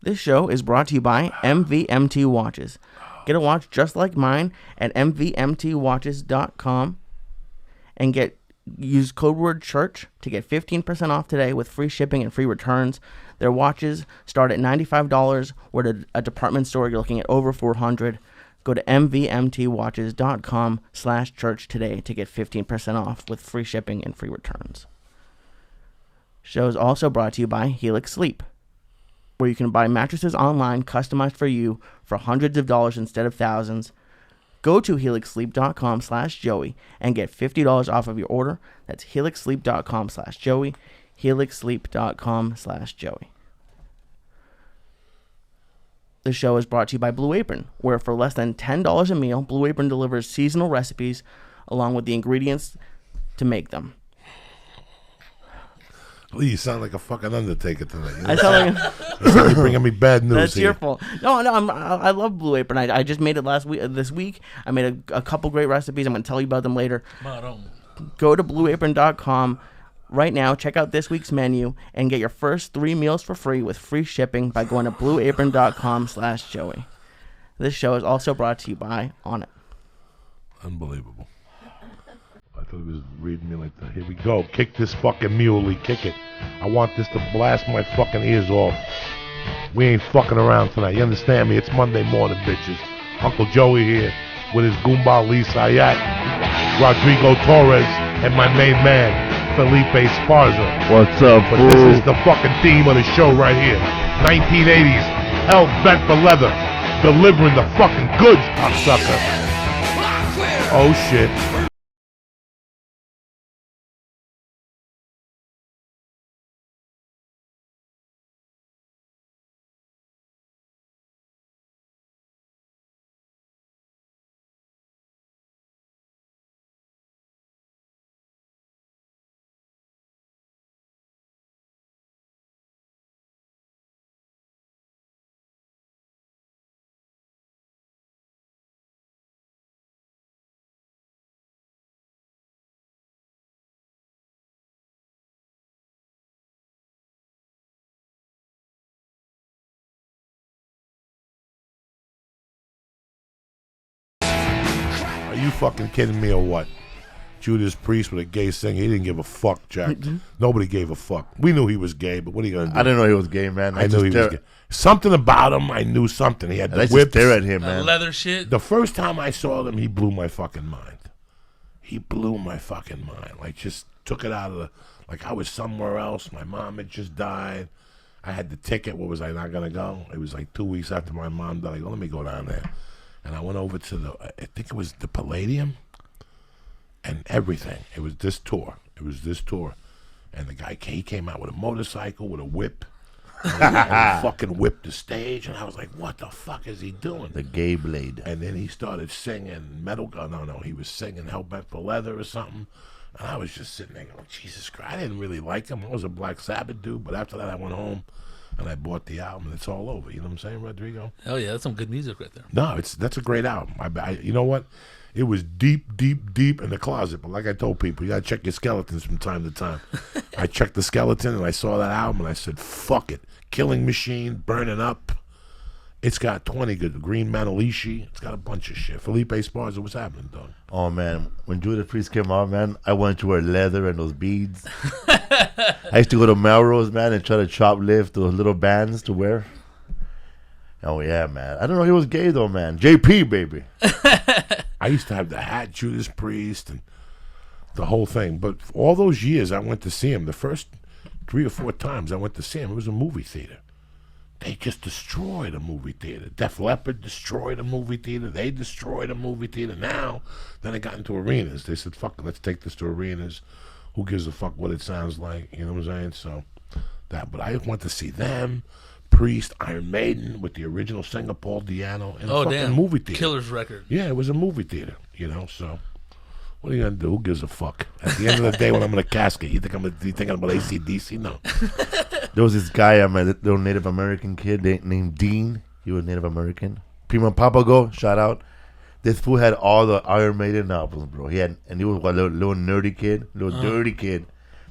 This show is brought to you by MVMT Watches. Get a watch just like mine at MVMTwatches.com and use code word CHURCH to get 15% off today with free shipping and free returns. Their watches start at $95, where at a department store you're looking at over $400. Go to MVMTwatches.com/church today to get 15% off with free shipping and free returns. Show is also brought to you by Helix Sleep, where you can buy mattresses online customized for you for hundreds of dollars instead of thousands. Go to helixsleep.com/Joey and get $50 off of your order. That's helixsleep.com/Joey. helixsleep.com/Joey. The show is brought to you by Blue Apron, where for less than $10 a meal, Blue Apron delivers seasonal recipes along with the ingredients to make them. Lee, you sound like a fucking undertaker tonight. You know? I sound like you're bringing me bad news. That's here. your fault. No, I love Blue Apron. I just made it this week. I made a couple great recipes. I'm going to tell you about them later. Go to blueapron.com right now. Check out this week's menu and get your first 3 meals for free with free shipping by going to blueapron.com/Joey. This show is also brought to you by Onnit. Unbelievable. I thought he was reading me like that. Here we go. Kick this fucking muley. Kick it. I want this to blast my fucking ears off. We ain't fucking around tonight. You understand me? It's Monday morning, bitches. Uncle Joey here with his Goomba Lee Syatt, Rodrigo Torres, and my main man, Felipe Esparza. What's up, But fool? this is the fucking theme of the show right here. 1980s. Hell bent for leather. Delivering the fucking goods, cocksucker. Oh, shit. Are you fucking kidding me or what? Judas Priest with a gay singer. He didn't give a fuck, Jack. Nobody gave a fuck. We knew he was gay, but what are you going to do? I didn't know he was gay, man. I knew he was gay. Something about him, I knew something. He had the I just whips. stare at him, man. Leather shit. The first time I saw him, he blew my fucking mind. He blew my fucking mind. Like, just took it out of the... Like, I was somewhere else. My mom had just died. I had the ticket. What was I not going to go? It was like 2 weeks after my mom died. I go, let me go down there. And I went over to I think it was the Palladium. And everything. It was this tour. And the guy, he came out with a motorcycle, with a whip. And he fucking whipped the stage. And I was like, what the fuck is he doing? The gay blade. And then he started singing he was singing Hellbent for Leather or something. And I was just sitting there going, Jesus Christ, I didn't really like him. I was a Black Sabbath dude. But after that, I went home and I bought the album. And it's all over. You know what I'm saying, Rodrigo? Hell yeah, that's some good music right there. No, that's a great album. You know what? It was deep, deep, deep in the closet. But like I told people, you got to check your skeletons from time to time. I checked the skeleton and I saw that album and I said, fuck it. Killing Machine, Burning Up. It's got 20 good. Green Manalishi. It's got a bunch of shit. Felipe Esparza, what's happening, dog? Oh, man. When Judas Priest came out, man, I wanted to wear leather and those beads. I used to go to Melrose, man, and try to shoplift those little bands to wear. Oh, yeah, man. I don't know he was gay, though, man. JP, baby. I used to have the hat, Judas Priest, and the whole thing. But for all those years I went to see him, the first 3 or 4 times I went to see him, it was a movie theater. They just destroyed a movie theater. Def Leppard destroyed a movie theater. They destroyed a movie theater. Now, then it got into arenas. They said, fuck it, let's take this to arenas. Who gives a fuck what it sounds like? You know what I'm saying? So, but I went to see them, Priest, Iron Maiden, with the original singer Paul Diano in a fucking movie theater. Killer's record. Yeah, it was a movie theater, you know, so what are you going to do? Who gives a fuck? At the end of the day, when I'm in a casket, you think I'm thinking about AC/DC? No. There was this guy, a little Native American kid named Dean. He was Native American. Primo Papago, shout out. This fool had all the Iron Maiden albums, bro. He was a little nerdy kid, dirty kid.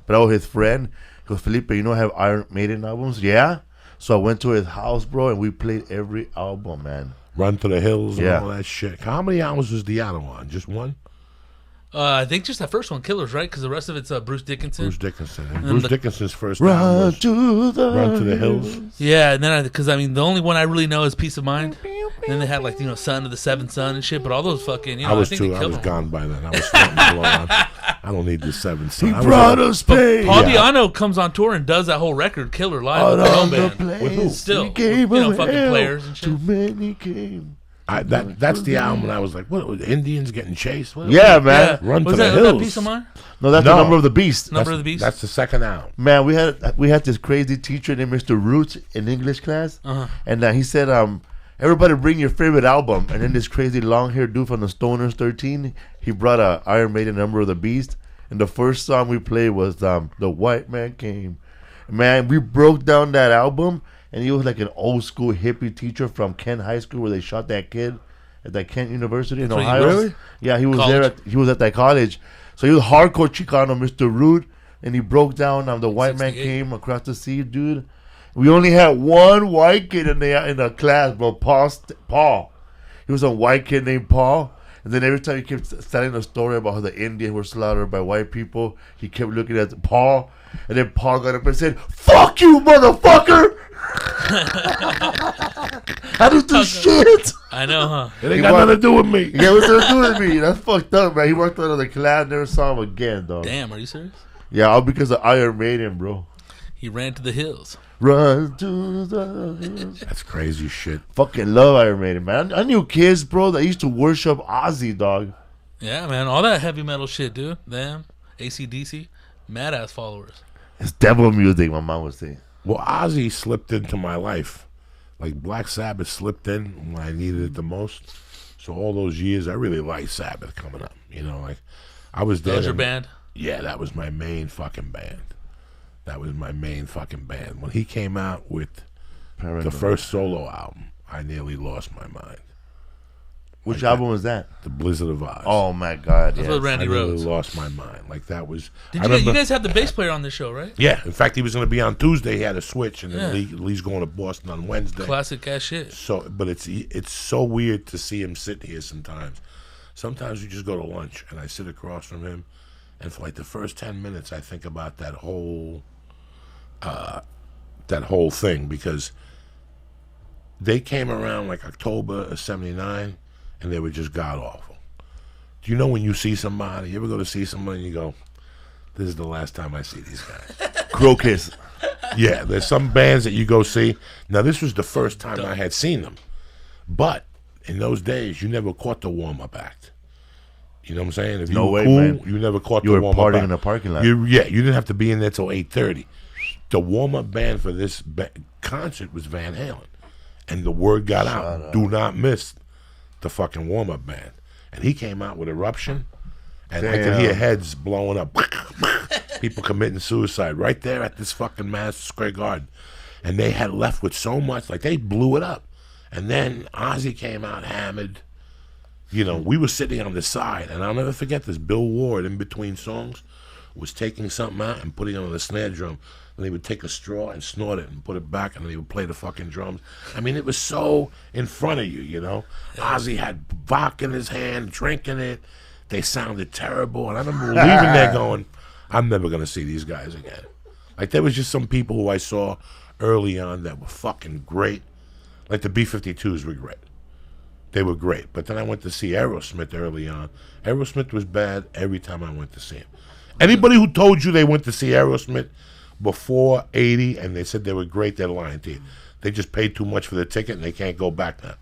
But I was his friend. He goes, Felipe, you know I have Iron Maiden albums? Yeah? So I went to his house, bro, and we played every album, man. Run to the Hills and Yeah. all that shit. How many hours was the other one? Just one? I think just that first one, Killers, right? Because the rest of it's Bruce Dickinson. Bruce Dickinson. And And Bruce the- Dickinson's first album was Run to the Hills. Yeah, and then because the only one I really know is Peace of Mind. And then they had like Son of the Seventh Son and shit. But all those fucking I was think they too. I killed was them. gone by then. I was starting to blow on. I don't need the seventh son. He I was brought like, us pain. Paul Yeah. Diano comes on tour and does that whole record, Killer, live Out with their own on the band. place, With who? Still, we gave with, him fucking hell. players and shit. Too many came. that's the album. And I was like, what? Was Indians getting chased? What? Yeah, man. Run was to the that, was that Hills. Peace of Mind? No, that's No. the Number of the Beast. Number of the Beast? That's the second album. Man, we had this crazy teacher named Mr. Roots in English class, and he said, everybody bring your favorite album. And then this crazy long-haired dude from the Stoners 13, he brought a Iron Maiden Number of the Beast, and the first song we played was The White Man Came. Man, we broke down that album, and he was like an old school hippie teacher from Kent High School where they shot that kid at that Kent University in That's where he Ohio. was? Really? Yeah, he was College? there. He was at that college. So he was hardcore Chicano, Mr. Root, and he broke down The White Man 68. Came Across the Sea, dude. We only had one white kid in the class, bro. Paul. He was a white kid named Paul. And then every time he kept telling a story about how the Indians were slaughtered by white people, he kept looking at Paul. And then Paul got up and said, "Fuck you, motherfucker!" I don't do shit. I know, huh? It ain't got nothing to do with me. Yeah, what's that doing with me? That's fucked up, man. He walked out of the class, never saw him again, dog. Damn, are you serious? Yeah, all because of Iron Maiden, bro. He ran to the hills. Run to the hills. That's crazy shit. Fucking love Iron Maiden, man. I knew kids, bro, that used to worship Ozzy, dog. Yeah, man, all that heavy metal shit, dude. Them, AC/DC, mad ass followers. It's devil music, my mom would say. Well, Ozzy slipped into my life. Like Black Sabbath slipped in when I needed it the most. So all those years, I really liked Sabbath coming up. Like I was there. That was your band? Yeah, that was my main fucking band. When he came out with the first solo album, I nearly lost my mind. Which album was that? The Blizzard of Oz. Oh, my God. That's Yes. with Randy I nearly Rhoads. lost my mind. Like that was. Did I you remember- guys have the bass player on this show, right? Yeah, in fact, he was going to be on Tuesday. He had a switch, and then Yeah. Lee's going to Boston on Wednesday. Classic ass shit. So, but it's so weird to see him sit here sometimes. Sometimes we just go to lunch, and I sit across from him, and for like the first 10 minutes, I think about that whole thing, because they came around like October of '79, and they were just god awful. Do you know when you see somebody, you ever go to see somebody and you go, "This is the last time I see these guys." Crocus. Yeah, there's some bands that you go see. Now, this was the first time I had seen them. But in those days, you never caught the warm-up act. You know what I'm saying? If you No were way, cool, man. you never caught You the were warm-up partying act. in the parking lot. You didn't have to be in there till 8:30. The warm-up band for this concert was Van Halen. And the word got out. Do not miss the fucking warm-up band. And he came out with Eruption. And I could hear heads blowing up. People committing suicide right there at this fucking Madison Square Garden. And they had left with so much, like they blew it up. And then Ozzy came out hammered. We were sitting on the side, and I'll never forget this. Bill Ward, in between songs, was taking something out and putting it on the snare drum. And he would take a straw and snort it and put it back, and then he would play the fucking drums. I mean, it was so in front of you, Ozzy had vodka in his hand, drinking it. They sounded terrible. And I remember leaving there going, I'm never going to see these guys again. Like, there was just some people who I saw early on that were fucking great. Like, the B-52s were great. They were great. But then I went to see Aerosmith early on. Aerosmith was bad every time I went to see him. Anybody who told you they went to see Aerosmith before 80 and they said they were great, they're lying to you. They just paid too much for the ticket and they can't go back now.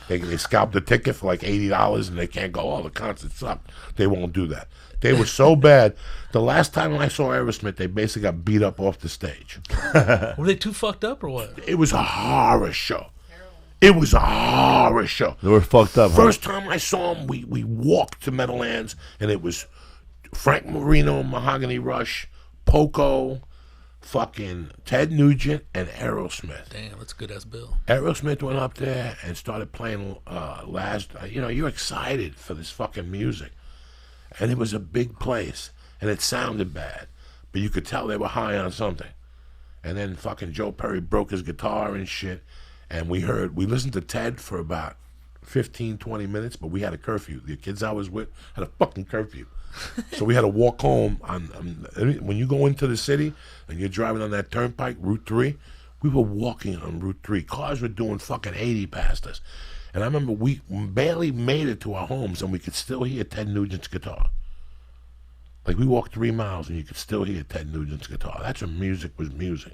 They scalped the ticket for like $80 and they can't go, oh, the concert sucked. They won't do that. They were so bad. The last time I saw Aerosmith, they basically got beat up off the stage. Were they too fucked up or what? It was a horror show. It was a horror show. They were fucked up. First time I saw them, we walked to Meadowlands, and it was Frank Marino, Mahogany Rush, Poco, fucking Ted Nugent, and Aerosmith. Damn, that's a good ass bill. Aerosmith went up there and started playing you're excited for this fucking music. And it was a big place, and it sounded bad, but you could tell they were high on something. And then fucking Joe Perry broke his guitar and shit. And we listened to Ted for about 15, 20 minutes, but we had a curfew. The kids I was with had a fucking curfew. So we had to walk home. When you go into the city and you're driving on that turnpike, Route 3, we were walking on Route 3. Cars were doing fucking 80 past us. And I remember we barely made it to our homes and we could still hear Ted Nugent's guitar. Like we walked 3 miles and you could still hear Ted Nugent's guitar. That's when music was music.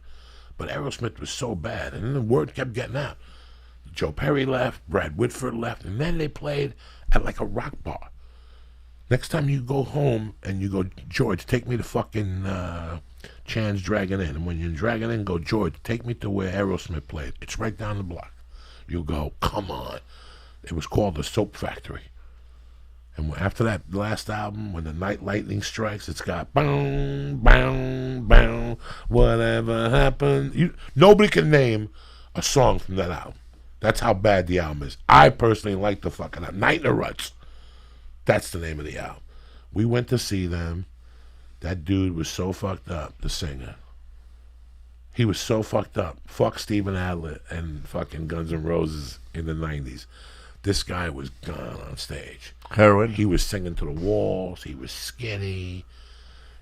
But Aerosmith was so bad. And then the word kept getting out. Joe Perry left, Brad Whitford left, and then they played at like a rock bar. Next time you go home and you go, George, take me to fucking Chan's Dragon Inn. And when you're in Dragon Inn, go, George, take me to where Aerosmith played. It's right down the block. You go, come on. It was called the Soap Factory. And after that last album, when the night lightning strikes, it's got boom, boom, boom, whatever happened. Nobody can name a song from that album. That's how bad the album is. I personally like the fucking album. Night in the Ruts. That's the name of the album. We went to see them. That dude was so fucked up, the singer. He was so fucked up. Fuck Steven Adler and fucking Guns N' Roses in the 90s. This guy was gone on stage. Heroin. He was singing to the walls. He was skinny.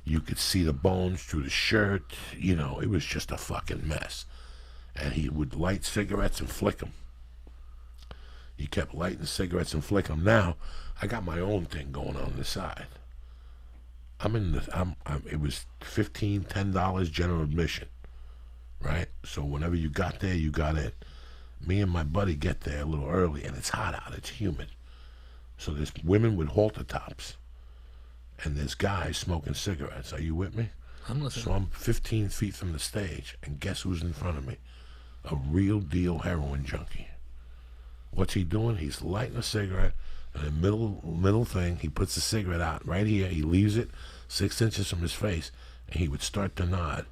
You could see the bones through the shirt. You know, it was just a fucking mess. And he would light cigarettes and flick them. He kept lighting cigarettes and flicking them. Now, I got my own thing going on the side. It was $10 general admission, right? So whenever you got there, you got in. Me and my buddy get there a little early, and it's hot out. It's humid. So there's women with halter tops, and there's guys smoking cigarettes. Are you with me? I'm listening. So I'm 15 feet from the stage, and guess who's in front of me? A real deal heroin junkie. What's he doing? He's lighting a cigarette, and in the middle thing, he puts the cigarette out right here. He leaves it 6 inches from his face, and he would start to nod.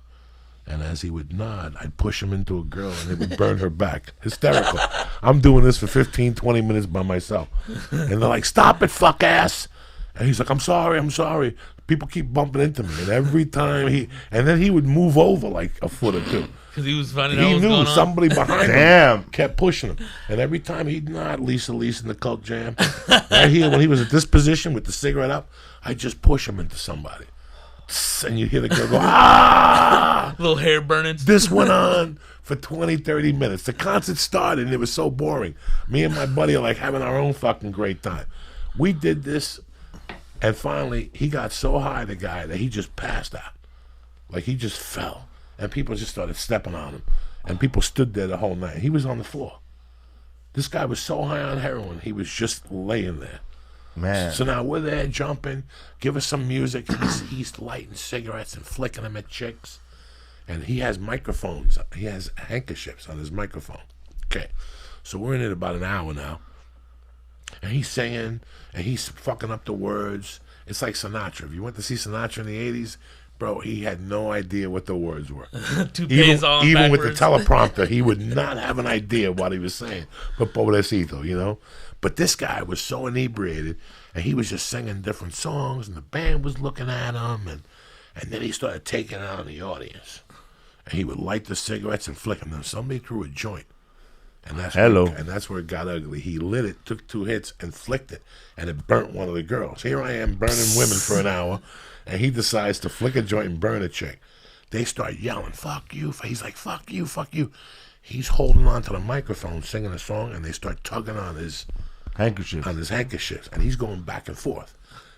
And as he would nod, I'd push him into a girl, and it would burn her back. Hysterical. I'm doing this for 15, 20 minutes by myself. And they're like, stop it, fuck ass. And he's like, I'm sorry. People keep bumping into me. And every time and then he would move over like a foot or two. Because he was finding out what was He going knew on. somebody behind him kept pushing him. And every time he'd nod, Lisa in the Cult Jam, right here, when he was at this position with the cigarette up, I'd just push him into somebody. And you hear the girl go, ah! Little hair burning. This went on for 20, 30 minutes. The concert started, and it was so boring. Me and my buddy are like having our own fucking great time. We did this, and finally, he got so high, the guy, that he just passed out. Like, he just fell. And people just started stepping on him. And people stood there the whole night. He was on the floor. This guy was so high on heroin, he was just laying there. Man. So now we're there jumping, give us some music. He's lighting cigarettes and flicking them at chicks. And he has microphones. He has handkerchiefs on his microphone. Okay. So we're in it about an hour now. And he's singing, and he's fucking up the words. It's like Sinatra. If you went to see Sinatra in the 80s, bro, he had no idea what the words were. Even with the teleprompter, he would not have an idea what he was saying. But pobrecito, you know? But this guy was so inebriated, and he was just singing different songs, and the band was looking at him, and then he started taking it out on the audience. And he would light the cigarettes and flick them. Then somebody threw a joint. And that's where it got ugly. He lit it, took 2 hits, and flicked it, and it burnt one of the girls. Here I am burning women for an hour, and he decides to flick a joint and burn a chick. They start yelling, fuck you. He's like, fuck you, fuck you. He's holding on to the microphone, singing a song, and they start tugging on his handkerchiefs, and he's going back and forth.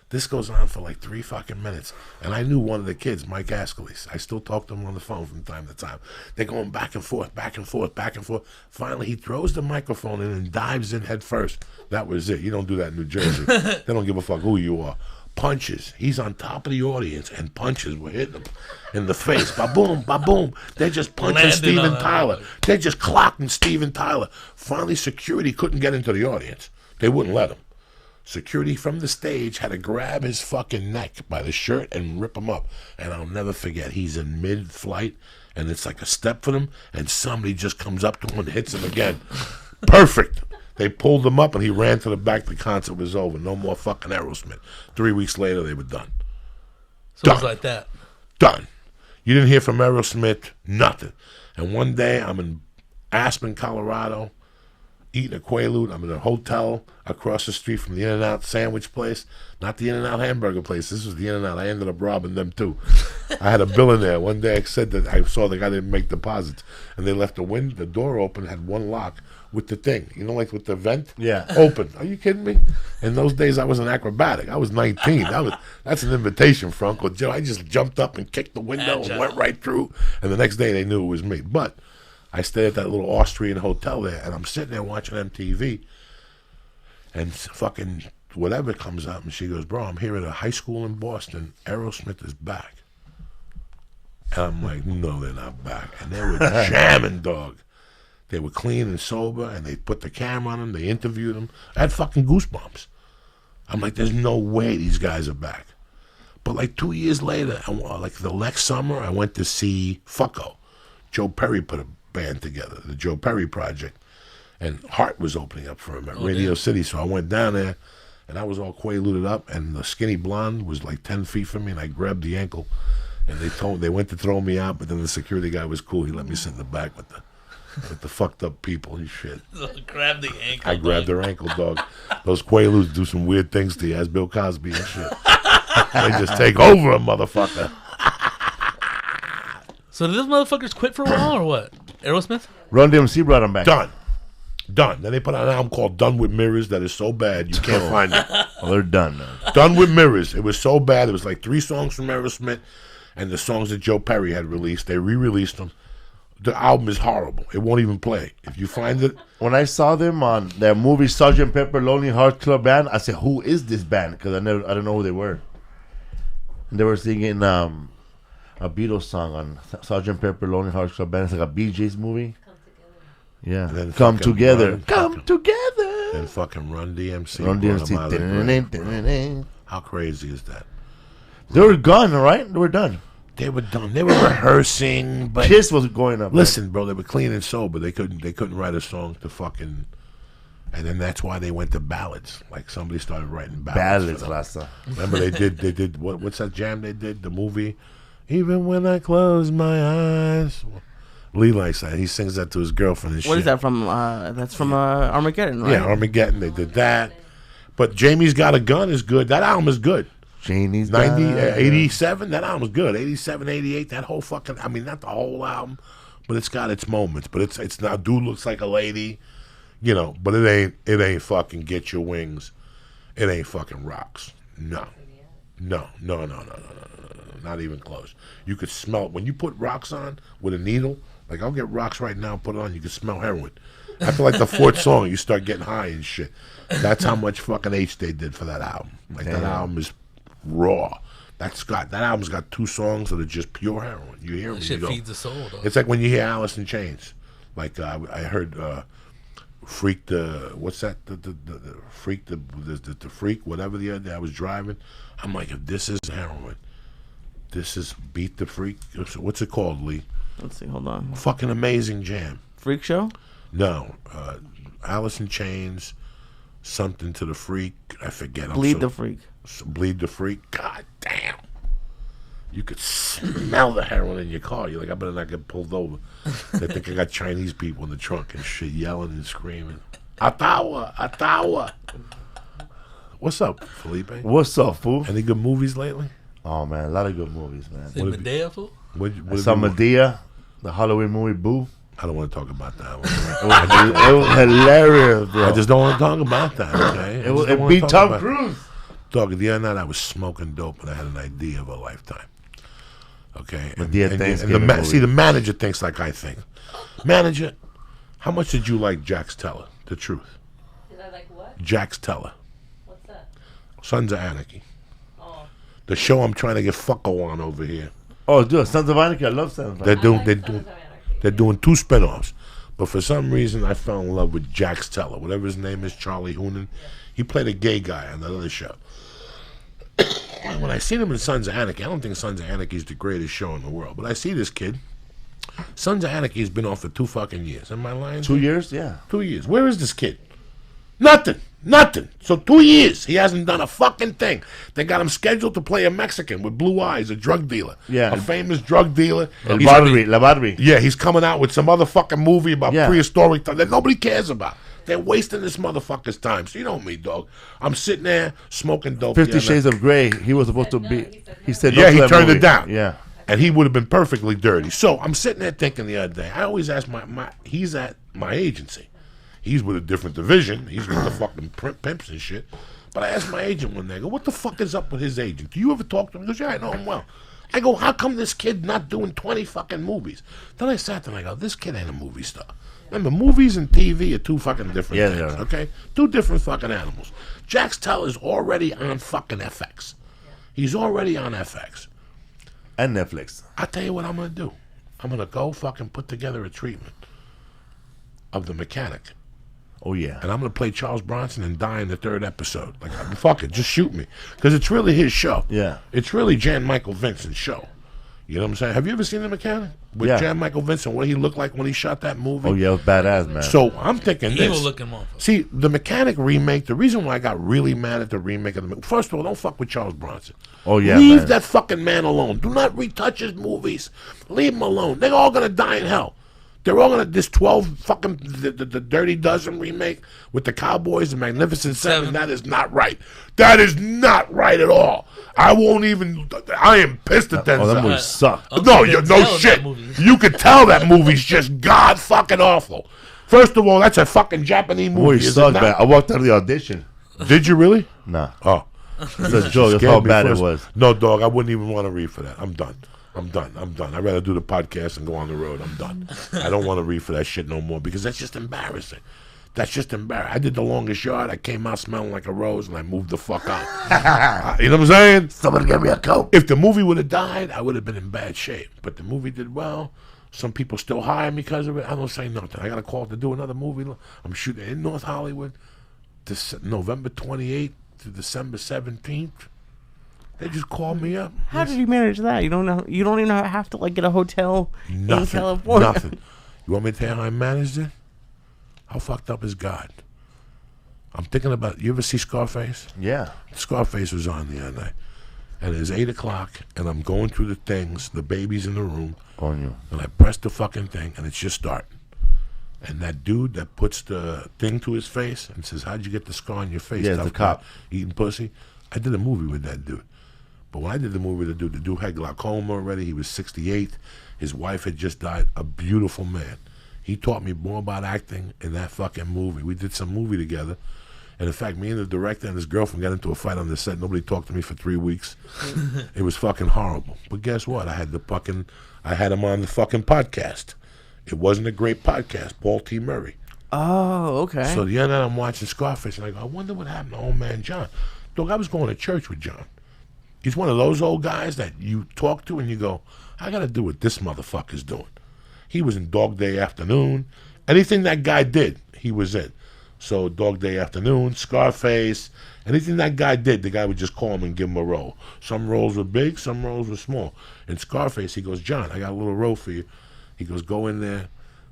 This goes on for like 3 fucking minutes. And I knew one of the kids, Mike Askeles. I still talk to him on the phone from time to time. They're going back and forth, back and forth, back and forth. Finally, he throws the microphone in and dives in head first. That was it. You don't do that in New Jersey. They don't give a fuck who you are. Punches. He's on top of the audience, and punches were hitting him in the face. Ba-boom, ba-boom. They're just punching Steven Tyler. They're just clocking Steven Tyler. Finally, security couldn't get into the audience. They wouldn't let him. Security from the stage had to grab his fucking neck by the shirt and rip him up. And I'll never forget, he's in mid-flight, and it's like a step for him, and somebody just comes up to him and hits him again. Perfect. They pulled him up, and he ran to the back. The concert was over. No more fucking Aerosmith. 3 weeks later, they were done. So it was like that. Done. You didn't hear from Aerosmith, nothing. And one day I'm in Aspen, Colorado, eating a Quaalude. I'm in a hotel across the street from the In-N-Out sandwich place. Not the In-N-Out hamburger place. This was the In-N-Out. I ended up robbing them too. I had a bill in there. One day I said that I saw the guy didn't make deposits. And they left the door open, had one lock with the thing. You know, like with the vent? Yeah. Open. Are you kidding me? In those days I was an acrobatic. I was 19. That's an invitation for Uncle Joe. I just jumped up and kicked the window and went right through. And the next day they knew it was me. But I stayed at that little Austrian hotel there, and I'm sitting there watching MTV, and fucking whatever comes up, and she goes, bro, I'm here at a high school in Boston. Aerosmith is back. And I'm like, no, they're not back. And they were jamming, dog. They were clean and sober, and they put the camera on them. They interviewed them. I had fucking goosebumps. I'm like, there's no way these guys are back. But like 2 years later, like the next summer, I went to see Fucko. Joe Perry put a band together, the Joe Perry Project. And Heart was opening up for him at Radio City. So I went down there, and I was all Quaaluded up, and the skinny blonde was like 10 feet from me, and I grabbed the ankle. And they went to throw me out, but then the security guy was cool. He let me sit in the back with the fucked up people and shit. Grab the ankle. I grabbed their ankle, dog. Those Quaaludes do some weird things to you, as Bill Cosby and shit. They just take over a motherfucker. So did those motherfuckers quit for a while or what? Aerosmith? Run DMC brought him back. Done. Then they put out an album called Done with Mirrors that is so bad you can't find it. Well, they're done now. Done with Mirrors. It was so bad. It was like 3 songs from Aerosmith and the songs that Joe Perry had released. They re-released them. The album is horrible. It won't even play. If you find it. When I saw them on that movie Sgt. Pepper Lonely Hearts Club Band, I said, "Who is this band?" Because I don't know who they were. And they were singing a Beatles song on Sgt. Pepper Lonely Hearts Club Band. It's like a Bee Gees movie. Yeah. Then Come fucking together. Come together. Then fucking Run DMC. Run brought 'em out of the grave. DMC. How crazy is that? They were gone, all right? They were done. They were done. They were rehearsing, but Kiss was going up. listen, bro, they were clean and sober. They couldn't write a song to fucking, and then that's why they went to ballads. Like somebody started writing ballads. Ballads last time. Remember they did what's that jam they did? The movie, Even When I Close My Eyes. Lee likes that. He sings that to his girlfriend and shit. What is that from? That's from Armageddon, right? Yeah, Armageddon. They did that. But Jamie's Got a Gun is good. That album is good. Janie's 87, that album was good. 87, 88, that whole fucking, I mean, not the whole album, but it's got its moments. But it's now, Dude Looks Like a Lady, you know, but it ain't fucking Get Your Wings. It ain't fucking Rocks. No, not even close. You could smell it. When you put Rocks on with a needle, like I'll get Rocks right now, put it on, you can smell heroin. After like the 4th song, you start getting high and shit. That's how much fucking H they did for that album. Like that album is raw. That album's got 2 songs that are just pure heroin. You hear them, That shit you go. feeds the soul, though. It's like when you hear Alice in Chains. Like I heard Freak the what's that? The Freak the Freak whatever the other day I was driving. I'm like, if this is heroin, this is Beat the Freak. What's it called, Lee? Let's see. Hold on. Fucking amazing jam. Freak Show. No, Alice in Chains. Something to the Freak. I forget. Bleed the Freak. Bleed the Freak. God damn. You could smell the heroin in your car. You're like, I better not get pulled over. They think I got Chinese people in the trunk and shit, yelling and screaming. Atawa. What's up, Felipe? What's up, fool? Any good movies lately? Oh, man, a lot of good movies, man. Say Medea, fool? What I saw Medea, the Halloween movie, Boo. I don't want to talk about that one. It was hilarious, bro. I just don't want to talk about that, okay? It beat Tom Cruise. Dog, the other night I was smoking dope and I had an idea of a lifetime. Okay? See, the manager thinks like I think. Manager, how much did you like Jax Teller? The truth. Did I like what? Jax Teller. What's that? Sons of Anarchy. Oh. The show I'm trying to get fucko on over here. Oh, dude, Sons of Anarchy. I love Sons of Anarchy. They're doing 2 spinoffs. But for some reason, I fell in love with Jax Teller, whatever his name is, Charlie Hunnam. He played a gay guy on that other show. When I seen him in Sons of Anarchy, I don't think Sons of Anarchy is the greatest show in the world. But I see this kid. Sons of Anarchy has been off for 2 fucking years. Am I lying? 2 years? Yeah. 2 years. Where is this kid? Nothing. Nothing. So 2 years, he hasn't done a fucking thing. They got him scheduled to play a Mexican with blue eyes, a drug dealer. Yeah. A famous drug dealer. El He's Barri, La Barri. Yeah, he's coming out with some other fucking movie about Yeah. prehistoric time that nobody cares about. They're wasting this motherfucker's time. So you know me, dog. I'm sitting there smoking dope. 50 Shades of Grey. He was supposed to be. He said no Yeah, to he that turned movie. it down. Yeah. And he would have been perfectly dirty. So I'm sitting there thinking the other day. I always ask he's at my agency. He's with a different division. He's with the fucking pimps and shit. But I asked my agent one day, I go, what the fuck is up with his agent? Do you ever talk to him? He goes, yeah, I know him well. I go, how come this kid not doing 20 fucking movies? Then I sat there and I go, this kid ain't a movie star. Remember, movies and TV are two fucking different Yeah, things, they are. okay? Two different fucking animals. Jax Teller's already on fucking FX. He's already on FX. And Netflix. I tell you what I'm gonna do. I'm gonna go fucking put together a treatment of the mechanic, Oh, yeah. and I'm gonna play Charles Bronson and die in the third episode. Like, fuck it, just shoot me, because it's really his show. Yeah. It's really Jan Michael Vincent's show. You know what I'm saying? Have you ever seen the mechanic with Yeah. Jan Michael Vincent? What he looked like when he shot that movie? Oh, yeah. It was badass, man. So I'm thinking Evil this. looking motherfucker. See, the mechanic remake. The reason why I got really mad at the remake of the first of all, don't fuck with Charles Bronson. Oh, yeah, leave man. that fucking man alone. Do not retouch his movies. Leave him alone. They're all gonna die in hell. They're all gonna this 12 fucking the Dirty Dozen remake with the Cowboys, the Magnificent Seven. That is not right. That is not right at all. I won't even. I am pissed at that. Oh, that movie sucked. No, you can no tell shit. that movie. You could tell that movie's just god fucking awful. First of all, that's a fucking Japanese movie. Movie is it sucked, not? man. I walked out of the audition. Did you really? Nah. Oh, It's a joke. That's scared how me bad it first. was. No, dog, I wouldn't even want to read for that. I'm done. I'd rather do the podcast and go on the road. I'm done. I don't want to read for that shit no more because that's just embarrassing. That's just embarrassing. I did the longest yard. I came out smelling like a rose and I moved the fuck out. You know what I'm saying? Somebody give me a coat. If the movie would have died, I would have been in bad shape. But the movie did well. Some people still hire me because of it. I don't say nothing. I got a call to do another movie. I'm shooting in North Hollywood, November 28th to December 17th. They just called me up. How did you manage that? You don't know. You don't even have to like get a hotel in Nothing. California. Nothing. You want me to tell you how I managed it? How fucked up is God? I'm thinking about. You ever see Scarface? Yeah. Scarface was on the other night, and it's 8 o'clock, and I'm going through the things. The baby's in the room, On you. and I press the fucking thing, and it's just starting. And that dude that puts the thing to his face and says, "How'd you get the scar on your face?" Yeah, it's Tough the cop. guy eating pussy. I did a movie with that dude. But when I did the movie with the dude had glaucoma already. He was 68. His wife had just died. A beautiful man. He taught me more about acting in that fucking movie. We did some movie together. And in fact, me and the director and his girlfriend got into a fight on the set. Nobody talked to me for 3 weeks. It was fucking horrible. But guess what? I had him on the fucking podcast. It wasn't a great podcast. Paul T. Murray. Oh, okay. So the other night I'm watching Scarface and I go, I wonder what happened to old man John. Dog, I was going to church with John. He's one of those old guys that you talk to and you go, I got to do what this motherfucker's doing. He was in Dog Day Afternoon. Anything that guy did, he was in. So Dog Day Afternoon, Scarface, anything that guy did, the guy would just call him and give him a role. Some roles were big, some roles were small. In Scarface, he goes, John, I got a little role for you. He goes, go in there,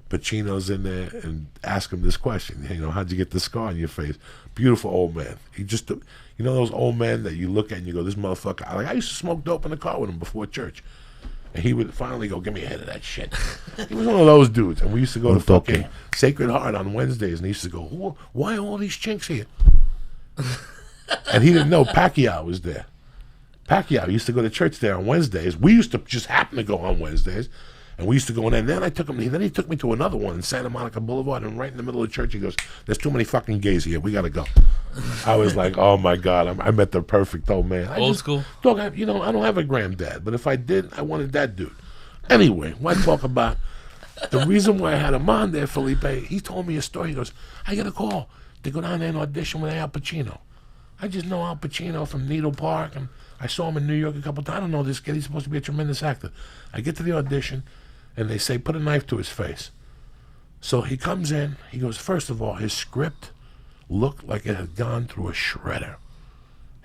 Pacino's in there, and ask him this question. You know, how'd you get the scar on your face? Beautiful old man. He just, you know those old men that you look at and you go, this motherfucker. I used to smoke dope in the car with him before church. And he would finally go, give me a hit of that shit. He was one of those dudes. And we used to go to fucking Sacred Heart on Wednesdays. And he used to go, why all these chinks here? And he didn't know Pacquiao was there. Pacquiao used to go to church there on Wednesdays. We used to just happen to go on Wednesdays. And we used to go in there. And then he took me to another one in Santa Monica Boulevard. And right in the middle of the church, he goes, there's too many fucking gays here. We got to go. I was like, oh, my God. I met the perfect old man. Old school? Dog, I don't have a granddad. But if I did, I wanted that dude. Anyway, why talk about the reason why I had him on there, Felipe? He told me a story. He goes, I got a call to go down there and audition with Al Pacino. I just know Al Pacino from Needle Park. And I saw him in New York a couple times. I don't know this kid. He's supposed to be a tremendous actor. I get to the audition. And they say, put a knife to his face. So he comes in. He goes, first of all, his script looked like it had gone through a shredder.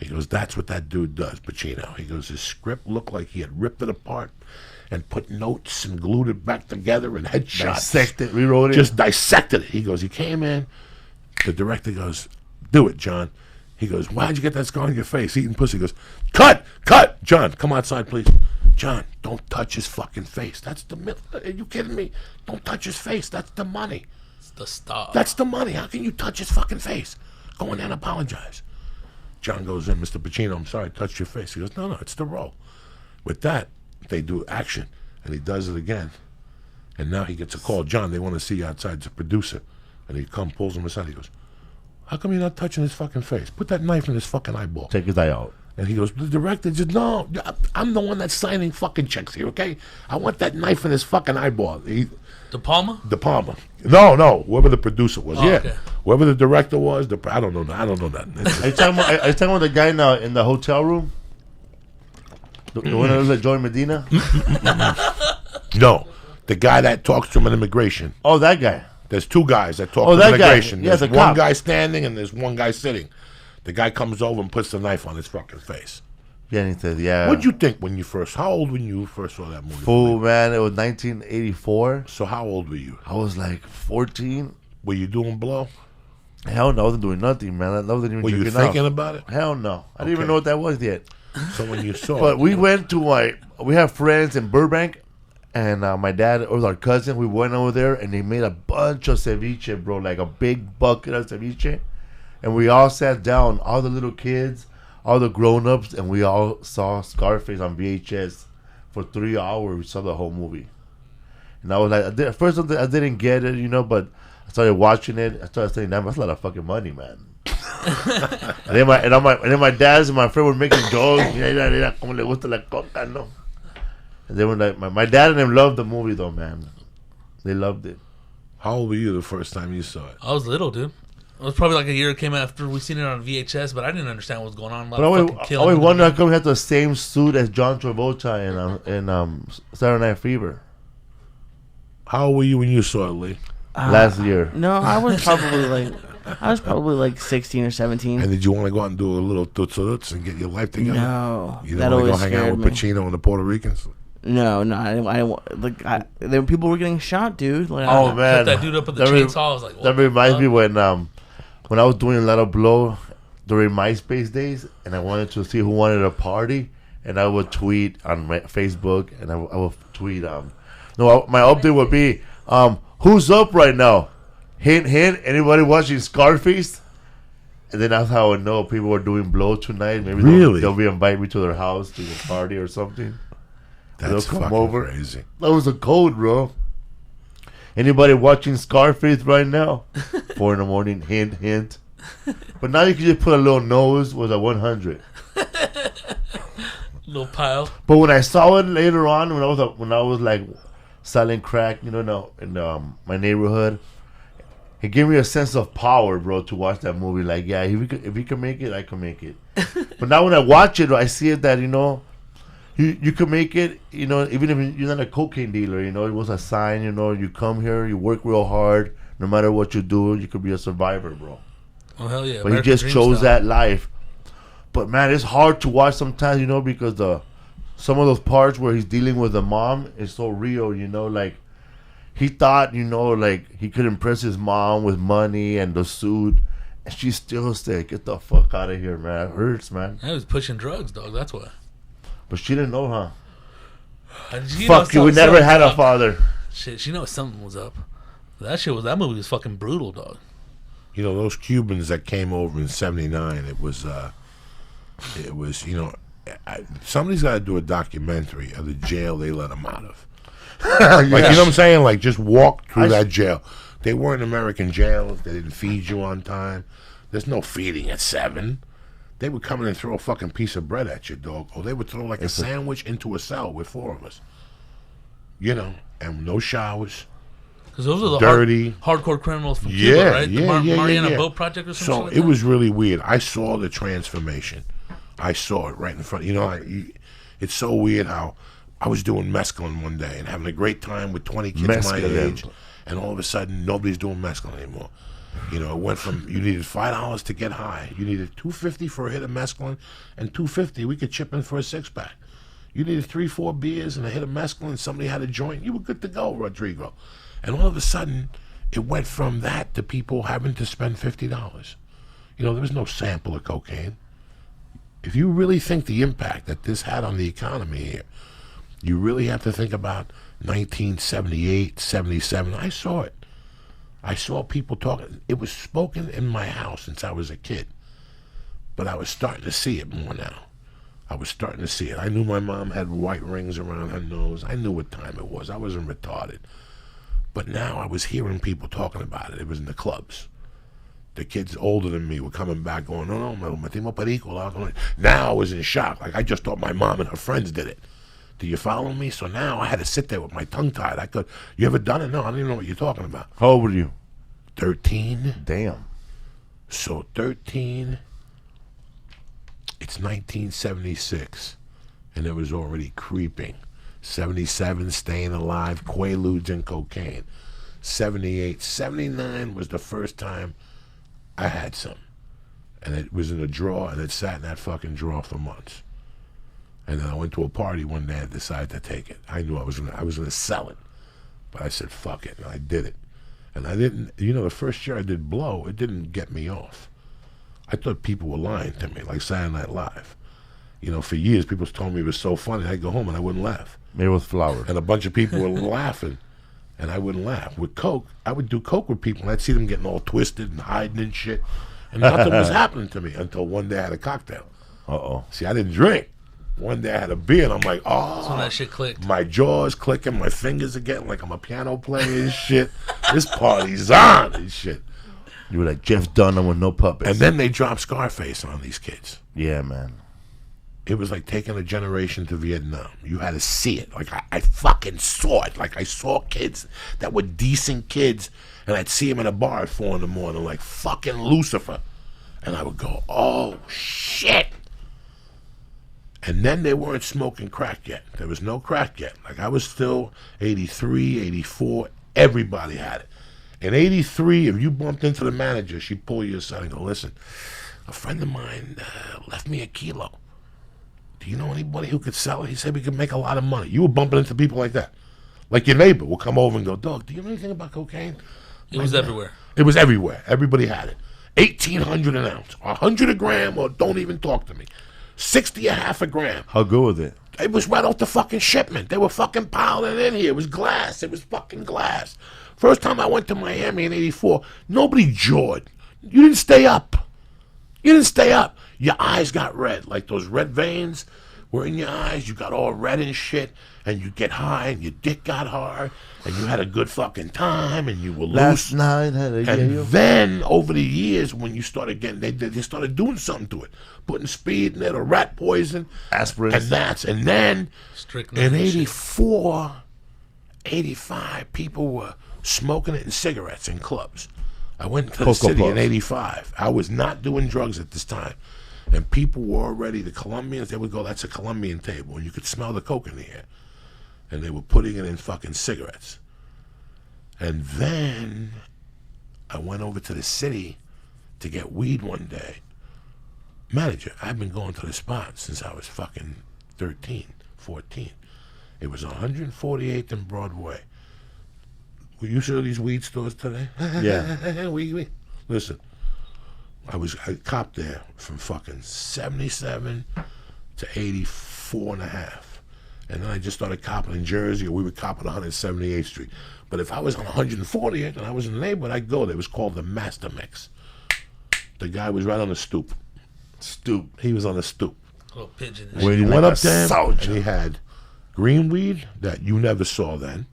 He goes, that's what that dude does, Pacino. He goes, his script looked like he had ripped it apart and put notes and glued it back together and headshots. Dissected, rewrote it. Just dissected it. He goes, he came in. The director goes, Do it, John. He goes, why'd you get that scar on your face? Eating pussy. He goes, cut! John, come outside, please. John, don't touch his fucking face. That's the Are you kidding me? Don't touch his face. That's the money. It's the stuff. That's the money. How can you touch his fucking face? Go in there and apologize. John goes in, Mr. Pacino, I'm sorry, I touched your face. He goes, no, it's the role. With that, they do action, and he does it again. And now he gets a call. John, they want to see you outside. It's a producer. And he pulls him aside. He goes, how come you're not touching his fucking face? Put that knife in his fucking eyeball. Take his eye out. And he goes, the director just, no, I'm the one that's signing fucking checks here, okay? I want that knife in his fucking eyeball. De Palma? De Palma. No, whoever the producer was. Oh, yeah. okay. Whoever the director was, I don't know that. Are you talking about the guy now in the hotel room? The one that looks like Joey Medina? No. The guy that talks to him in immigration. Oh, that guy. There's two guys that talk Oh, to that guy. immigration. Yeah, There's the one cop. guy standing and there's one guy sitting. The guy comes over and puts the knife on his fucking face. Yeah, and he says, yeah. What'd you think how old when you first saw that movie? Fool, man. It was 1984. So how old were you? I was like 14. Were you doing blow? Hell no, I wasn't doing nothing, man. I wasn't even Were you jerking thinking off. about it? Hell no. I didn't even Okay. know what that was yet. So when you saw But it, we went to we have friends in Burbank, and my dad or our cousin, we went over there, and they made a bunch of ceviche, bro, like a big bucket of ceviche. And we all sat down, all the little kids, all the grown-ups, and we all saw Scarface on VHS for 3 hours. We saw the whole movie. And I was like, at first I didn't get it, but I started watching it. I started saying, damn, that's a lot of fucking money, man. and then my dad and my friend were making jokes. Mira, como le gusta la coca, no? And they were like, my dad and them loved the movie, though, man. They loved it. how old were you the first time you saw it? I was little, dude. It was probably like a year it came after we seen it on VHS, but I didn't understand what was going on. But I always wonder how come he had the same suit as John Travolta in Saturday Night Fever How old were you when you saw it, Lee? last year. No, I was probably like 16 or 17. And did you want to go out and do a little toots and get your life together? No, You that didn't want to go always hang out scared with me. Pacino and the Puerto Ricans? No, I didn't. Like, there people were getting shot, dude. Like, Oh man, that dude up with the That re- chainsaw. I was like, what That the reminds fuck? me when I was doing a lot of blow during MySpace days, and I wanted to see who wanted a party, and I would tweet on my Facebook, and I would tweet my update would be who's up right now? Hint, hint. Anybody watching Scarface? And then that's how I know people were doing blow tonight. Maybe Really? they'll be inviting me to their house to a party or something. That's They'll come fucking over. crazy. That was a code, bro. Anybody watching Scarface right now? 4 a.m, hint, hint. But now you can just put a little nose with a 100. Little pile. But when I saw it later on, when I was like selling crack, in my neighborhood, it gave me a sense of power, bro, to watch that movie. Like, yeah, if we can make it, I can make it. But now when I watch it, I see it that you can make it. Even if you're not a cocaine dealer, it was a sign. You come here, you work real hard. No matter what you do, you could be a survivor, bro. Oh hell yeah! But he American just Dream chose style. that life. But man, it's hard to watch sometimes, because some of those parts where he's dealing with the mom is so real, like he thought, like he could impress his mom with money and the suit, and she still said, "Get the fuck out of here, man. It hurts, man." I was pushing drugs, dog. That's why. But she didn't know, huh? She Fuck you, we never had a father. Shit, she knows something was up. That movie was fucking brutal, dog. Those Cubans that came over in '79. It was somebody's got to do a documentary of the jail they let them out of. Like, you know what I'm saying? Like, just walk through that jail. They weren't American jails. They didn't feed you on time. There's no feeding at 7. They would come in and throw a fucking piece of bread at you, dog. Or they would throw like a sandwich into a cell with 4 of us. And no showers. Because those are the Dirty. hardcore criminals from Cuba, right? The Yeah. Mariana Boat Project or something. So like it that? was really weird. I saw the transformation. I saw it right in front. It's so weird how I was doing mescaline one day and having a great time with 20 kids my Mescaline. age, and all of a sudden nobody's doing mescaline anymore. It went from you needed $5 to get high. You needed $2.50 for a hit of mescaline, and $2.50 we could chip in for a 6-pack. You needed 3-4 beers and a hit of mescaline. Somebody had a joint. You were good to go, Rodrigo. And all of a sudden, it went from that to people having to spend $50. there was no sample of cocaine. If you really think the impact that this had on the economy here, you really have to think about 1978, 77. I saw it. I saw people talking. It was spoken in my house since I was a kid. But I was starting to see it more now. I was starting to see it. I knew my mom had white rings around her nose. I knew what time it was. I wasn't retarded. But now I was hearing people talking about it. It was in the clubs. The kids older than me were coming back going, no, metimos película. Now I was in shock. Like, I just thought my mom and her friends did it. Do you follow me? So now I had to sit there with my tongue tied. You ever done it? No, I don't even know what you're talking about. How old were you? 13. Damn. So 13, it's 1976, and it was already creeping. 77, staying alive, Quaaludes and cocaine. 78, 79 was the first time I had some. And it was in a drawer, and it sat in that fucking drawer for months. And then I went to a party one day and decided to take it. I knew I was gonna sell it. But I said, fuck it, and I did it. And I didn't, the first year I did blow, it didn't get me off. I thought people were lying to me, like Saturday Night Live. For years, people told me it was so funny, I'd go home and I wouldn't laugh. Made with flour. And a bunch of people were laughing, and I wouldn't laugh. With coke, I would do coke with people, and I'd see them getting all twisted and hiding and shit. And nothing was happening to me until one day I had a cocktail. Uh-oh. See, I didn't drink. One day I had a beer, and I'm like, That's when that shit clicked. My jaw's clicking, my fingers are getting like I'm a piano player and shit. This party's on and shit. You were like Jeff Dunham with no puppets. And then they dropped Scarface on these kids. Yeah, man. It was like taking a generation to Vietnam. You had to see it. Like, I fucking saw it. Like, I saw kids that were decent kids, and I'd see them in a bar at 4 in the morning, like fucking Lucifer. And I would go, oh, shit. And then they weren't smoking crack yet. There was no crack yet. Like, I was still 83, 84. Everybody had it. In 83, if you bumped into the manager, she'd pull you aside and go, listen, a friend of mine left me a kilo. Do you know anybody who could sell it? He said we could make a lot of money. You were bumping into people like that. Like your neighbor will come over and go, Doug, do you know anything about cocaine? It was everywhere. It was everywhere. Everybody had it. 1,800 an ounce. 100 a gram, or don't even talk to me. 60 a half a gram. How good was it? It was right off the fucking shipment. They were fucking piling it in here. It was glass. It was fucking glass. First time I went to Miami in 84, nobody jawed. You didn't stay up. You didn't stay up. Your eyes got red. Like those red veins were in your eyes. You got all red and shit. And you get high and your dick got hard. And you had a good fucking time. And you were Last loose. night had a And yayo. then, over the years, when you started getting, they started doing something to it. Putting speed in it, or rat poison. Aspirin. And then, Strychnine in and shit. 84, 85, people were smoking it in cigarettes in clubs. I went to the Cocoa city in Puffs. 85. I was not doing drugs at this time. And people were already, the Colombians, they would go, that's a Colombian table. And you could smell the coke in the air. And they were putting it in fucking cigarettes. And then I went over to the city to get weed one day. Manager, I've been going to the spot since I was fucking 13, 14. It was 148th and Broadway. Were you sure these weed stores today? Yeah. we. Listen, I copped there from fucking 77 to 84 and a half. And then I just started copping in Jersey, or we would cop on 178th Street. But if I was on 140th and I was in the neighborhood, I'd go there. It was called the Master Mix. The guy was right on the stoop. He was on the stoop. Little pigeon. Where You you went like up a there, and soldier. he had green weed that you never saw then.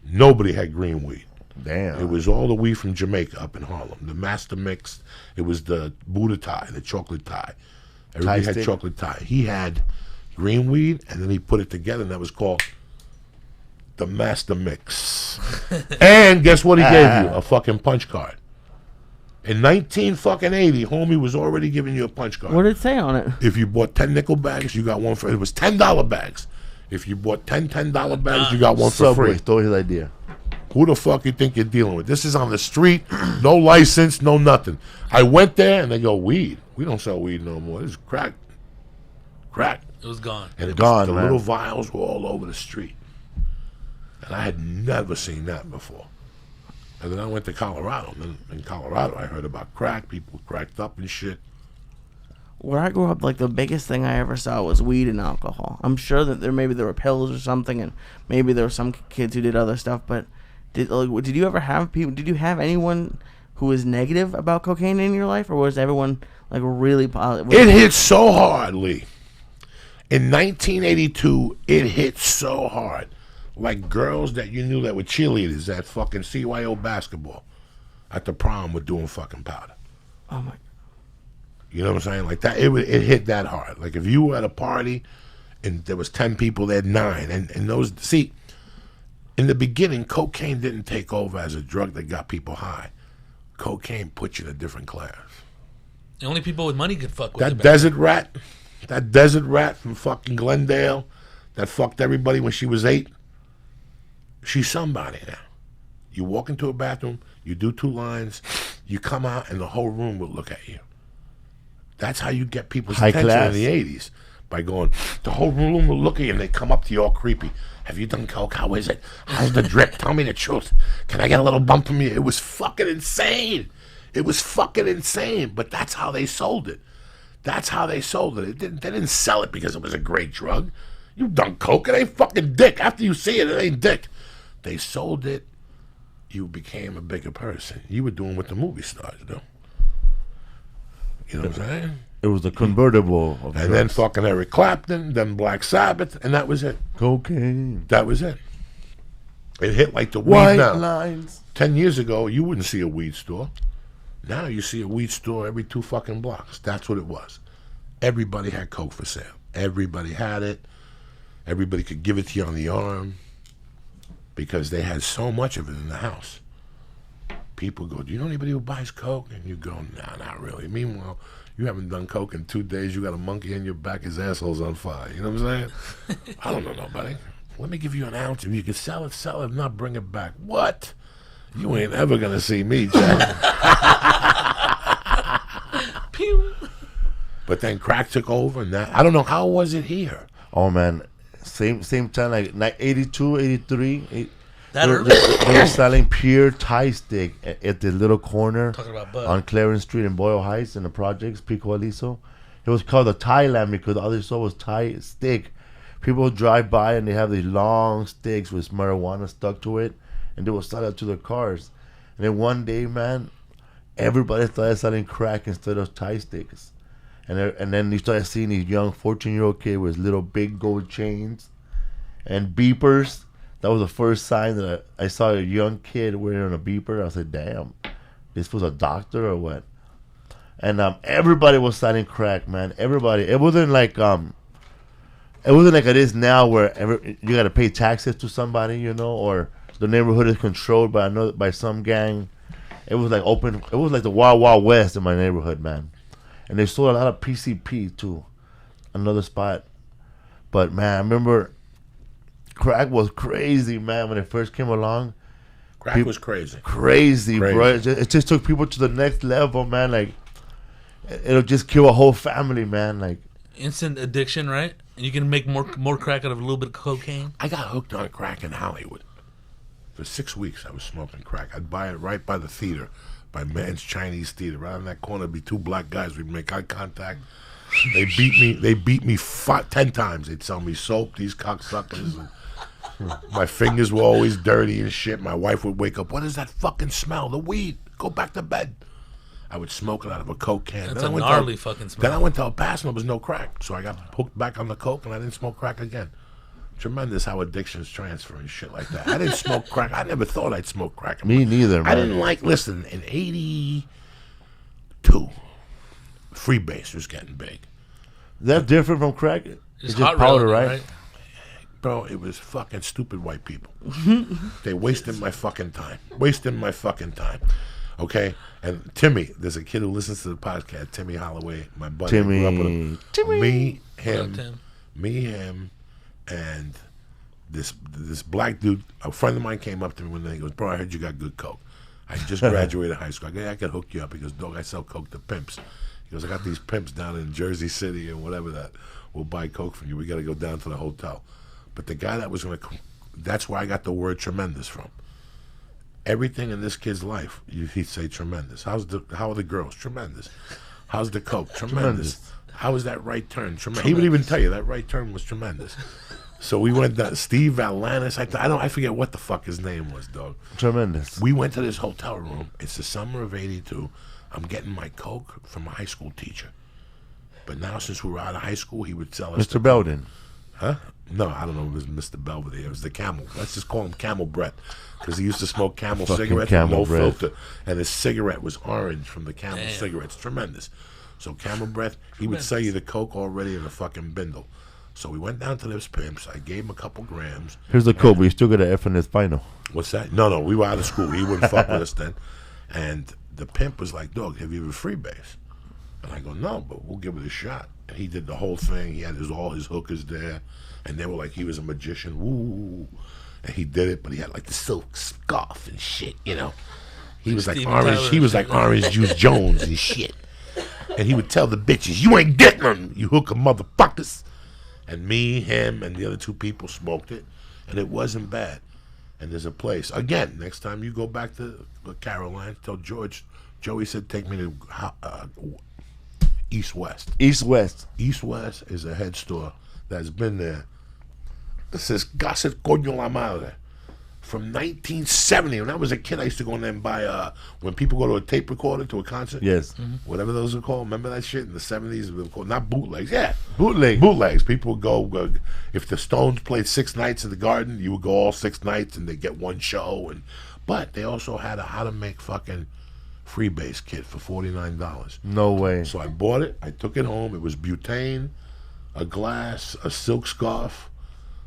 Nobody had green weed. Damn. It was all the weed from Jamaica up in Harlem. The Master Mix. It was the Buddha tie, the chocolate tie. Everybody Tie had stick? chocolate tie. He had green weed, and then he put it together, and that was called the Master Mix. And guess what he gave you? A fucking punch card. In 1980, homie was already giving you a punch card. What did it say on it? If you bought 10 nickel bags, you got one for, it was $10 bags. If you bought 10 $10 bags, you got one for Subway free. stole his idea. Who the fuck you think you're dealing with? This is on the street, no license, no nothing. I went there and they go, weed. We don't sell weed no more. This is crack. Crack. It was gone. And it Gone, was, the man. little vials were all over the street. And I had never seen that before. And then I went to Colorado. And then in Colorado, I heard about crack. People cracked up and shit. Where I grew up, like the biggest thing I ever saw was weed and alcohol. I'm sure that there were pills or something, and maybe there were some kids who did other stuff. But did you ever have people? Did you have anyone who was negative about cocaine in your life, or was everyone like really positive? It hit so hard, Lee. In 1982, it hit so hard. Like girls that you knew that were cheerleaders at fucking CYO basketball at the prom were doing fucking powder. Oh my. You know what I'm saying? Like that, it hit that hard. Like if you were at a party and there was 10 people, they had 9. And those, see, in the beginning, cocaine didn't take over as a drug that got people high. Cocaine put you in a different class. The only people with money could fuck with That desert rat from fucking Glendale that fucked everybody when she was 8, she's somebody now. You walk into a bathroom, you do 2 lines, you come out, and the whole room will look at you. That's how you get people's High attention class. in the 80s. By going, the whole room will look at you and they come up to you all creepy. Have you done coke? How is it? How's the drip? Tell me the truth. Can I get a little bump from you? It was fucking insane. It was fucking insane. But that's how they sold it. That's how they sold it. They didn't sell it because it was a great drug. You done coke, it ain't fucking dick. After you see it, it ain't dick. They sold it. You became a bigger person. You were doing what the movie stars do. You know what I'm saying? It was the convertible of And then drugs. fucking Eric Clapton, then Black Sabbath, and that was it. Cocaine. That was it. It hit like the weed White now. lines. 10 years ago, you wouldn't see a weed store. Now you see a weed store every 2 fucking blocks. That's what it was. Everybody had coke for sale. Everybody had it. Everybody could give it to you on the arm because they had so much of it in the house. People go, do you know anybody who buys coke? And you go, nah, not really. Meanwhile, you haven't done coke in 2 days. You got a monkey in your back. His asshole's on fire. You know what I'm saying? I don't know nobody. Let me give you an ounce. If you can sell it, sell it. If not, bring it back. What? You ain't ever going to see me, Jack. Pew. But then crack took over. And that, I don't know. How was it here? Oh man, same time like 82, 83. That They early? were selling pure Thai stick at the little corner Talking about Bud. on Clarence Street in Boyle Heights in the projects, Pico Aliso. It was called the Thailand because all they saw was Thai stick. People would drive by and they have these long sticks with marijuana stuck to it, and they would sell it to their cars. And then one day, man, everybody started selling crack instead of Thai sticks. And then you started seeing these young 14-year-old kids with little big gold chains and beepers. That was the first sign that I saw a young kid wearing a beeper. I said, damn, this was a doctor or what? And everybody was selling crack, man. Everybody. It wasn't like it is now where you got to pay taxes to somebody, you know, or the neighborhood is controlled by some gang. It was like open. It was like the Wild Wild West in my neighborhood, man. And they sold a lot of PCP too, another spot. But man, I remember crack was crazy, man, when it first came along. Crack was crazy. Crazy, bro. It just took people to the next level, man. Like, it'll just kill a whole family, man. Like, Instant addiction, right? And you can make more crack out of a little bit of cocaine. I got hooked on crack in Hollywood. For 6 weeks, I was smoking crack. I'd buy it right by the theater, by Man's Chinese Theater. Right on that corner, be 2 black guys. We'd make eye contact. They beat me 10 times. They'd sell me soap, these cocksuckers. And my fingers were always dirty and shit. My wife would wake up, what is that fucking smell? The weed. Go back to bed. I would smoke it out of a Coke can. That's Then a I went gnarly fucking smell. Then I went to El Paso, there was no crack. So I got hooked back on the Coke and I didn't smoke crack again. Tremendous how addictions transfer and shit like that. I didn't smoke crack. I never thought I'd smoke crack. me neither, man. I didn't listen, in 82, Freebasing was getting big. Is that different from crack? It's just hot powder, rolling, right? Bro, it was fucking stupid white people. They wasted my fucking time. Okay? And Timmy, there's a kid who listens to the podcast, Timmy Holloway, my buddy. I grew up with him. Me, him, and this black dude, a friend of mine came up to me one day and goes, bro, I heard you got good coke. I just graduated high school. I go, I could hook you up. He goes, dog, I sell coke to pimps. He goes, I got these pimps down in Jersey City and whatever that will buy coke from you. We got to go down to the hotel. But the guy that was going to, that's where I got the word tremendous from. everything in this kid's life, he'd say tremendous. How are the girls? Tremendous. How's the coke? Tremendous. How was that right turn? Tremendous. He would even tell you that right turn was tremendous. So we went down, Steve Valanis, I forget what the fuck his name was, dog. Tremendous. We went to this hotel room. It's the summer of '82. I'm getting my coke from a high school teacher. But now since we were out of high school, he would sell us Mr. Belden. Huh? No, I don't know if it was Mr. Blvd. It was the Camel. Let's just call him Camel Brett. Because he used to smoke Camel Fucking cigarettes Camel with no Brett. filter. And his cigarette was orange from the Camel Damn. cigarettes. Tremendous. So Camel Brett, he would sell you the coke already in a fucking bindle. So we went down to those pimps. I gave him a couple grams. Here's the code, but you still got an F in his final. What's that? No, we were out of school. He wouldn't fuck with us then. And the pimp was like, dog, have you ever freebase? And I go, no, but we'll give it a shot. And he did the whole thing. He had all his hookers there. And they were like, he was a magician. Woo. And he did it, but he had like the silk scarf and shit, you know. He was like Steven orange. Tyler He was like Orange Juice Jones and shit. And he would tell the bitches, you ain't getting them, you hooker motherfuckers. And me, him, and the other two people smoked it. And it wasn't bad. And there's a place. Again, next time you go back to Caroline, tell George. Joey said, take me to East West. East West. East West is a head store that's been there. It says Casa Coño La Madre. From 1970. When I was a kid, I used to go in there and buy, when people go to a tape recorder, to a concert. Yes. Whatever those are called. Remember that shit in the 70s? They were called, not bootlegs. Yeah. Bootleg. Bootlegs. People would go, if the Stones played 6 nights in the Garden, you would go all 6 nights and they get one show. But they also had a how to make fucking freebase kit for $49. No way. So I bought it. I took it home. It was butane, a glass, a silk scarf,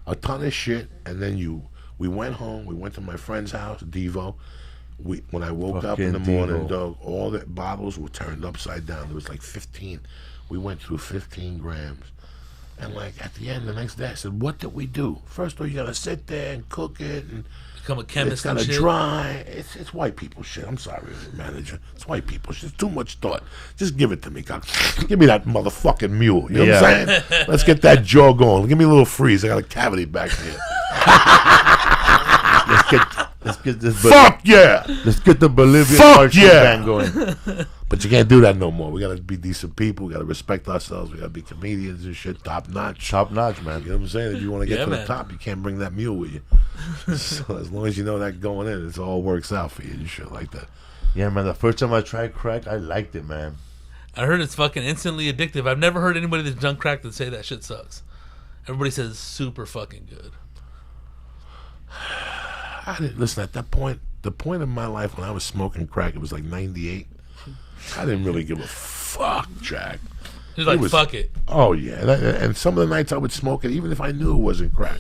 a ton of shit. And then we went home. We went to my friend's house, Devo. When I woke up in the Fucking morning, Devo. dog, all the bottles were turned upside down. There was like 15. We went through 15 grams. And like at the end, the next day, I said, what did we do? First of all, you got to sit there and cook it. And Become a it's chemist got and to shit. dry. It's white people shit. I'm sorry, manager. It's white people shit. It's too much thought. Just give it to me, cock. Give me that motherfucking mule. You know what I'm saying? Let's get that jaw going. Give me a little freeze. I got a cavity back here. Let's get this. Fuck yeah! Let's get the Bolivian Fuck marching yeah! band going. But you can't do that no more. We gotta be decent people. We gotta respect ourselves. We gotta be comedians and shit, top notch. Top notch, man. You know what I'm saying? If you want to get Yeah, to the man. top, you can't bring that mule with you. So as long as you know that going in, it all works out for you and shit like that. Yeah, man. The first time I tried crack, I liked it, man. I heard it's fucking instantly addictive. I've never heard anybody that's done crack that say that shit sucks. Everybody says it's super fucking good. I didn't listen at that point. The point of my life when I was smoking crack, it was like '98. I didn't really give a fuck, Jack. He's like, It was- fuck it. Oh yeah, and some of the nights I would smoke it, even if I knew it wasn't crack.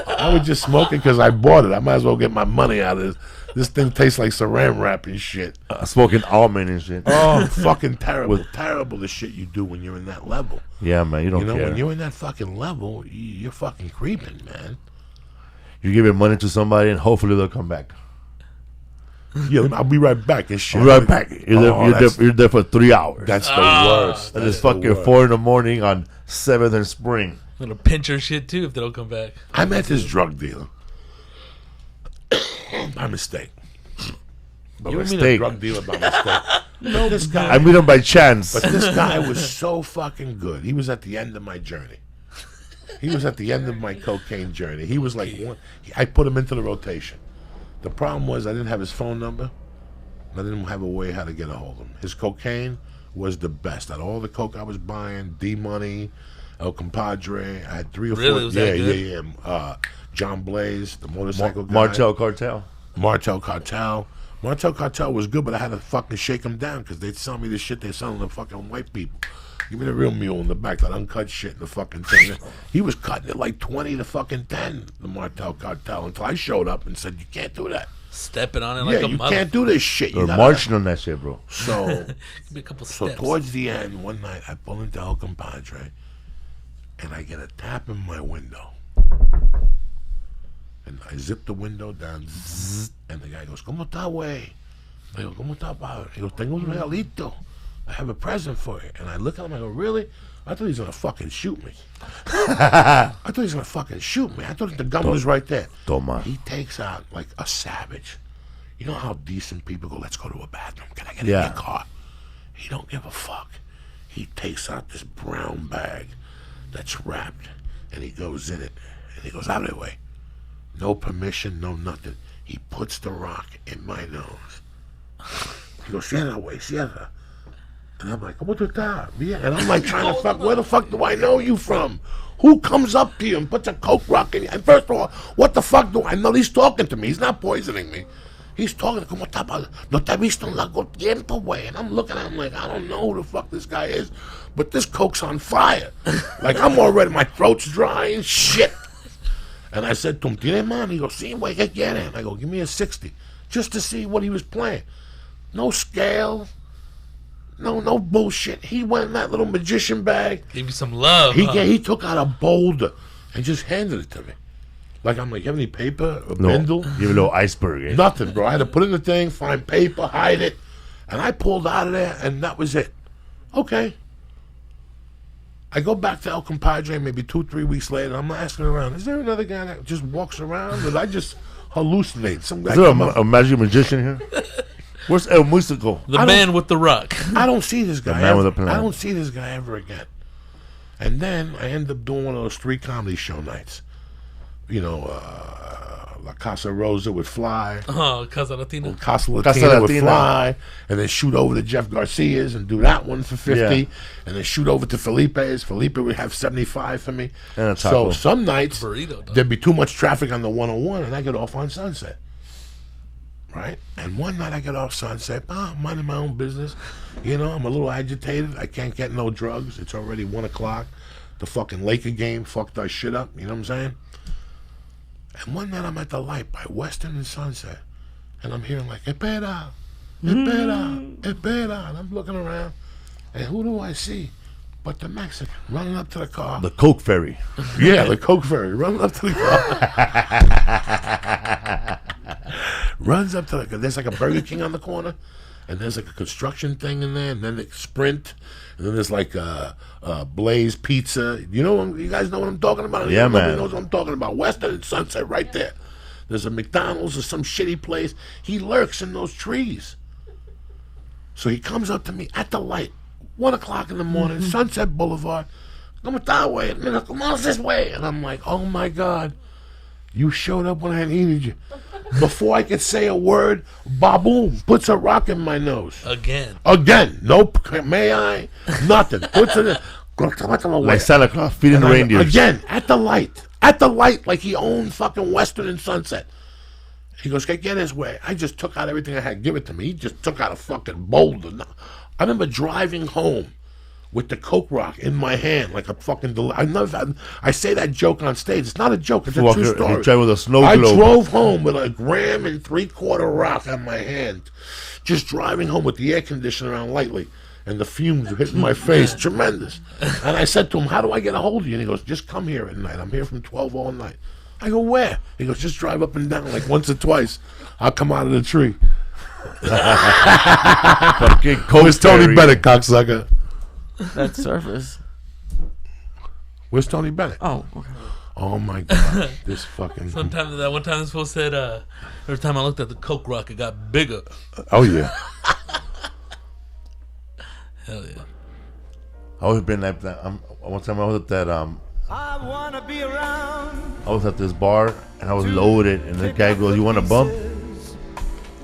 I would just smoke it because I bought it. I might as well get my money out of this. This thing tastes like saran wrap and shit. Smoking almond and shit. Oh, fucking terrible! Terrible the shit you do when you're in that level. Yeah, man. You don't You know, care. when you're in that fucking level, you're fucking creeping, man. You're giving money to somebody and hopefully they'll come back. Yeah, I'll be right back and shit. Right back. You're, Oh, you're there for 3 hours. That's the worst. and That's it's the fucking worst. 4 in the morning on 7th and Spring. Little pincher shit too if they don't come back. I met this drug dealer by mistake. By You don't mean a mistake. drug dealer by mistake? No, this guy. I meet him by chance. But this guy was so fucking good. He was at the end of my journey. He was at the end of my cocaine journey. He was like, I put him into the rotation. The problem was I didn't have his phone number. I didn't have a way how to get a hold of him. His cocaine was the best. Out of all the coke I was buying, D-Money, El Compadre, I had 3 or 4. Really? Was that good? Yeah. John Blaze, the motorcycle guy. Martel Cartel. Martel Cartel. Martel Cartel was good, but I had to fucking shake them down because they'd sell me the shit they selling to fucking white people. Give me the real mule in the back, that uncut shit in the fucking thing. He was cutting it like 20 to fucking 10, the Martel Cartel, until I showed up and said, you can't do that. Stepping on it like Yeah, a you mother. can't do this shit. You They're gotta- marching on that shit, bro. So, Give me a couple so steps. towards the end, one night, I pull into El Compadre, and I get a tap in my window. And I zip the window down, zzz, and the guy goes, ¿Cómo está, güey? I go, ¿Cómo está, pa? He goes, tengo un regalito. I have a present for you. And I look at him, I go, really? I thought he was going to fucking shoot me. I thought he was going to fucking shoot me. I thought the gun was right there. Toma. He takes out like a savage. You know how decent people go, let's go to a bathroom. Can I get in Yeah. your car? He don't give a fuck. He takes out this brown bag that's wrapped, and he goes in it, and he goes out of the way. No permission, no nothing. He puts the rock in my nose. He goes, cierra, güey, cierra. And I'm like, ¿cómo tú estás? Yeah. And I'm like trying to fuck, where the fuck do I know you from? Who comes up to you and puts a coke rock in you? And first of all, what the fuck do I know? He's talking to me. He's not poisoning me. He's talking, ¿cómo está? No te he visto en largo tiempo, güey. And I'm looking at him like, I don't know who the fuck this guy is, but this coke's on fire. Like, I'm already, my throat's dry and shit. And I said to him, ¿Tiene man? He goes, sí, güey, ¿qué quiere? And I go, give me a 60, just to see what he was playing. No scale. No bullshit. He went in that little magician bag. Give you some love. He took out a boulder and just handed it to me. Like, I'm like, you have any paper or bindle? Give a little iceberg. Eh? Nothing, bro. I had to put in the thing, find paper, hide it. And I pulled out of there, and that was it. Okay. I go back to El Compadre maybe 2-3 weeks later. I'm asking around, is there another guy that just walks around? Did I just hallucinate? Some guy Is there come up. a magic magician here? Where's El Musico? The man with the rock. I don't see this guy. man with Ever. a plan. I don't see this guy ever again. And then I end up doing one of those 3 comedy show nights. You know, La Casa Rosa would fly. Oh, Casa Latina. Casa Latina would fly. And then shoot over to Jeff Garcia's and do that one for 50. Yeah. And then shoot over to Felipe's. Felipe would have 75 for me. And a So taco. some nights, Burrito, dog. there'd be too much traffic on the 101 and I get off on Sunset. Right? And one night I get off Sunset, I'm minding my own business. You know, I'm a little agitated. I can't get no drugs. It's already 1 o'clock. The fucking Laker game fucked our shit up. You know what I'm saying? And one night I'm at the light by Western and Sunset. And I'm hearing like, espera, espera, espera. And I'm looking around. And who do I see but the Mexican running up to the car? The Coke Ferry. Yeah, the Coke Ferry running up to the car. Runs up to there's like a Burger King on the corner, and there's like a construction thing in there, and then it's Sprint, and then there's like Blaze Pizza. You guys know what I'm talking about? Yeah, Nobody man. knows what I'm talking about. Western and Sunset right there. There's a McDonald's or some shitty place. He lurks in those trees. So he comes up to me at the light, 1 o'clock in the morning, Sunset Boulevard. Come that way, come on this way. And I'm like, oh my God, you showed up when I needed you. Before I could say a word, Baboom puts a rock in my nose. Again. Nope. May I? Nothing. Puts it in. Like Santa Claus feeding the reindeers. Again, at the light. At the light, like he owned fucking Western and Sunset. He goes, get his way. I just took out everything I had. Give it to me. He just took out a fucking boulder. I remember driving home with the Coke rock in my hand, like a fucking. I say that joke on stage. It's not a joke. It's a true story. He tried with a snow I globe. drove home with a 1 3/4 rock on my hand, just driving home with the air conditioner on lightly, and the fumes hitting my face, tremendous. And I said to him, "How do I get a hold of you?" And he goes, "Just come here at night. I'm here from 12 all night." I go, "Where?" He goes, "Just drive up and down like once or twice. I'll come out of the tree." Fucking Coke Where's Tony Ferry. Bennett, cocksucker? That's Surface. Where's Tony Bennett? Oh, okay. Oh my God, this fucking. One time this fool said, every time I looked at the Coke rock, it got bigger. Oh yeah. Hell yeah. I always been like that. One time I was at that I wanna be around. I was at this bar and I was loaded, and the guy goes, "You want a bump?"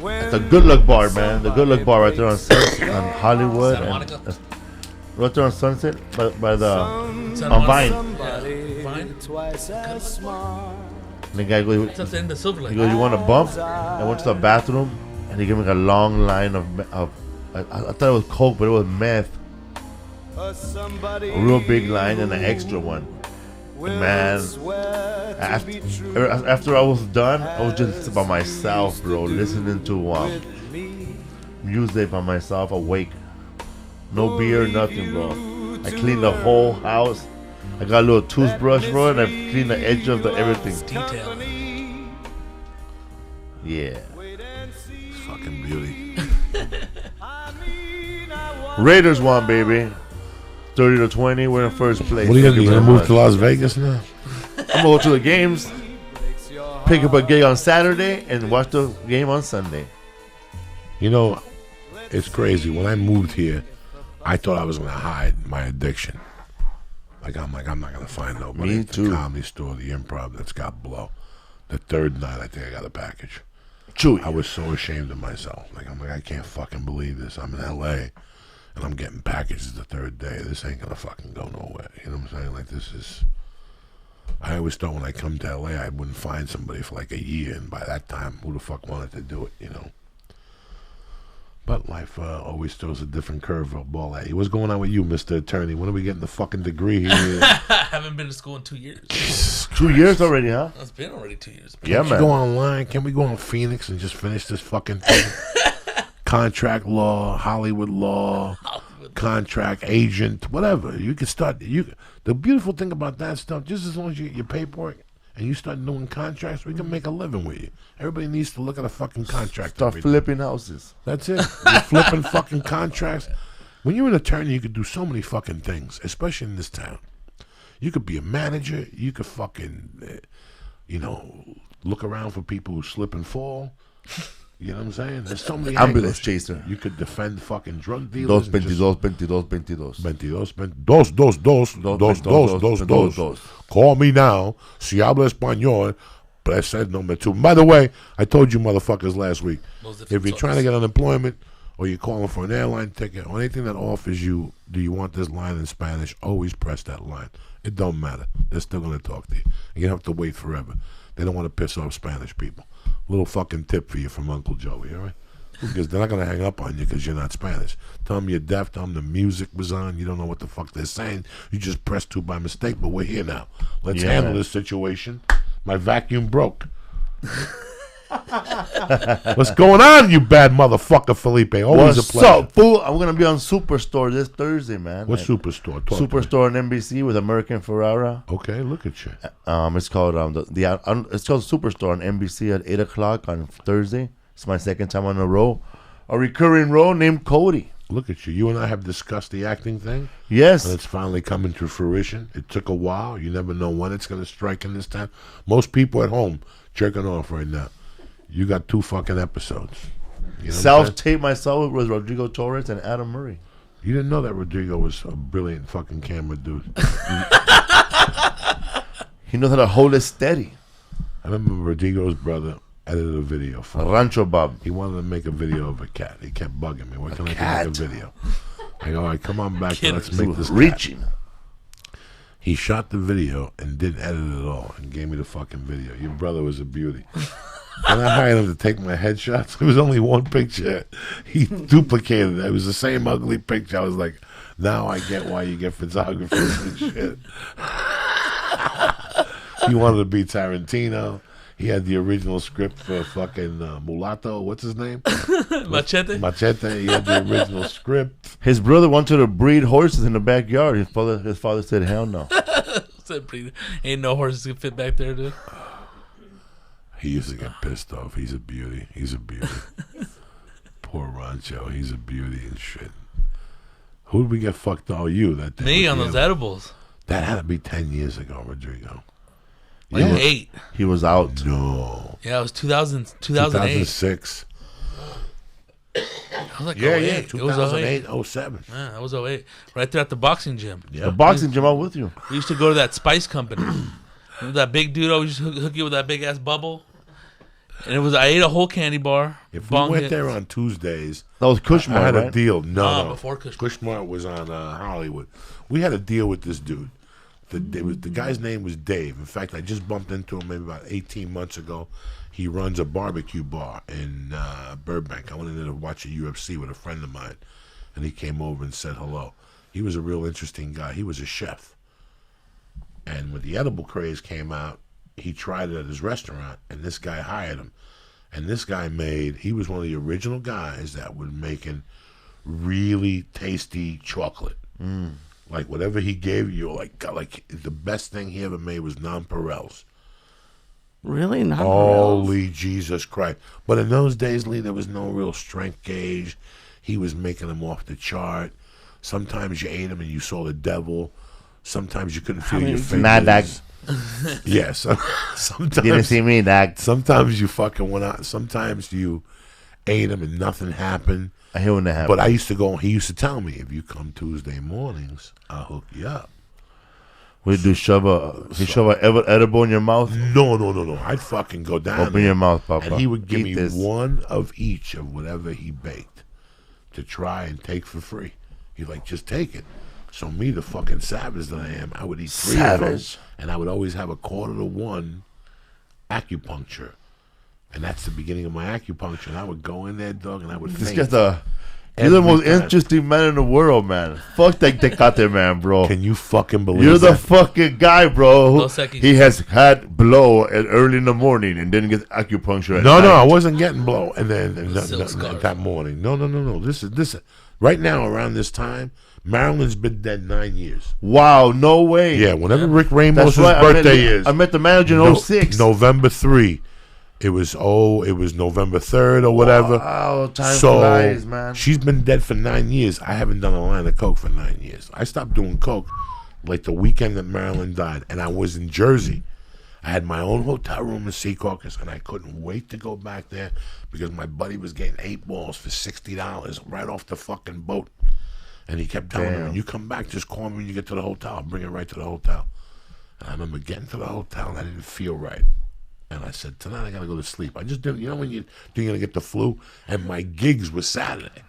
It's a Good Luck bar, man. The Good Luck bar right there on Hollywood, Santa and Monica? right there on Sunset by the Santa on Monica? Vine. Yeah, Vine. Twice as smart. And the guy goes, It's in the Silver he Lake. goes, "You want a bump?" I went to the bathroom, and he gave me a long line of I thought it was Coke, but it was meth. Somebody A real big line and an extra one. And man, after I was done, I was just by myself, bro, listening to music by myself, awake. No beer, nothing, bro. I cleaned the whole house. I got a little toothbrush, bro, and I cleaned the edge of the everything. Detail. Yeah. Fucking beauty. Raiders won, baby. 30-20. We're in first place. What are you gonna do? You gonna Thank move very to Las Vegas now? much. I'm gonna go to the games, pick up a gig on Saturday, and watch the game on Sunday. You know, it's crazy. When I moved here, I thought I was gonna hide my addiction. I'm not gonna find nobody Me at too. the Comedy Store, the Improv that's got blow. The third night, I think I got a package. Chewy. I was so ashamed of myself. I'm like, I can't fucking believe this. I'm in L.A. and I'm getting packages the third day. This ain't gonna fucking go nowhere. You know what I'm saying? Like, this is. I always thought when I come to L.A. I wouldn't find somebody for like a year, and by that time, who the fuck wanted to do it? You know. But life always throws a different curveball at you. What's going on with you, Mr. Attorney? When are we getting the fucking degree here? I haven't been to school in 2 years. 2 years already, huh? It's been already 2 years. Yeah, Can we man. go online? Can we go on Phoenix and just finish this fucking thing? Contract law, Hollywood law, contract agent, whatever. You can start. The beautiful thing about that stuff, just as long as you get your paperwork and you start doing contracts, we can make a living with you. Everybody needs to look at a fucking contract. Start every day. flipping houses. That's it. You're flipping fucking contracts. When you're an attorney, you could do so many fucking things, especially in this town. You could be a manager. You could fucking, look around for people who slip and fall. You know what I'm saying? There's so many Ambulance angles. chaser. You could defend fucking drug dealers. 222. Call me now. Si habla español. Presa number 2. By the way, I told you motherfuckers last week, if you're trying to get unemployment or you're calling for an airline ticket or anything that offers you, do you want this line in Spanish, always press that line. It don't matter. They're still going to talk to you. And you don't have to wait forever. They don't want to piss off Spanish people. Little fucking tip for you from Uncle Joey, all right? Because they're not going to hang up on you because you're not Spanish. Tell them you're deaf. Tell them the music was on. You don't know what the fuck they're saying. You just pressed 2 by mistake, but we're here now. Let's handle this situation. My vacuum broke. What's going on, you bad motherfucker, Felipe? Always a What's pleasure. up, fool? I'm going to be on Superstore this Thursday, man. What Superstore? Talk to me. Superstore on NBC with American Ferrara. Okay, look at you. It's called it's called Superstore on NBC at 8 o'clock on Thursday. It's my second time on a row. A recurring role named Cody. Look at you. You and I have discussed the acting thing, Yes. and it's finally coming to fruition. It took a while. You never know when it's going to strike in this time. Most people at home jerking off right now. You got 2 fucking episodes. You know Self-tape myself with Rodrigo Torres and Adam Murray. You didn't know that Rodrigo was a brilliant fucking camera dude. He knows how to hold it steady. I remember Rodrigo's brother edited a video for him. Rancho Bob. He wanted to make a video of a cat. He kept bugging me. When can I make a video? I go, all right, come on back. Let's He make was this cat. reaching. He shot the video and didn't edit it at all and gave me the fucking video. Your brother was a beauty. And I hired him to take my headshots. There was only one picture. He duplicated it. It was the same ugly picture. I was like, now I get why you get photographers and shit. He wanted to be Tarantino. He had the original script for fucking Mulatto. What's his name? Machete? Machete. He had the original script. His brother wanted to breed horses in the backyard. His father said, hell no. Ain't no horses can fit back there, dude. He used to get pissed off. He's a beauty. He's a beauty. Poor Rancho. He's a beauty and shit. Who did we get fucked on? You that day. Me with on the those other- edibles. That had to be 10 years ago, Rodrigo. Like 8. He was out. No. Yeah, it was 2008. 2006. I was like, Yeah, 08. yeah. It was 08. 2008, 07. Yeah, that was 08. Right there at the boxing gym. Yeah. The boxing gym out with you. We used to go to that Spice Company. Remember that big dude always used to hook you with that big ass bubble? And I ate a whole candy bar. If we went there on Tuesdays, That was I Kushmar, had a right? deal. No. before Kushmar. Kushmar was on Hollywood. We had a deal with this dude. The guy's name was Dave. In fact, I just bumped into him maybe about 18 months ago. He runs a barbecue bar in Burbank. I went in there to watch a UFC with a friend of mine, and he came over and said hello. He was a real interesting guy. He was a chef. And when the edible craze came out, he tried it at his restaurant, and this guy hired him. And this guy he was one of the original guys that was making really tasty chocolate. Like whatever he gave you, like the best thing he ever made was nonpareils. Really? Not Holy Jesus Christ. But in those days, Lee, there was no real strength gauge. He was making them off the chart. Sometimes you ate them and you saw the devil. Sometimes you couldn't feel your fingers. Nah, dog. Yes. Sometimes Didn't see me, dog. Sometimes you fucking went out. Sometimes you ate them and nothing happened. I hear when that happens. But I used to go. He used to tell me, if you come Tuesday mornings, I'll hook you up. Would you shove a edible in your mouth? No. I'd fucking go down. Open your mouth, Papa. And he would give Eat me this. one of each of whatever he baked to try and take for free. He'd like, just take it. So me, the fucking savage that I am, I would eat 3 of them, and I would always have a 1/4 acupuncture. And that's the beginning of my acupuncture. And I would go in there, dog, and I would This faint. guy's you're the most time. interesting man in the world, man. Fuck that Tecate man, bro. Can you fucking believe You're the that? fucking guy, bro. Dos Equis. He has had blow early in the morning and then gets acupuncture at No, night. I wasn't getting blow. And then silk scarf. that morning. No. This is right now around this time. Marilyn's been dead 9 years. Wow, no way. Yeah, whenever Rick Ramos' That's right. birthday is. I met the manager in 06. November 3. It was November 3rd or whatever. Wow, time So flies, man. she's been dead for 9 years. I haven't done a line of coke for 9 years. I stopped doing coke like the weekend that Marilyn died, and I was in Jersey. I had my own hotel room in Secaucus, and I couldn't wait to go back there because my buddy was getting 8 balls for $60 right off the fucking boat. And he kept telling me, when you come back, just call me when you get to the hotel. I'll bring it right to the hotel. And I remember getting to the hotel, and I didn't feel right. And I said, tonight I got to go to sleep. I just didn't, you know when you're going to get the flu? And my gigs was Saturday.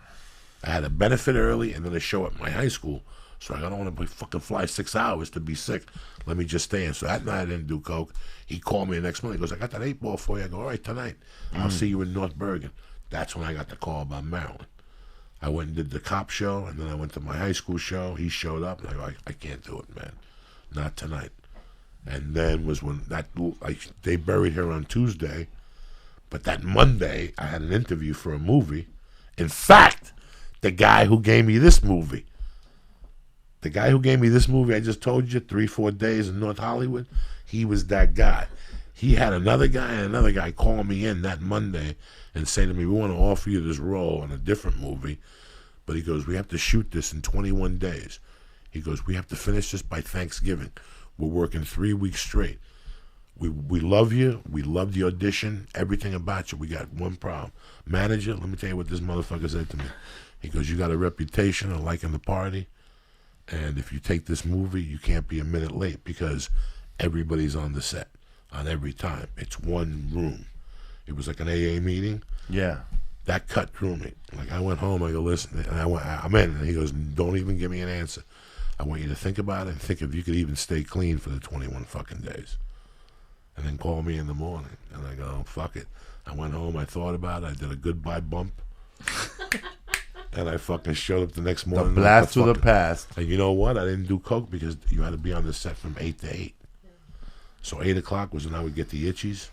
I had a benefit early and then a show at my high school. So I don't want to fucking fly 6 hours to be sick. Let me just stay in. So that night I didn't do coke. He called me the next morning. He goes, I got that 8 ball for you. I go, all right, tonight. I'll see you in North Bergen. That's when I got the call about Maryland. I went and did the cop show, and then I went to my high school show. He showed up, and I go, I can't do it, man. Not tonight. And then was when they buried her on Tuesday. But that Monday, I had an interview for a movie. In fact, the guy who gave me this movie, I just told you, 3-4 days in North Hollywood, he was that guy. He had another guy call me in that Monday and say to me, we want to offer you this role in a different movie. But he goes, we have to shoot this in 21 days. He goes, we have to finish this by Thanksgiving. We're working 3 weeks straight. We love you. We love the audition. Everything about you. We got one problem. Manager, let me tell you what this motherfucker said to me. He goes, you got a reputation of liking the party. And if you take this movie, you can't be a minute late because everybody's on the set on every time. It's one room. It was like an AA meeting. Yeah. That cut through me. Like I went home, I go, listen, and I'm in. And he goes, don't even give me an answer. I want you to think about it and think if you could even stay clean for the 21 fucking days. And then call me in the morning. And I go, fuck it. I went home, I thought about it, I did a goodbye bump. And I fucking showed up the next The morning. blast to the past. And you know what? I didn't do coke because you had to be on the set from 8 to 8. So 8 o'clock was when I would get the itchies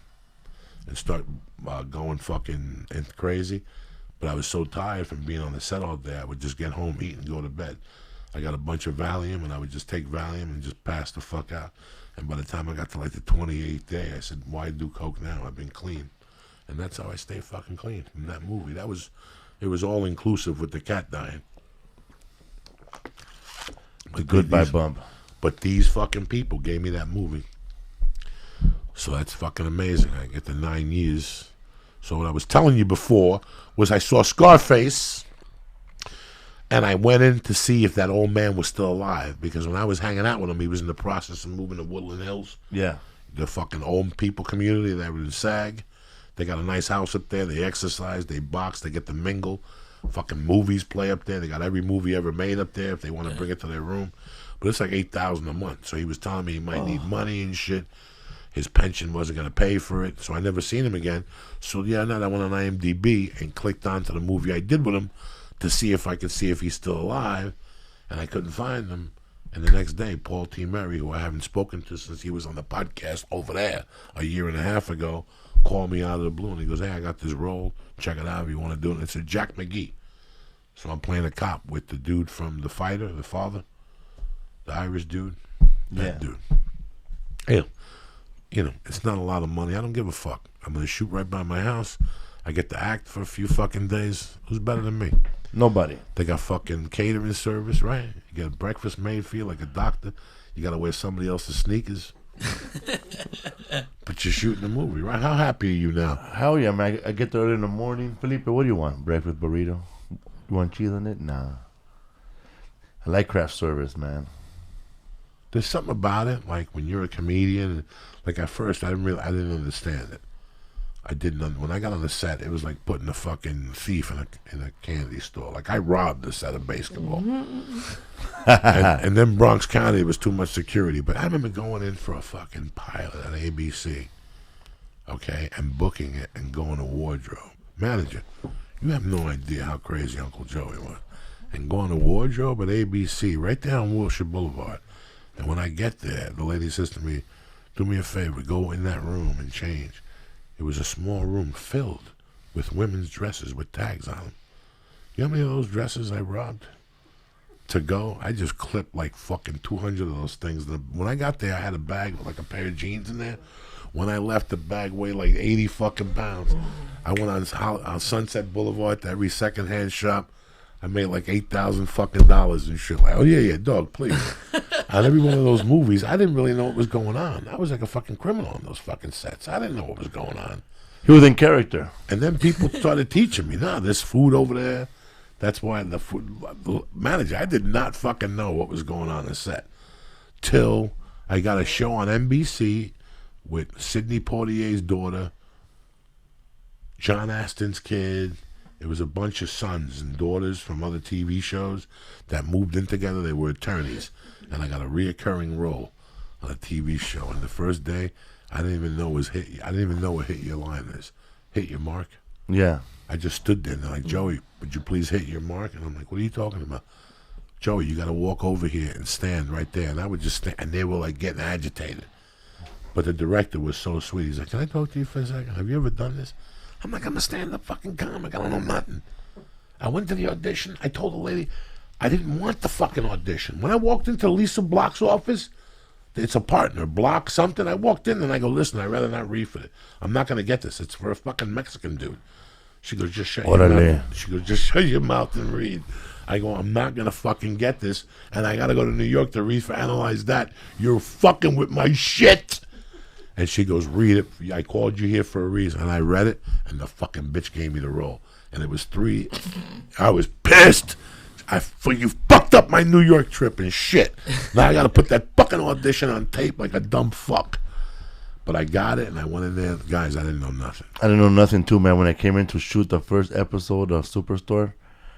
and start going fucking crazy. But I was so tired from being on the set all day, I would just get home, eat, and go to bed. I got a bunch of Valium, and I would just take Valium and just pass the fuck out. And by the time I got to like the 28th day, I said, why do coke now? I've been clean. And that's how I stay fucking clean from that movie. It was all inclusive with the cat dying. The goodbye bump. But these fucking people gave me that movie. So that's fucking amazing. I get the 9 years. So what I was telling you before was I saw Scarface, and I went in to see if that old man was still alive. Because when I was hanging out with him, he was in the process of moving to Woodland Hills. Yeah. The fucking old people community that was in SAG. They got a nice house up there. They exercise. They box. They get to mingle. Fucking movies play up there. They got every movie ever made up there if they want to bring it to their room. But it's like $8,000 a month. So he was telling me he might need money and shit. His pension wasn't going to pay for it. So I never seen him again. So yeah, I went on IMDb and clicked onto the movie I did with him to see if I could see if he's still alive. And I couldn't find him. And the next day, Paul T. Murray, who I haven't spoken to since he was on the podcast over there a year and a half ago, called me out of the blue. And he goes, hey, I got this role. Check it out if you want to do it. And it's a Jack McGee. So I'm playing a cop with the dude from The Fighter, the father, the Irish dude. That dude. Hey, it's not a lot of money. I don't give a fuck. I'm going to shoot right by my house. I get to act for a few fucking days. Who's better than me? Nobody. They got fucking catering service, right? You get breakfast made for you like a doctor. You got to wear somebody else's sneakers. But you're shooting a movie, right? How happy are you now? Hell yeah, man. I get there early in the morning. Felipe, what do you want? Breakfast burrito? You want cheese on it? Nah. I like craft service, man. There's something about it, like when you're a comedian. Like at first, I didn't understand it. I didn't. When I got on the set, it was like putting a fucking thief in a candy store. Like I robbed the set of basketball. and then Bronx County was too much security. But I remember going in for a fucking pilot at ABC, okay, and booking it and going to wardrobe. Manager, you have no idea how crazy Uncle Joey was. And going to wardrobe at ABC right there on Wilshire Boulevard. And when I get there, the lady says to me, do me a favor, go in that room and change. It was a small room filled with women's dresses with tags on them. You know how many of those dresses I robbed? To go, I just clipped like fucking 200 of those things. When I got there, I had a bag with like a pair of jeans in there. When I left, the bag weighed like 80 fucking pounds. I went on Sunset Boulevard to every secondhand shop. I made like $8,000 fucking dollars and shit. Like, oh yeah, dog, please. On every one of those movies, I didn't really know what was going on. I was like a fucking criminal on those fucking sets. I didn't know what was going on. He was in character. And then people started teaching me, nah, there's food over there. That's why the manager, I did not fucking know what was going on the set. Till I got a show on NBC with Sidney Poitier's daughter, John Astin's kid. It was a bunch of sons and daughters from other TV shows that moved in together. They were attorneys. And I got a reoccurring role on a TV show. And the first day, I didn't even know what hit your line is. Hit your mark? Yeah. I just stood there and they're like, Joey, would you please hit your mark? And I'm like, what are you talking about? Joey, you got to walk over here and stand right there. And I would just stand, and they were like getting agitated. But the director was so sweet. He's like, can I talk to you for a second? Have you ever done this? I'm like, I'm a stand-up fucking comic. I don't know nothing. I went to the audition. I told the lady I didn't want the fucking audition. When I walked into Lisa Block's office, it's a partner, Block something. I walked in and I go, listen, I'd rather not read for it. I'm not going to get this. It's for a fucking Mexican dude. She goes, just shut your mouth. She goes, just shut your mouth and read. I go, I'm not going to fucking get this. And I got to go to New York to read for Analyze That. You're fucking with my shit. And she goes, read it. I called you here for a reason. And I read it, and the fucking bitch gave me the role. And it was 3. I was pissed. You fucked up my New York trip and shit. Now I got to put that fucking audition on tape like a dumb fuck. But I got it, and I went in there. Guys, I didn't know nothing. I didn't know nothing, too, man. When I came in to shoot the first episode of Superstore,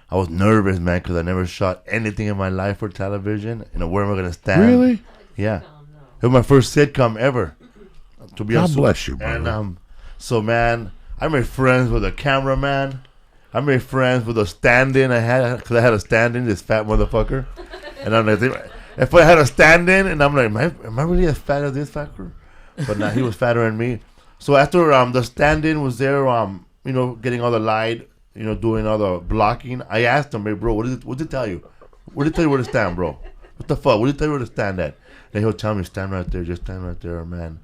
I was nervous, man, because I never shot anything in my life for television. You know, where am I going to stand? Really? Yeah. It was my first sitcom ever. To be God bless you, brother. And so, man, I made friends with a cameraman. I made friends with a stand-in I had, because I had a stand-in, this fat motherfucker. And I'm like, if I had a stand-in, and I'm like, am I really as fat as this fucker? But now he was fatter than me. So after the stand-in was there, you know, getting all the light, you know, doing all the blocking, I asked him, hey, bro, what did it tell you? What did it tell you where to stand, bro? What the fuck? What did it tell you where to stand at? And he'll tell me, stand right there, just stand right there, man.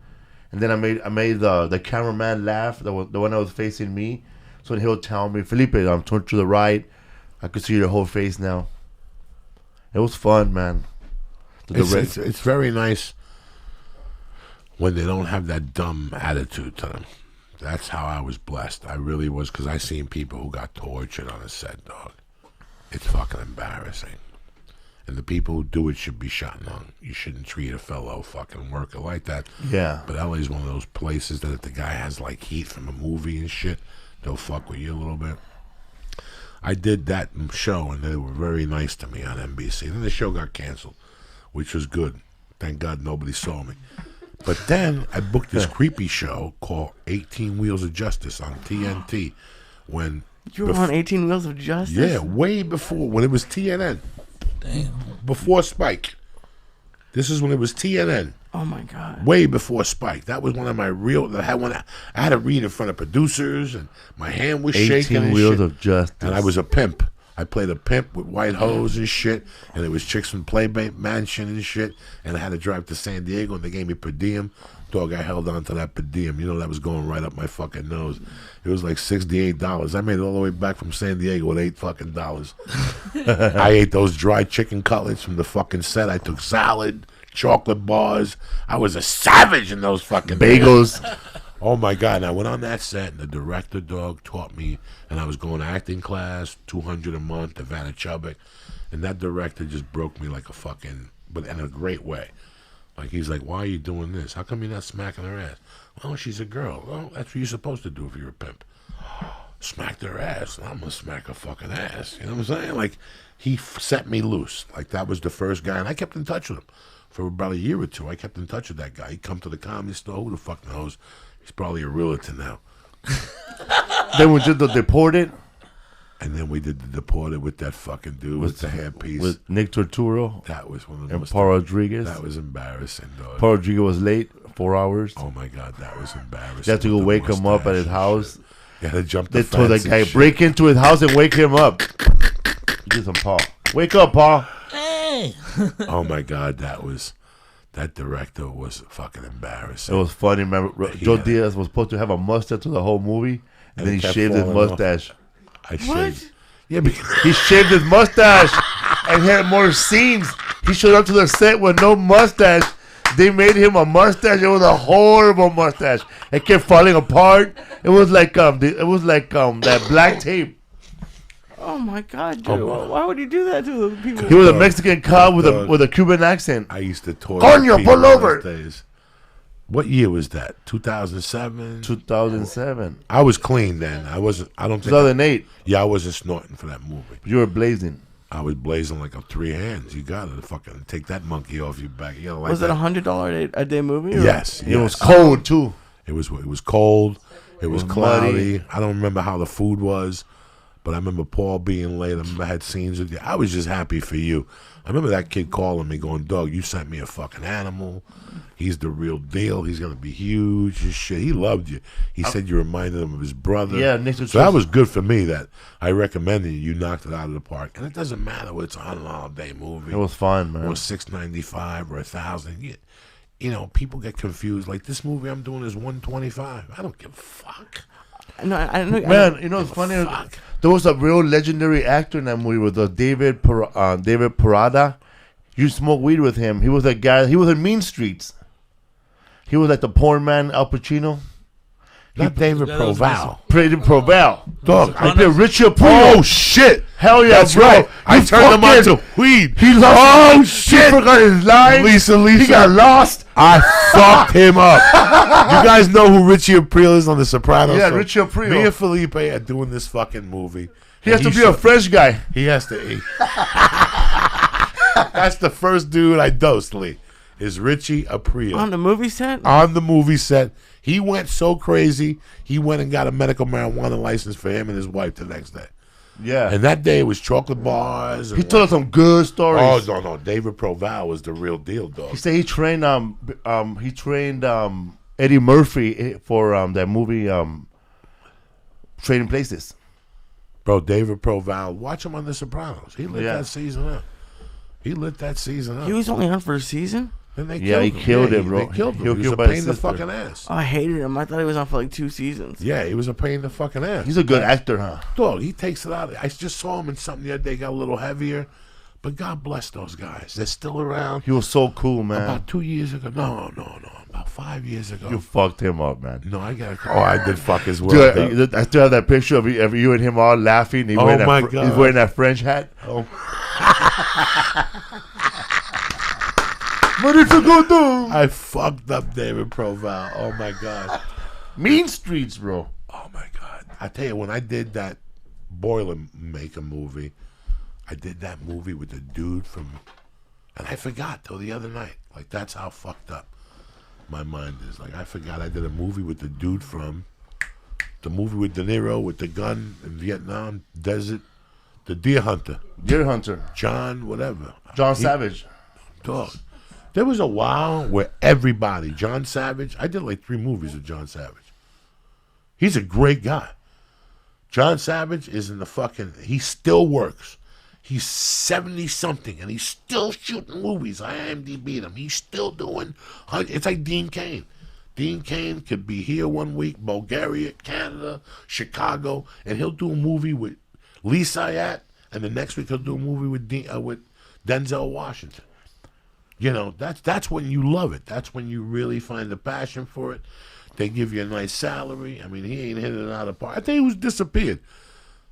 And then I made the cameraman laugh, the one that was facing me. So he'll tell me, Felipe, I'm turned to the right. I could see your whole face now. It was fun, man. It's very nice when they don't have that dumb attitude to them. That's how I was blessed. I really was, because I seen people who got tortured on a set, dog. It's fucking embarrassing. And the people who do it should be shot on. You shouldn't treat a fellow fucking worker like that. Yeah. But LA's one of those places that if the guy has like heat from a movie and shit, they'll fuck with you a little bit. I did that show and they were very nice to me on NBC. Then the show got canceled, which was good. Thank God nobody saw me. But then I booked this creepy show called 18 Wheels of Justice on TNT. When you were on 18 Wheels of Justice? Yeah, way before, when it was TNN. Damn. Before Spike. This is when it was TNN. Oh my God. Way before Spike. That was one of my real. I had to read in front of producers, and my hand was shaking. 18 and Wheels shit. of Justice. And I was a pimp. I played a pimp with white hose and shit, and it was chicks from Playmate Mansion and shit. And I had to drive to San Diego, and they gave me per diem. Dog, I held on to that per diem. You know, that was going right up my fucking nose. It was like $68. I made it all the way back from San Diego with $8 fucking dollars. I ate those dry chicken cutlets from the fucking set. I took salad, chocolate bars. I was a savage in those fucking Bagels. Oh my God! And I went on that set, and the director dog taught me, and I was going to acting class, $200 a month at Vanachubik, and that director just broke me like a fucking, but in a great way. Like he's like, "Why are you doing this? How come you're not smacking her ass?" Well, she's a girl. Well, that's what you're supposed to do if you're a pimp. Smacked her ass. I'm gonna smack her fucking ass. You know what I'm saying? Like he set me loose. Like that was the first guy, and I kept in touch with him for about a year or two. I kept in touch with that guy. He'd come to the comedy store. Who the fuck knows? He's probably a realtor now. Then we did the Deported And then we did the Deported with that fucking dude with the hairpiece. with Nick Torturo That was one of the and most. Paul Rodriguez. That was embarrassing, dog. Paul Rodriguez was late 4 hours. Oh my God, that was embarrassing. They had to go With the wake him up at mustache his and house. shit. Yeah, they jumped the They told that fence and guy, shit. break into his house and wake him up. Get some Paul. Wake up, Paul. Oh my God, that director was fucking It embarrassing. was funny. Remember, He Joe had- Diaz was supposed to have a mustache through the whole movie, and then he kept shaved his falling off. mustache. I shaved. Yeah, because He shaved his mustache and had more scenes. He showed up to the set with no mustache. They made him a mustache. It was a horrible mustache. It kept falling apart. It was like that black tape. Oh my God, dude! Why would you do that to the people? He was a Mexican cop with a Cuban accent. I used to torture Coño, people pull over. those days. What year was that? 2007. 2007, I was clean then. I wasn't. I don't think. 2008. Yeah, I wasn't snorting for that movie. You were blazing. I was blazing like a 3 hands. You got to fucking take that monkey off your back. You know, like Was it that. $100 a day movie? Or? Yes, It was yes. cold too. It was cold. It was was cloudy. muddy. I don't remember how the food was, but I remember Paul being late. I remember I had scenes with you. I was just happy for you. I remember that kid calling me, going, "Doug, you sent me a fucking animal. He's the real deal. He's gonna be huge and shit." He loved you. He said you reminded him of his brother. Yeah, Nick so that was good for me. That I recommended you. You knocked it out of the park, and it doesn't matter whether it's a $100 movie. It was fun, man. Or $695 or $1,000. You know, people get confused. Like this movie I'm doing is $125. I don't give a fuck. No, I know. Man, you know it's funny. Fuck. There was a real legendary actor in that movie with David Parada. You smoke weed with him. He was a guy. He was in Mean Streets. He was like the porn man Al Pacino. Not David that was Proval. Played in Proval. Dog, I played Richie Aprile. Oh shit! Hell yeah, That's bro. right. I He turned him on fucking- to weed. He lost. Oh He shit! forgot his line. Lisa. He got lost. I fucked him up. You guys know who Richie Aprile is on The Sopranos? Yeah, So Richie Aprile. Me and Felipe are doing this fucking movie. He has And to be a French guy. He has to eat. That's the first dude I dosed, Lee. Is Richie Aprile. On the movie set? On the movie set. He went so crazy, he went and got a medical marijuana license for him and his wife the next day. Yeah. And that day it was chocolate bars. He told us some good stories. Oh, no. David Proval was the real deal, dog. He said he trained Eddie Murphy for that movie Trading Places. Bro, David Proval, watch him on The Sopranos. He lit Yeah. that season up. He lit that season up. He was only on for a season? Then they Yeah, he killed him. killed him, bro. They killed him. He was He was a killed by his pain in the sister. fucking ass. Oh, I hated him. I thought he was on for like 2 seasons. Yeah, he was a pain in the fucking ass. He's a good actor, huh? Dog, he takes it out. I just saw him in something the other day, got a little heavier. But God bless those guys. They're still around. He was so cool, man. About 2 years ago. No. About 5 years ago. You fucked him up, man. No, I got. Oh, I did fuck his world up. Dude, I still have that picture of you and him all laughing. He Oh, wearing my that, God. He's wearing that French hat. Oh. What did you go do? I fucked up David Proval. Oh my God. Mean Streets, bro. Oh my God. I tell you, when I did that Boilermaker movie, I did that movie with the dude from, and I forgot till the other night. Like that's how fucked up my mind is. Like I forgot I did a movie with the dude from, the movie with De Niro with the gun in Vietnam desert, the Deer Hunter, Deer Hunter. John whatever. John He- Savage. Dog. There was a while where everybody, John Savage, I did like 3 movies with John Savage. He's a great guy. John Savage is in the fucking, he still works. He's 70-something and he's still shooting movies. I IMDb'd him. He's still doing, it's like Dean Cain. Dean Cain could be here one week, Bulgaria, Canada, Chicago, and he'll do a movie with Lee Syatt, and the next week he'll do a movie with Denzel Washington. You know, that's when you love it. That's when you really find the passion for it. They give you a nice salary. I mean, he ain't hitting it out of the park. I think he was disappeared.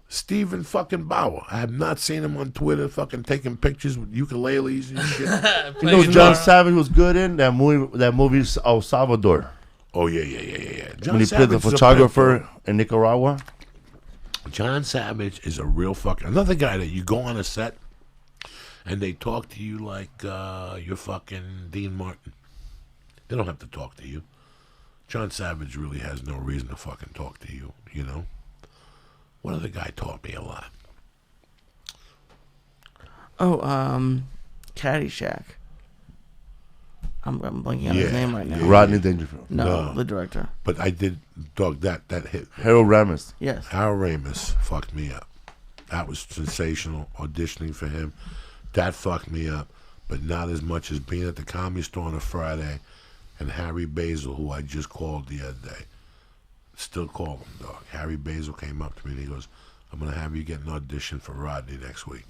Stephen fucking Bauer. I have not seen him on Twitter fucking taking pictures with ukuleles and shit. You know John Savage was good in that movie. That movie, El Salvador. Oh, yeah. John When he played the Savage is a photographer pimp, in Nicaragua. John Savage is a real fucking... Another guy that you go on a set and they talk to you like you're fucking Dean Martin. They don't have to talk to you. John Savage really has no reason to fucking talk to you, you know? One other guy taught me a lot. Oh, Caddyshack. I'm blanking on his name right now. Yeah. Rodney Dangerfield. No, No. the director. But I did, dog, that hit. Harold Ramis. Yes. Harold Ramis fucked me up. That was sensational, auditioning for him. That fucked me up, but not as much as being at the Comedy Store on a Friday and Harry Basil, who I just called the other day. Still call him, dog. Harry Basil came up to me and he goes, I'm going to have you get an audition for Rodney next week.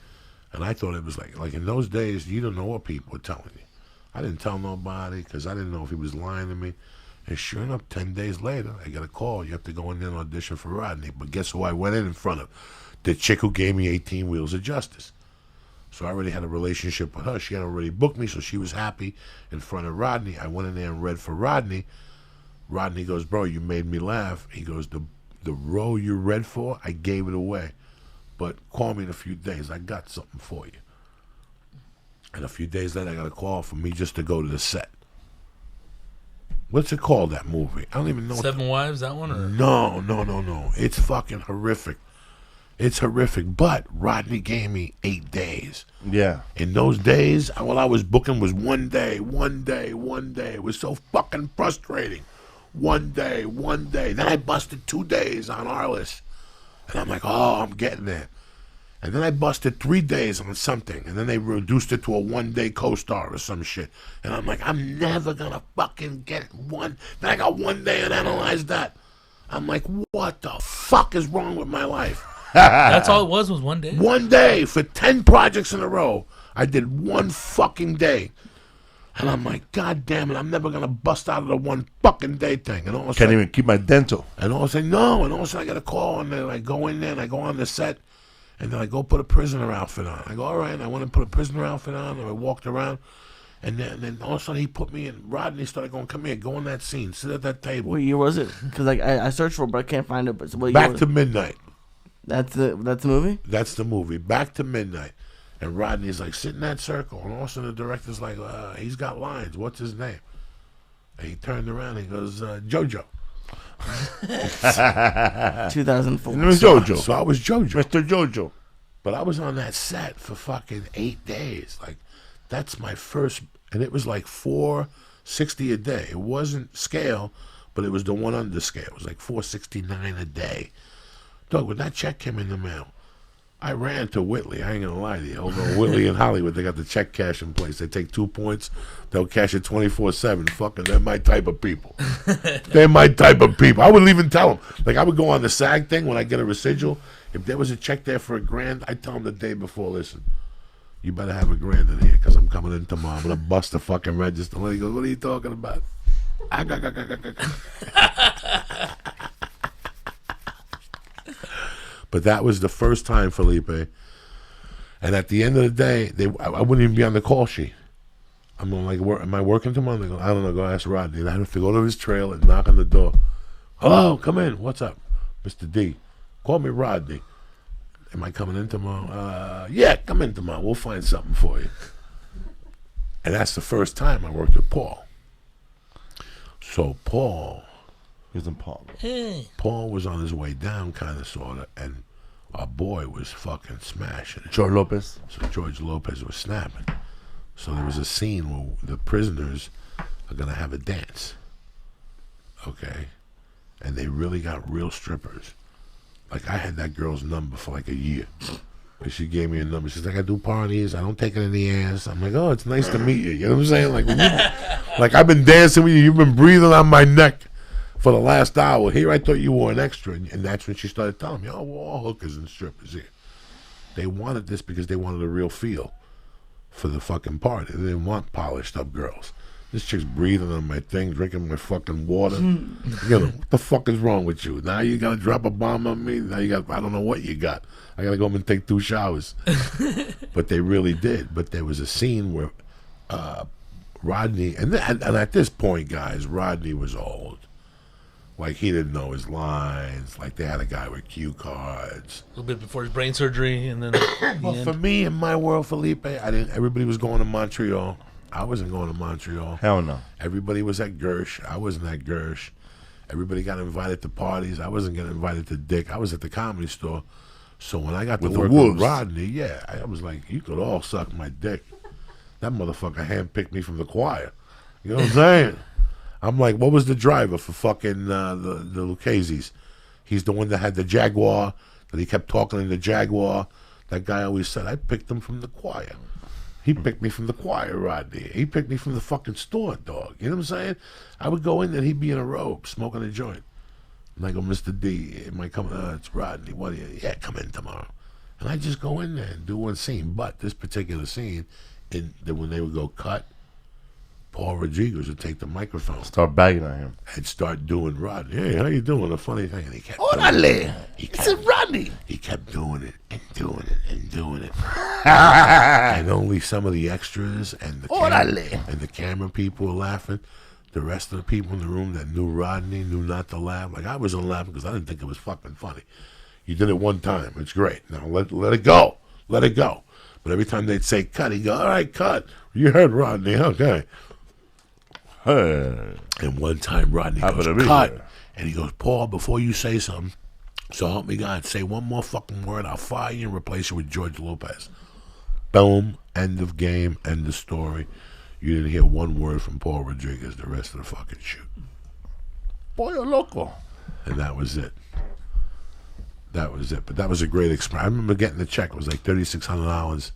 And I thought it was like in those days, you don't know what people were telling you. I didn't tell nobody because I didn't know if he was lying to me. And sure enough, 10 days later, I got a call. You have to go in there and audition for Rodney. But guess who I went in front of? The chick who gave me 18 Wheels of Justice. So I already had a relationship with her. She had already booked me, so she was happy in front of Rodney. I went in there and read for Rodney. Rodney goes, bro, you made me laugh. He goes, the role you read for, I gave it away. But call me in a few days. I got something for you. And a few days later, I got a call from me just to go to the set. What's it called, that movie? I don't even know. Seven Wives, that one? Or? No. It's fucking horrific. It's horrific. But Rodney gave me 8 days. Yeah. In those days, all I was booking was one day. It was so fucking frustrating. One day. Then I busted 2 days on Arliss. And I'm like, oh, I'm getting there. And then I busted 3 days on something. And then they reduced it to a 1-day co-star or some shit. And I'm like, I'm never going to fucking get one. Then I got 1 day and analyzed that. I'm like, what the fuck is wrong with my life? That's all it was 1 day? 1 day for 10 projects in a row. I did 1 fucking day. And I'm like, God damn it, I'm never going to bust out of the 1 fucking day thing. And all of a Can't sudden, even keep my dental. and all of a sudden, no. And all of a sudden, I get a call, and then I go in there, and I go on the set, and then I go put a prisoner outfit on. I go, all right, and I went and put a prisoner outfit on, and I walked around, and then all of a sudden, he put me in. Rodney started going, come here, go in that scene, sit at that table. What year was it? Because like I searched for it, but I can't find it. But what year Back was to it? Midnight. That's the movie. That's the movie. Back to Midnight. And Rodney's like, sit in that circle. And all of a sudden the director's like, he's got lines. What's his name? And he turned around and he goes, JoJo. 2004. It was JoJo. So I was JoJo. Mr. JoJo. But I was on that set for fucking 8 days. Like, that's my first, and it was like $460 a day. It wasn't scale, but it was the one under scale. It was like $469 a day. Doug, when that check came in the mail, I ran to Whitley. I ain't gonna lie to you. Over Whitley in Hollywood, they got the check cash in place. They take 2 points, they'll cash it 24/7. Fucking, they're my type of people. They're my type of people. I wouldn't even tell them. Like, I would go on the SAG thing when I get a residual. If there was a check there for $1,000, I'd tell them the day before, listen, you better have $1,000 in here because I'm coming in tomorrow. I'm gonna bust the fucking register. And he goes, what are you talking about? But that was the first time, Felipe. And at the end of the day, I wouldn't even be on the call sheet. I'm like, am I working tomorrow? They go, I don't know. Go ask Rodney. And I have to go to his trailer and knock on the door. Hello, come in. What's up, Mr. D? Call me Rodney. Am I coming in tomorrow? Yeah, come in tomorrow. We'll find something for you. And that's the first time I worked with Paul. So Paul. He was in Paul. Paul was on his way down, kind of, sort of, and our boy was fucking smashing it. George Lopez. So George Lopez was snapping. So there was a scene where the prisoners are going to have a dance. Okay? And they really got real strippers. Like, I had that girl's number for like a year. And she gave me a number. She's like, I do parties. I don't take it in the ass. I'm like, oh, it's nice to meet you. You know what I'm saying? Like, like I've been dancing with you. You've been breathing on my neck for the last hour. Here I thought you were an extra. And that's when she started telling me, oh, we're all hookers and strippers here. They wanted this because they wanted a real feel for the fucking party. They didn't want polished up girls. This chick's breathing on my thing, drinking my fucking water. You know, what the fuck is wrong with you? Now you gotta drop a bomb on me? Now you got, I don't know what you got. I gotta go home and take 2 showers. But they really did. But there was a scene where Rodney, and at this point, guys, Rodney was old. Like, he didn't know his lines. Like, they had a guy with cue cards. A little bit before his brain surgery, and then Well, for me, in my world, Felipe, I didn't. Everybody was going to Montreal. I wasn't going to Montreal. Hell no. Everybody was at Gersh. I wasn't at Gersh. Everybody got invited to parties. I wasn't getting invited to Dick. I was at the Comedy Store. So when I got With to the work wolves. with Rodney, yeah, I was like, you could all suck my dick. That motherfucker handpicked me from the choir. You know what I'm saying? I'm like, what was the driver for fucking the Lucchese's? He's the one that had the Jaguar, that he kept talking in the Jaguar. That guy always said, I picked him from the choir. He picked me from the choir, Rodney. He picked me from the fucking store, dog. You know what I'm saying? I would go in there, he'd be in a robe, smoking a joint. And I go, Mr. D, am I coming? It's Rodney. What are you? Yeah, come in tomorrow. And I just go in there and do one scene. But this particular scene, when they would go cut, Paul Rodriguez would take the microphone Start bagging on him. and start doing Rodney. Hey, how you doing? A funny thing. And he kept doing Orale. it. It's a Rodney. He kept doing it and doing it and doing it. And only some of the extras and the camera people were laughing. The rest of the people in the room that knew Rodney knew not to laugh. Like, I wasn't laughing because I didn't think it was fucking funny. You did it one time. It's great. Now let it go. Let it go. But every time they'd say cut, he'd go, all right, cut. You heard Rodney. Okay. Hey. And one time Rodney Happen goes, to be cut. here. And he goes, Paul, before you say something, so help me God, say one more fucking word, I'll fire you and replace you with George Lopez. Boom. End of game. End of story. You didn't hear one word from Paul Rodriguez the rest of the fucking shoot. Pollo loco. And that was it. That was it. But that was a great experience. I remember getting the check. It was like $3,600.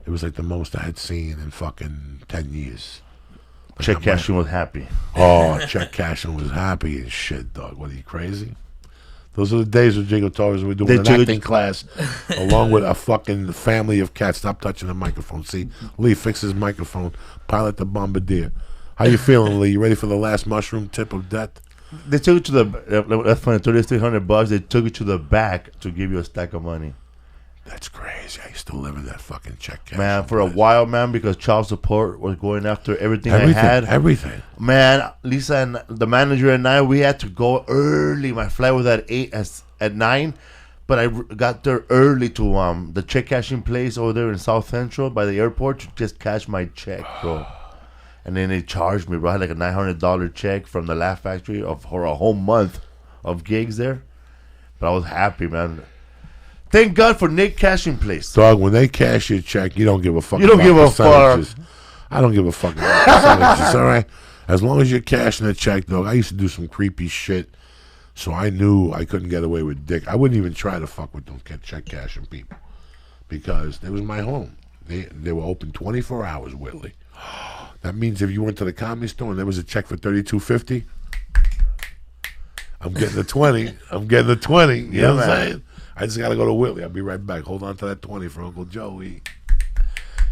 It was like the most I had seen in fucking 10 years. Like, Check I'm cashing like, was happy. oh, check cashing was happy and shit, dog. What, are you crazy? Those are the days with Rodrigo Torres. We're doing an acting class along with a fucking family of cats. Stop touching the microphone. See, Lee, fix his microphone. Pilot the bombardier. How you feeling, Lee? You ready for the last mushroom tip of death? They took it to the, that's funny, $3,300. They took it to the back to give you a stack of money. That's crazy. I used to live in that fucking check cash. Man, for a while, man, because child support was going after everything I Everything. had. Everything. Man, Lisa and the manager and I, we had to go early. My flight was at 9, but I got there early to the check cashing place over there in South Central by the airport to just cash my check, bro. And then they charged me, bro. I had like a $900 check from the Laugh Factory for a whole month of gigs there. But I was happy, man. Thank God for Nick Cashing Place. Dog, when they cash your check, you don't give a fuck. You don't about give a fuck. percentages. I don't give a fuck about percentages, all right? As long as you're cashing a check, dog. I used to do some creepy shit, so I knew I couldn't get away with dick. I wouldn't even try to fuck with those check cashing people because it was my home. They were open 24 hours, Whitley. That means if you went to the Comedy Store and there was a check for $32.50, I'm getting the 20. I'm getting the 20. You know what I'm saying? I just got to go to Whitley. I'll be right back. Hold on to that 20 for Uncle Joey.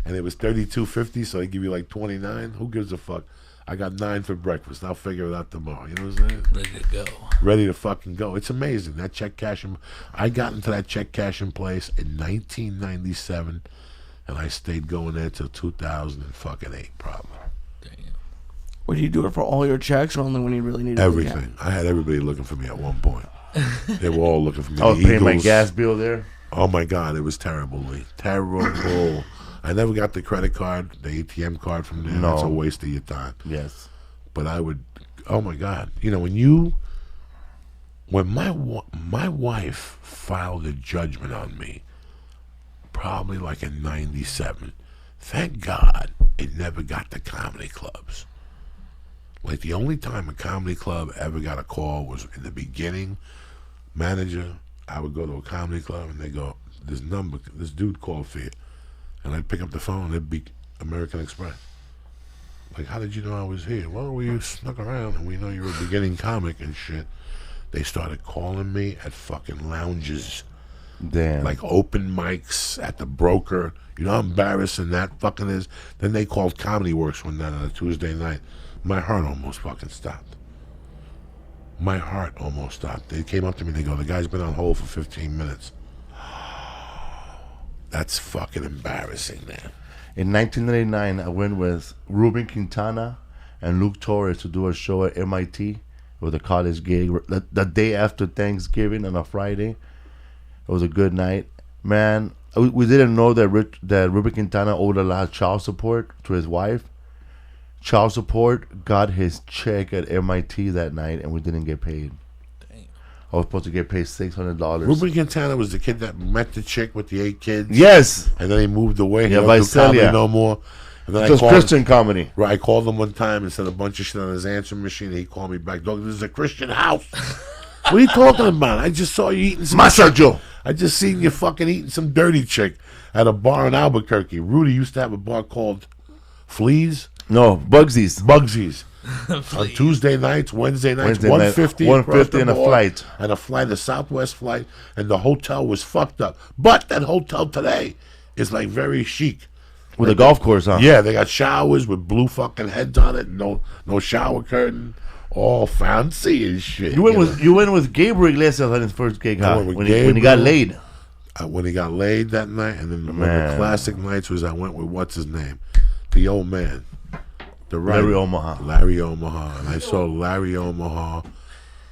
And it was $32.50, so they give you like 29. Who gives a fuck? I got 9 for breakfast. I'll figure it out tomorrow. You know what I'm saying? ready to go. Ready to fucking go. It's amazing. That check cashing. I got into that check cashing place in 1997, and I stayed going there till 2008, probably. Would you do it for all your checks or only when you really needed Everything. I had everybody looking for me at one point. They were all looking for me. I was The paying my Eagles. gas bill there. Oh my God, it was terrible, Lee. Terrible. I never got the credit card, the ATM card from there. No. That's a waste of your time. Yes. But I would, oh my God. You know, when my wife filed a judgment on me, probably like in 97, thank God it never got to comedy clubs. Like the only time a comedy club ever got a call was in the beginning. Manager, I would go to a comedy club and they go, this dude called for you. And I'd pick up the phone and it'd be American Express. Like, how did you know I was here? Well, we snuck around and we know you're a beginning comic and shit. They started calling me at fucking lounges Damn. Like open mics at the Broker. You know how embarrassing that fucking is? Then they called Comedy Works one night on a Tuesday night. My heart almost fucking stopped. My heart almost stopped. They came up to me and they go, the guy's been on hold for 15 minutes. That's fucking embarrassing, man. In 1999, I went with Ruben Quintana and Luke Torres to do a show at MIT with a college gig the day after Thanksgiving on a Friday. It was a good night. Man, we didn't know that Ruben Quintana owed a lot of child support to his wife. Child support got his check at MIT that night, and we didn't get paid. Dang. I was supposed to get paid $600. Ruben Quintana was the kid that met the chick with the 8 kids. Yes. And then he moved away. He Yeah, don't do comedy Visalia. no more. And then Just Christian comedy. Right, I called him one time and said a bunch of shit on his answering machine. He called me back, dog, this is a Christian house. What are you talking about? I just saw you eating some Masajo. I just seen you fucking eating some dirty chick at a bar in Albuquerque. Rudy used to have a bar called Fleas. No, Bugsy's. Bugsy's. On Tuesday nights, Wednesday nights, Wednesday night, 150 150 and a flight. And a Southwest flight, and the hotel was fucked up. But that hotel today is like very chic. With a golf course, huh? Yeah, they got showers with blue fucking heads on it, no shower curtain, all fancy and shit. You went with Gabriel Iglesias on his first gig, I huh? went with When he Gabriel. got laid. When he got laid that night, and then one of Man. the classic nights was I went with what's his name, the old man, the writer, Larry Omaha. Larry Omaha, and I saw Larry Omaha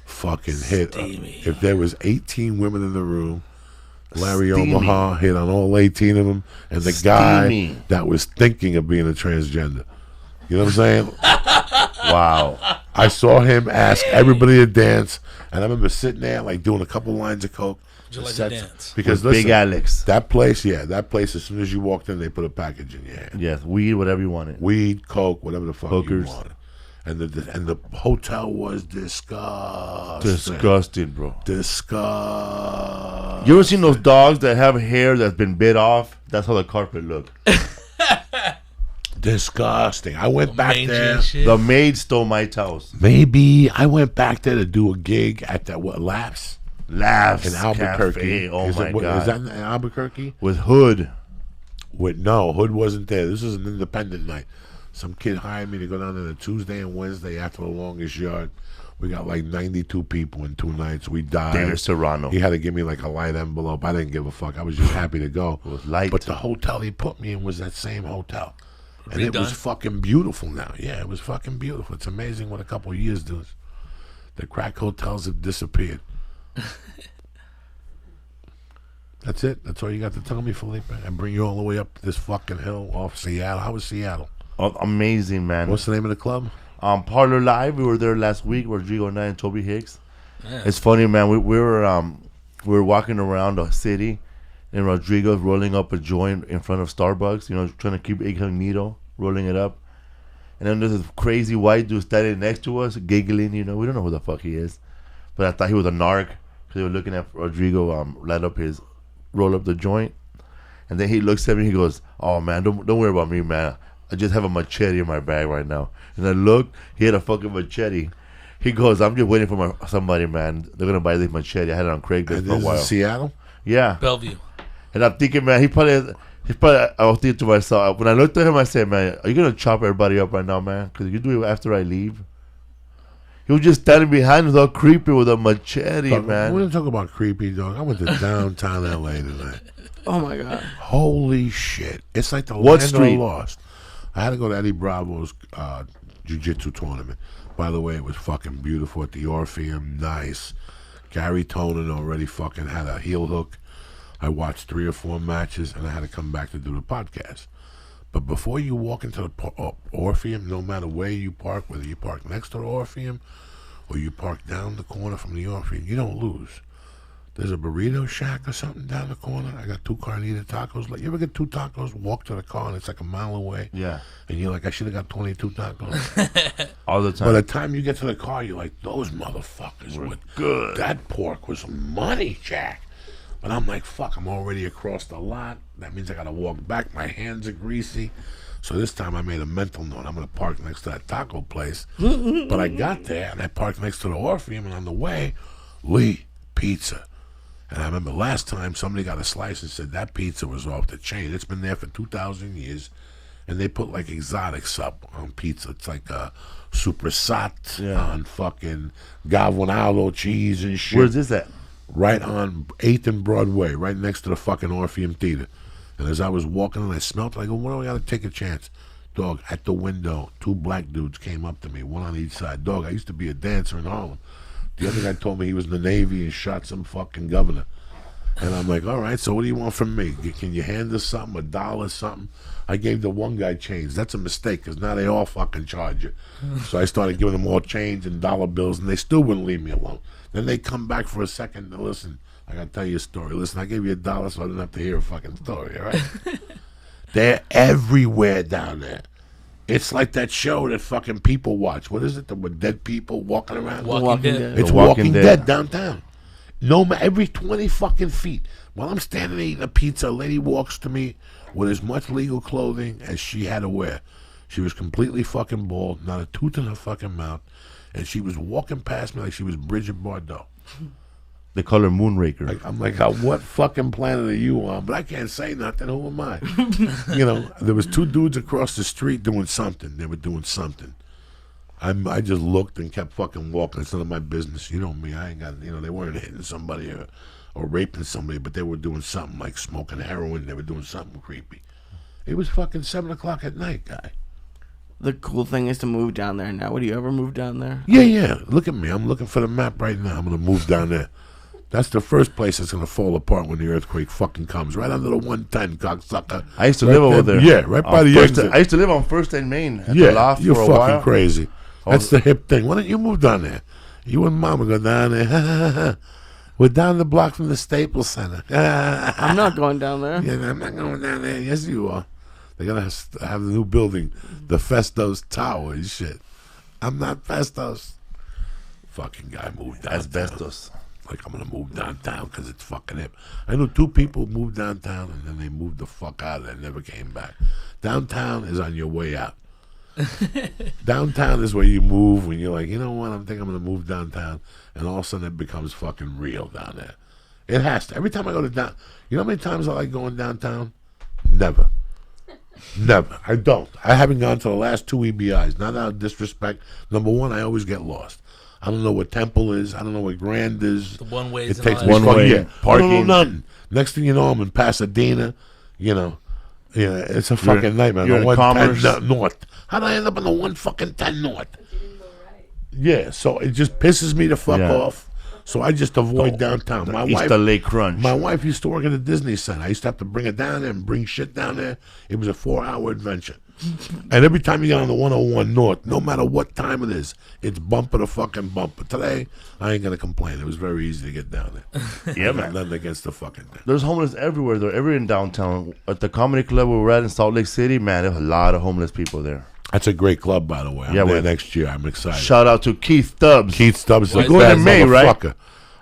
fucking hit. If there was 18 women in the room, Larry Steamy. Omaha hit on all 18 of them, and the Steamy. guy that was thinking of being a transgender. You know what I'm saying? Wow. I saw him ask everybody to dance, and I remember sitting there like doing a couple lines of coke. Would you like to Sets- dance? Because With listen, Big Alex. that place, as soon as you walked in, they put a package in your hand. Yes, weed, whatever you wanted. Weed, coke, whatever the fuck Hookers. you wanted. And the hotel was disgusting. Disgusting, bro. Disgusting. You ever seen those dogs that have hair that's been bit off? That's how the carpet looked. Disgusting. I went back Mangy there. and shit. The maid stole my house. Maybe I went back there to do a gig at that Laughs Laughs in Albuquerque. Cafe. Oh Is my god. Is that in Albuquerque? With Hood. No, Hood wasn't there. This is an independent night. Some kid hired me to go down there Tuesday and Wednesday after the longest yard. We got like 92 people in 2 nights. We died. David Serrano. He had to give me like a light envelope. I didn't give a fuck. I was just happy to go. It was light. But the hotel he put me in was that same hotel. And it was Redone? fucking beautiful now. Yeah, it was fucking beautiful. It's amazing what a couple of years does. The crack hotels have disappeared. That's it. That's all you got to tell me, Felipe. And bring you all the way up this fucking hill off Seattle. How was Seattle? Oh, amazing, man. What's the name of the club? Parlor Live. We were there last week. Rodrigo and I and Toby Hicks. Yeah. It's funny, man. We were walking around the city, and Rodrigo's rolling up a joint in front of Starbucks. You know, trying to keep incognito, rolling it up. And then there's this crazy white dude standing next to us, giggling. You know, we don't know who the fuck he is, but I thought he was a narc because they were looking at Rodrigo roll up the joint, and then he looks at me. He goes, "Oh man, don't worry about me, man. I just have a machete in my bag right now." And I look, he had a fucking machete. He goes, "I'm just waiting for somebody, man. They're gonna buy this machete. I had it on Craigslist And for a this while." is Seattle? Yeah, Bellevue. and I'm thinking, man, he probably. I was thinking to myself when I looked at him, I said, "Man, are you gonna chop everybody up right now, man? Because you do it after I leave." He was just standing behind us, all creepy with a machete, We're man. going to talk about creepy, dog. I went to downtown LA tonight. Oh my god. Holy shit. It's like the What land street? of the lost. I had to go to Eddie Bravo's jiu-jitsu tournament. By the way, it was fucking beautiful at the Orpheum. Nice. Gary Tonin already fucking had a heel hook. I watched 3 or 4 matches, and I had to come back to do the podcast. But before you walk into the Orpheum, no matter where you park, whether you park next to the Orpheum or you park down the corner from the Orpheum, you don't lose. There's a burrito shack or something down the corner. I got 2 carnita tacos. Like, you ever get 2 tacos, walk to the car, and it's like a mile away? Yeah, And you're like, I should have got 22 tacos. all the By time. the time you get to the car, you're like, those motherfuckers were good. That pork was money, Jack. But I'm like, fuck, I'm already across the lot. That means I got to walk back. My hands are greasy. So this time I made a mental note. I'm going to park next to that taco place. But I got there, and I parked next to the Orpheum, and on the way, Lee Pizza. And I remember last time somebody got a slice and said that pizza was off the chain. It's been there for 2,000 years. And they put like exotics up on pizza. It's like super sat on fucking Galvanado cheese and shit. Where's this at? Right on 8th and Broadway, right next to the fucking Orpheum Theater. And as I was walking and I smelled it, I go, what do I got to take a chance? Dog, at the window, 2 black dudes came up to me, one on each side. Dog, I used to be a dancer in Harlem. The other guy told me he was in the Navy and shot some fucking governor. And I'm like, all right, so what do you want from me? Can you hand us something, $1, something? I gave the one guy change. That's a mistake, because now they all fucking charge you. So I started giving them all change and dollar bills, and they still wouldn't leave me alone. Then they come back for a second to listen. I got to tell you a story. Listen, I gave you $1 so I didn't have to hear a fucking story, all right? They're everywhere down there. It's like that show that fucking people watch. What is it? With dead people walking around? Walking Dead. It's The Walking Walking Dead Dead. downtown. Every 20 fucking feet. While I'm standing there eating a pizza, a lady walks to me with as much legal clothing as she had to wear. She was completely fucking bald, not a tooth in her fucking mouth, and she was walking past me like she was Bridget Bardot. They call her Moonraker. Like, I'm like, what fucking planet are you on? But I can't say nothing. Who am I? There was 2 dudes across the street doing something. They were doing something. I just looked and kept fucking walking. It's none of my business. You know me. I ain't got, they weren't hitting somebody or raping somebody, but they were doing something like smoking heroin. They were doing something creepy. It was fucking 7 o'clock at night, guy. The cool thing is to move down there now. Would you ever move down there? Yeah. Look at me. I'm looking for the map right now. I'm going to move down there. That's the first place that's going to fall apart when the earthquake fucking comes. Right under the 110, cocksucker. I used to live over there. Yeah, right by On the First- exit. I used to live on First and Main. At the Yeah, loft you're for a fucking while. crazy. That's the hip thing. Why don't you move down there? You and Mama go down there. We're down the block from the Staples Center. I'm not going down there. Yeah, I'm not going down there. Yes, you are. They're going to have the new building, the Festos Tower and shit. I'm not Festos. Fucking guy moved downtown. Asbestos. Like, I'm going to move downtown because it's fucking hip. I knew 2 people who moved downtown and then they moved the fuck out of there and never came back. Downtown is on your way out. Downtown is where you move when you're like, you know what, I think I'm going to move downtown. And all of a sudden it becomes fucking real down there. It has to. Every time I go to down, you know how many times I like going downtown? Never. Never. I don't. I haven't gone to the last 2 EBIs. Not out of disrespect. Number 1, I always get lost. I don't know what Temple is. I don't know what Grand is. The one ways It and takes all me that. One fucking- way, yeah. I don't know parking. nothing. Next thing you know, I'm in Pasadena. Yeah, it's a fucking nightmare. you're The in 110 Commerce. North. How did I end up on the 110 North? You didn't go right. Yeah, so it just pisses me the fuck Yeah. off. So I just avoid downtown. My wife, Easter Lake Crunch. my wife used to work at the Disney Center. I used to have to bring her down there and bring shit down there. It was a 4-hour adventure. And every time you get on the 101 North, no matter what time it is, it's bumper to fucking bumper. Today, I ain't gonna complain. It was very easy to get down there. Yeah, man. Nothing against the fucking thing. There's homeless everywhere, though. Everywhere in downtown. At the comedy club where we're at in Salt Lake City, man, there's a lot of homeless people there. That's a great club, by the way. I'm Yeah, there we're- next year. I'm excited. Shout out to Keith Stubbs. Keith Stubbs is We're a going bad in May, right? motherfucker.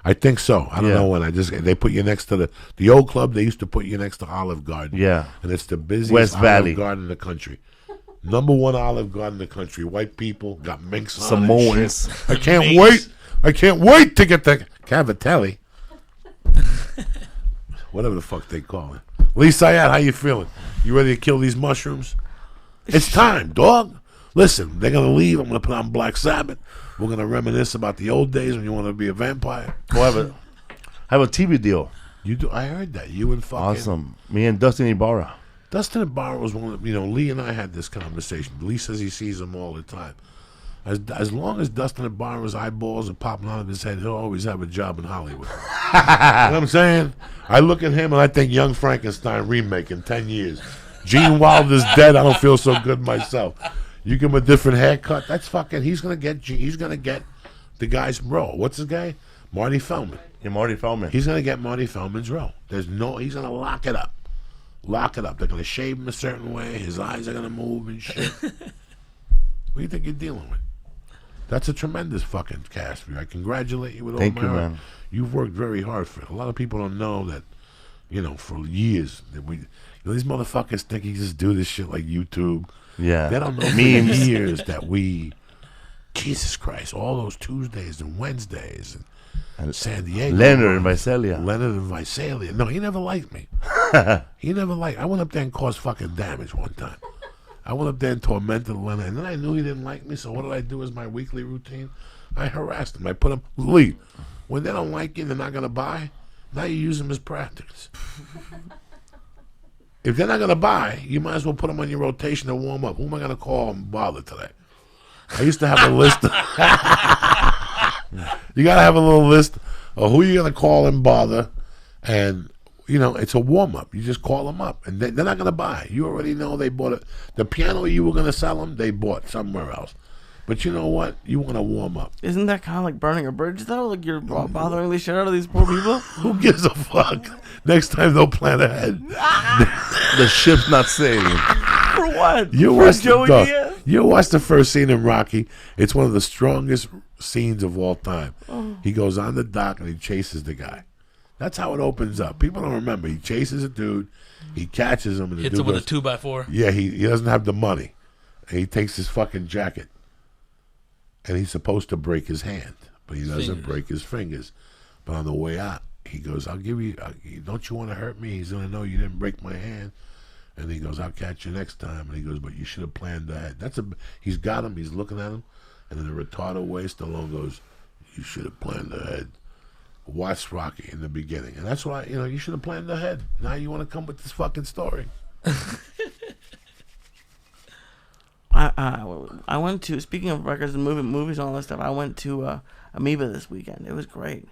I think so. I don't Yeah. know when. They put you next to the old club. They used to put you next to Olive Garden. Yeah. And it's the busiest West Olive Valley. Garden in the country. Number 1 Olive Garden in the country. White people got minks on and Samoans. shit. I can't wait. I can't wait to get the Cavatelli. Whatever the fuck they call it. Lee Syatt, how you feeling? You ready to kill these mushrooms? It's time, dog. Listen, they're going to leave. I'm going to put on Black Sabbath. We're going to reminisce about the old days when you want to be a vampire. I have a TV deal. You do. I heard that. You and fucking... Awesome. Me and Dustin Ibarra. Dustin Ibarra was one of the... Lee and I had this conversation. Lee says he sees him all the time. As long as Dustin Ibarra's eyeballs are popping out of his head, he'll always have a job in Hollywood. You know what I'm saying? I look at him and I think Young Frankenstein remake in 10 years. Gene Wilder's dead. I don't feel so good myself. You give him a different haircut. That's fucking... He's gonna get the guy's role. What's his guy? Marty Feldman. Yeah, Marty Feldman. He's gonna get Marty Feldman's role. He's gonna lock it up. Lock it up. They're gonna shave him a certain way. His eyes are gonna move and shit. What do you think you're dealing with? That's a tremendous fucking cast for you. I congratulate you with all Thank my you, heart. man. You've worked very hard for it. A lot of people don't know that, for years that these motherfuckers think you just do this shit like YouTube. Yeah. They don't know for Memes. years that Jesus Christ, all those Tuesdays and Wednesdays and San Diego. Leonard and Visalia. Leonard and Visalia. No, he never liked me. He never liked. I went up there and caused fucking damage one time. I went up there and tormented Leonard, and then I knew he didn't like me. So what did I do as my weekly routine? I harassed him. I put him leave. When they don't like you, they're not gonna buy. Now you use them as practice. If they're not gonna buy, you might as well put them on your rotation to warm up. Who am I gonna call and bother today? I used to have a list. You gotta have a little list of who you're gonna call and bother, and you know it's a warm up. You just call them up, and they're not gonna buy. You already know they bought it. The piano you were gonna sell them, they bought somewhere else. But you know what? You want to warm up. Isn't that kind of like burning a bridge, though? Like you're bothering the shit out of these poor people? Who gives a fuck? Next time they'll plan ahead. The ship's not sailing. For what? You For watched Joey the, Diaz? you watched the first scene in Rocky. It's one of the strongest scenes of all time. He goes on the dock and he chases the guy. That's how it opens up. People don't remember. He chases a dude. He catches him. And the Hits dude him with goes, a 2x4. Yeah, he doesn't have the money. And he takes his fucking jacket. And he's supposed to break his hand. But he doesn't break his fingers. But on the way out, he goes, I'll give you, don't you want to hurt me? He's going to know you didn't break my hand. And he goes, I'll catch you next time. And he goes, but you should have planned ahead. He's got him. He's looking at him. And in a retarded way, Stallone goes, you should have planned ahead. Watch Rocky in the beginning. And that's why, you should have planned ahead. Now you want to come with this fucking story. I went to, speaking of records and movies and all that stuff, I went to Amoeba this weekend. It was great.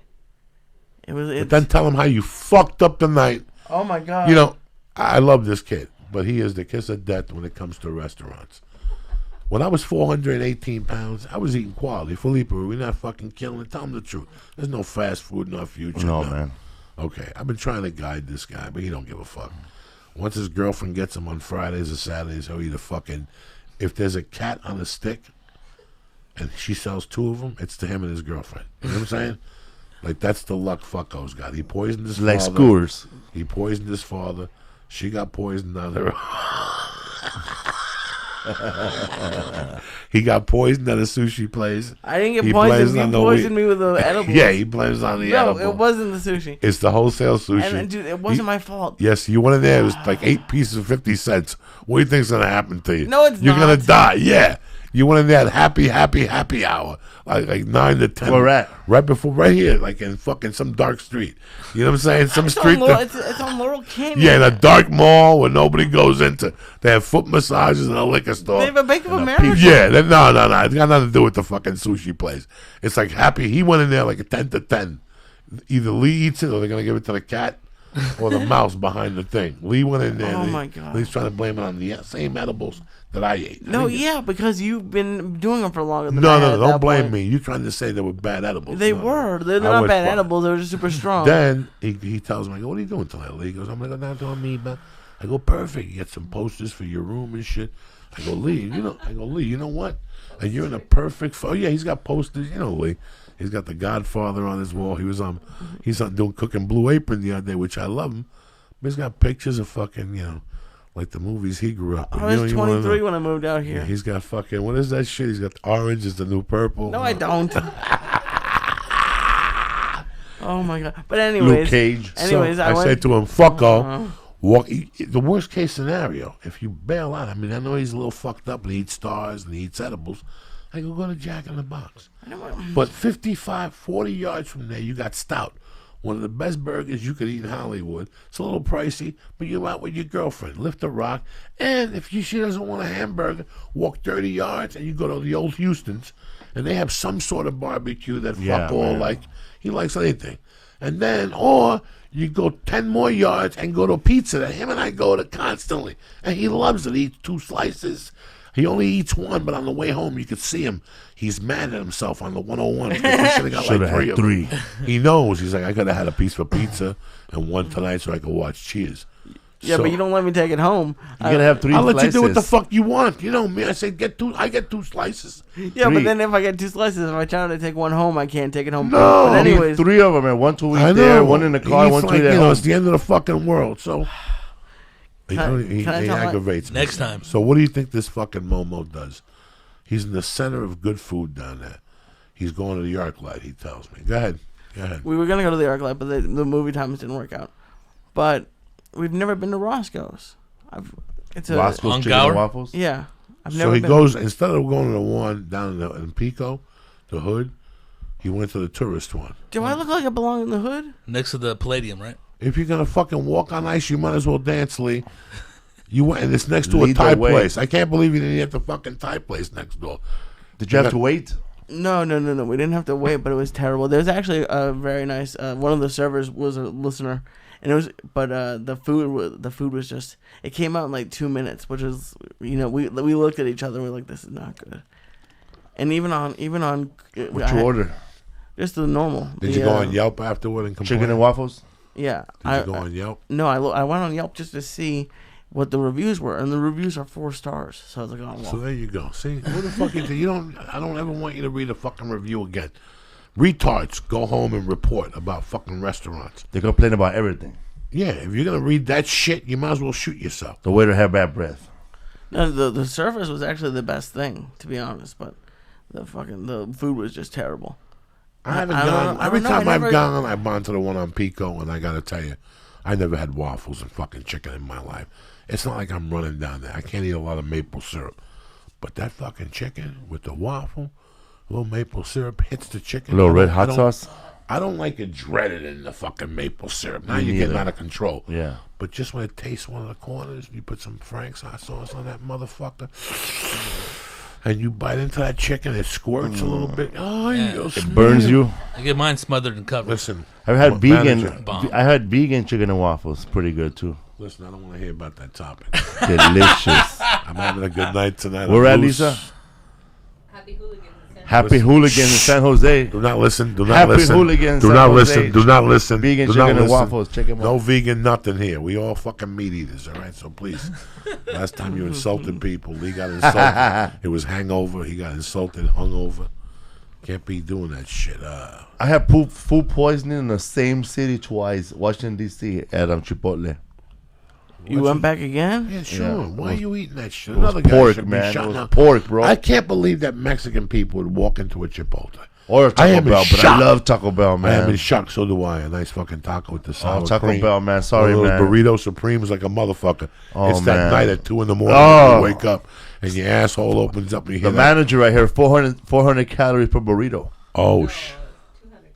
But then tell him how you fucked up the night. Oh my God. I love this kid, but he is the kiss of death when it comes to restaurants. When I was 418 pounds, I was eating quality. Felipe, we're not fucking killing it. Tell him the truth. There's no fast food in our future. No, man. Okay, I've been trying to guide this guy, but he don't give a fuck. Once his girlfriend gets him on Fridays or Saturdays, he'll eat a fucking... If there's a cat on a stick and she sells 2 of them, it's to him and his girlfriend. You know what I'm saying? Like, that's the luck fucko's got. He poisoned his Like father. skewers. He poisoned his father. She got poisoned on her. He got poisoned at a sushi place. I didn't get He poisoned. blames You on the poisoned me with the edibles. Yeah, he blames on the No, edible. it wasn't the sushi. It's the wholesale sushi. And dude, it wasn't my fault. Yes, you went in there. It was like 8 pieces of 50 cents. What do you think's gonna happen to you? No, it's You're not. gonna die. Yeah. You went in there at happy hour, like 9 to 10. Where at? Right here, like in fucking some dark street. You know what I'm saying? Some street. It's on Laurel Canyon. Yeah, in a dark mall where nobody goes into. They have foot massages in a liquor store. They have a Bank of America. Yeah, no. It got nothing to do with the fucking sushi place. It's like happy. He went in there like a 10 to 10. Either Lee eats it or they're gonna give it to the cat or the mouse behind the thing. Lee went in there. Oh and my God. He's trying to blame it on the same edibles that I ate. No, yeah, because you've been doing them for longer than No, I had at don't that blame point. me. You're trying to say they were bad edibles. They No. were. They're I not went bad far. edibles. They were just super strong. Then he tells me, I go, what are you doing tonight, Lee? He goes, I'm going to go down to Amoeba. I go, perfect. You get some posters for your room and shit. I go, Lee, you know what? And you're in a perfect... Oh, yeah, he's got posters. You know, Lee. He's got The Godfather on his wall. He's on doing cooking Blue Apron the other day, which I love him. But he's got pictures of fucking, like the movies he grew up with. I was 23 when I moved out here. Yeah, he's got fucking... What is that shit? He's got orange is the new purple. No, I don't. Oh my God! But anyways, Luke Cage. Anyways, So I went. said to him, fuck off. Walk. The worst case scenario, if you bail out, I mean, I know he's a little fucked up and he eats stars and he eats edibles. I go to Jack in the Box. But 40 yards from there, you got Stout. One of the best burgers you could eat in Hollywood. It's a little pricey, but you're out with your girlfriend. Lift a rock. And if she doesn't want a hamburger, walk 30 yards and you go to the old Houston's. And they have some sort of barbecue that fuck all man. like. He likes anything. And then, or you go 10 more yards and go to a pizza that him and I go to constantly. And he loves it. He eats 2 slices. He only eats 1, but on the way home, you could see him. He's mad at himself on the 101. He should have got Shoulda like had 3 of them. 3. He knows. He's like, I could have had a piece of pizza and 1 tonight so I could watch Cheers. Yeah, So, but you don't let me take it home. You're going to have 3 I'll let slices. you do what the fuck you want. You know me. I say, I get 2 slices. Yeah, but then if I get 2 slices, if I try to take 1 home, I can't take it home. No. But Anyways, anyways, 3 of them, man. 1 to I eat know. there, 1 in the car, He's 1 to like, eat at you know, home. it's the end of the fucking world. So he Can I tell my- aggravates me. Next time. So what do you think this fucking Momo does? He's in the center of good food down there. He's going to the arc light, he tells me. Go ahead. Go ahead. We were gonna go to the ArcLight, but the movie times didn't work out. But we've never been to Roscoe's. It's a Roscoe's On Chicken Gower? and Waffles. yeah. I've So never he been. goes, instead of going to the one down in Pico, the hood, he went to the tourist one. Do I look like I belong in the hood? Next to the Palladium, right? If you're going to fucking walk on ice, you might as well dance, Lee. You went, and it's next to a Lead the Thai way. place. I can't believe you didn't get the fucking Thai place next door. Did you have to wait? No. We didn't have to wait, but it was terrible. There was actually a very nice. One of the servers was a listener, and it was. But the food was just. It came out in like 2 minutes, which is we looked at each other and we're like, this is not good. And even on. What'd you order? Just the normal. Did you go on Yelp afterward and complain? Chicken and waffles? Yeah. Did you go on Yelp? No, I went on Yelp just to see what the reviews were, and the reviews are 4 stars. So I was like, oh, well. So there you go. See, what the fuck you don't. I don't ever want you to read a fucking review again. Retards go home and report about fucking restaurants. They complain about everything. Yeah, if you're gonna read that shit, you might as well shoot yourself. The waiter had bad breath. No, the service was actually the best thing, to be honest, but the food was just terrible. I haven't I don't gone. know- I Every don't know, time I I've never- gone, I've gone to the one on Pico, and I gotta tell you, I never had waffles and fucking chicken in my life. It's not like I'm running down there. I can't eat a lot of maple syrup, but that fucking chicken with the waffle, a little maple syrup hits the chicken. A little red I hot don't- sauce? I don't like it dreaded in the fucking maple syrup. Now Me you're getting neither. out of control. Yeah. But just when it tastes one of the corners, you put some Frank's hot sauce on that motherfucker, and you bite into that chicken, it squirts a little bit. Oh, Yeah. you'll It smell burns you. I get mine smothered and covered. Listen, I've had vegan. manager. Bomb. I had vegan chicken and waffles. Pretty good too. Listen, I don't want to hear about that topic. Delicious. I'm having a good night tonight. Where I'm at, loose. Lisa? Happy hooligans. in San Happy hooligans in San Jose. Do not listen. Do not Happy listen. hooligans, Do San not Jose. listen. Do not listen. Vegan Do chicken not and listen. waffles. Check 'em No out. vegan nothing here. We all fucking meat eaters, all right? So please. Last time you insulted people, Lee got insulted. It was hangover. He got insulted, hungover. Can't be doing that shit. I had food poisoning in the same city twice, Washington D.C. at Chipotle. You went back again? Yeah, sure. Yeah, Why it are you eating that shit? It was Another guy pork, should be man. shot It was now. pork, bro. I can't believe that Mexican people would walk into a Chipotle. Or I Taco am in Bell, but I shock. love Taco Bell, I am man. in shock. So do I. A nice fucking taco with the sour Oh, Taco cream. Bell, man. Sorry, One of man. those burrito supremes like a motherfucker. Oh, It's that man. night at 2 a.m. Oh. when you wake up and your asshole opens up and you hear The that. manager right here, 400 calories per burrito. Oh,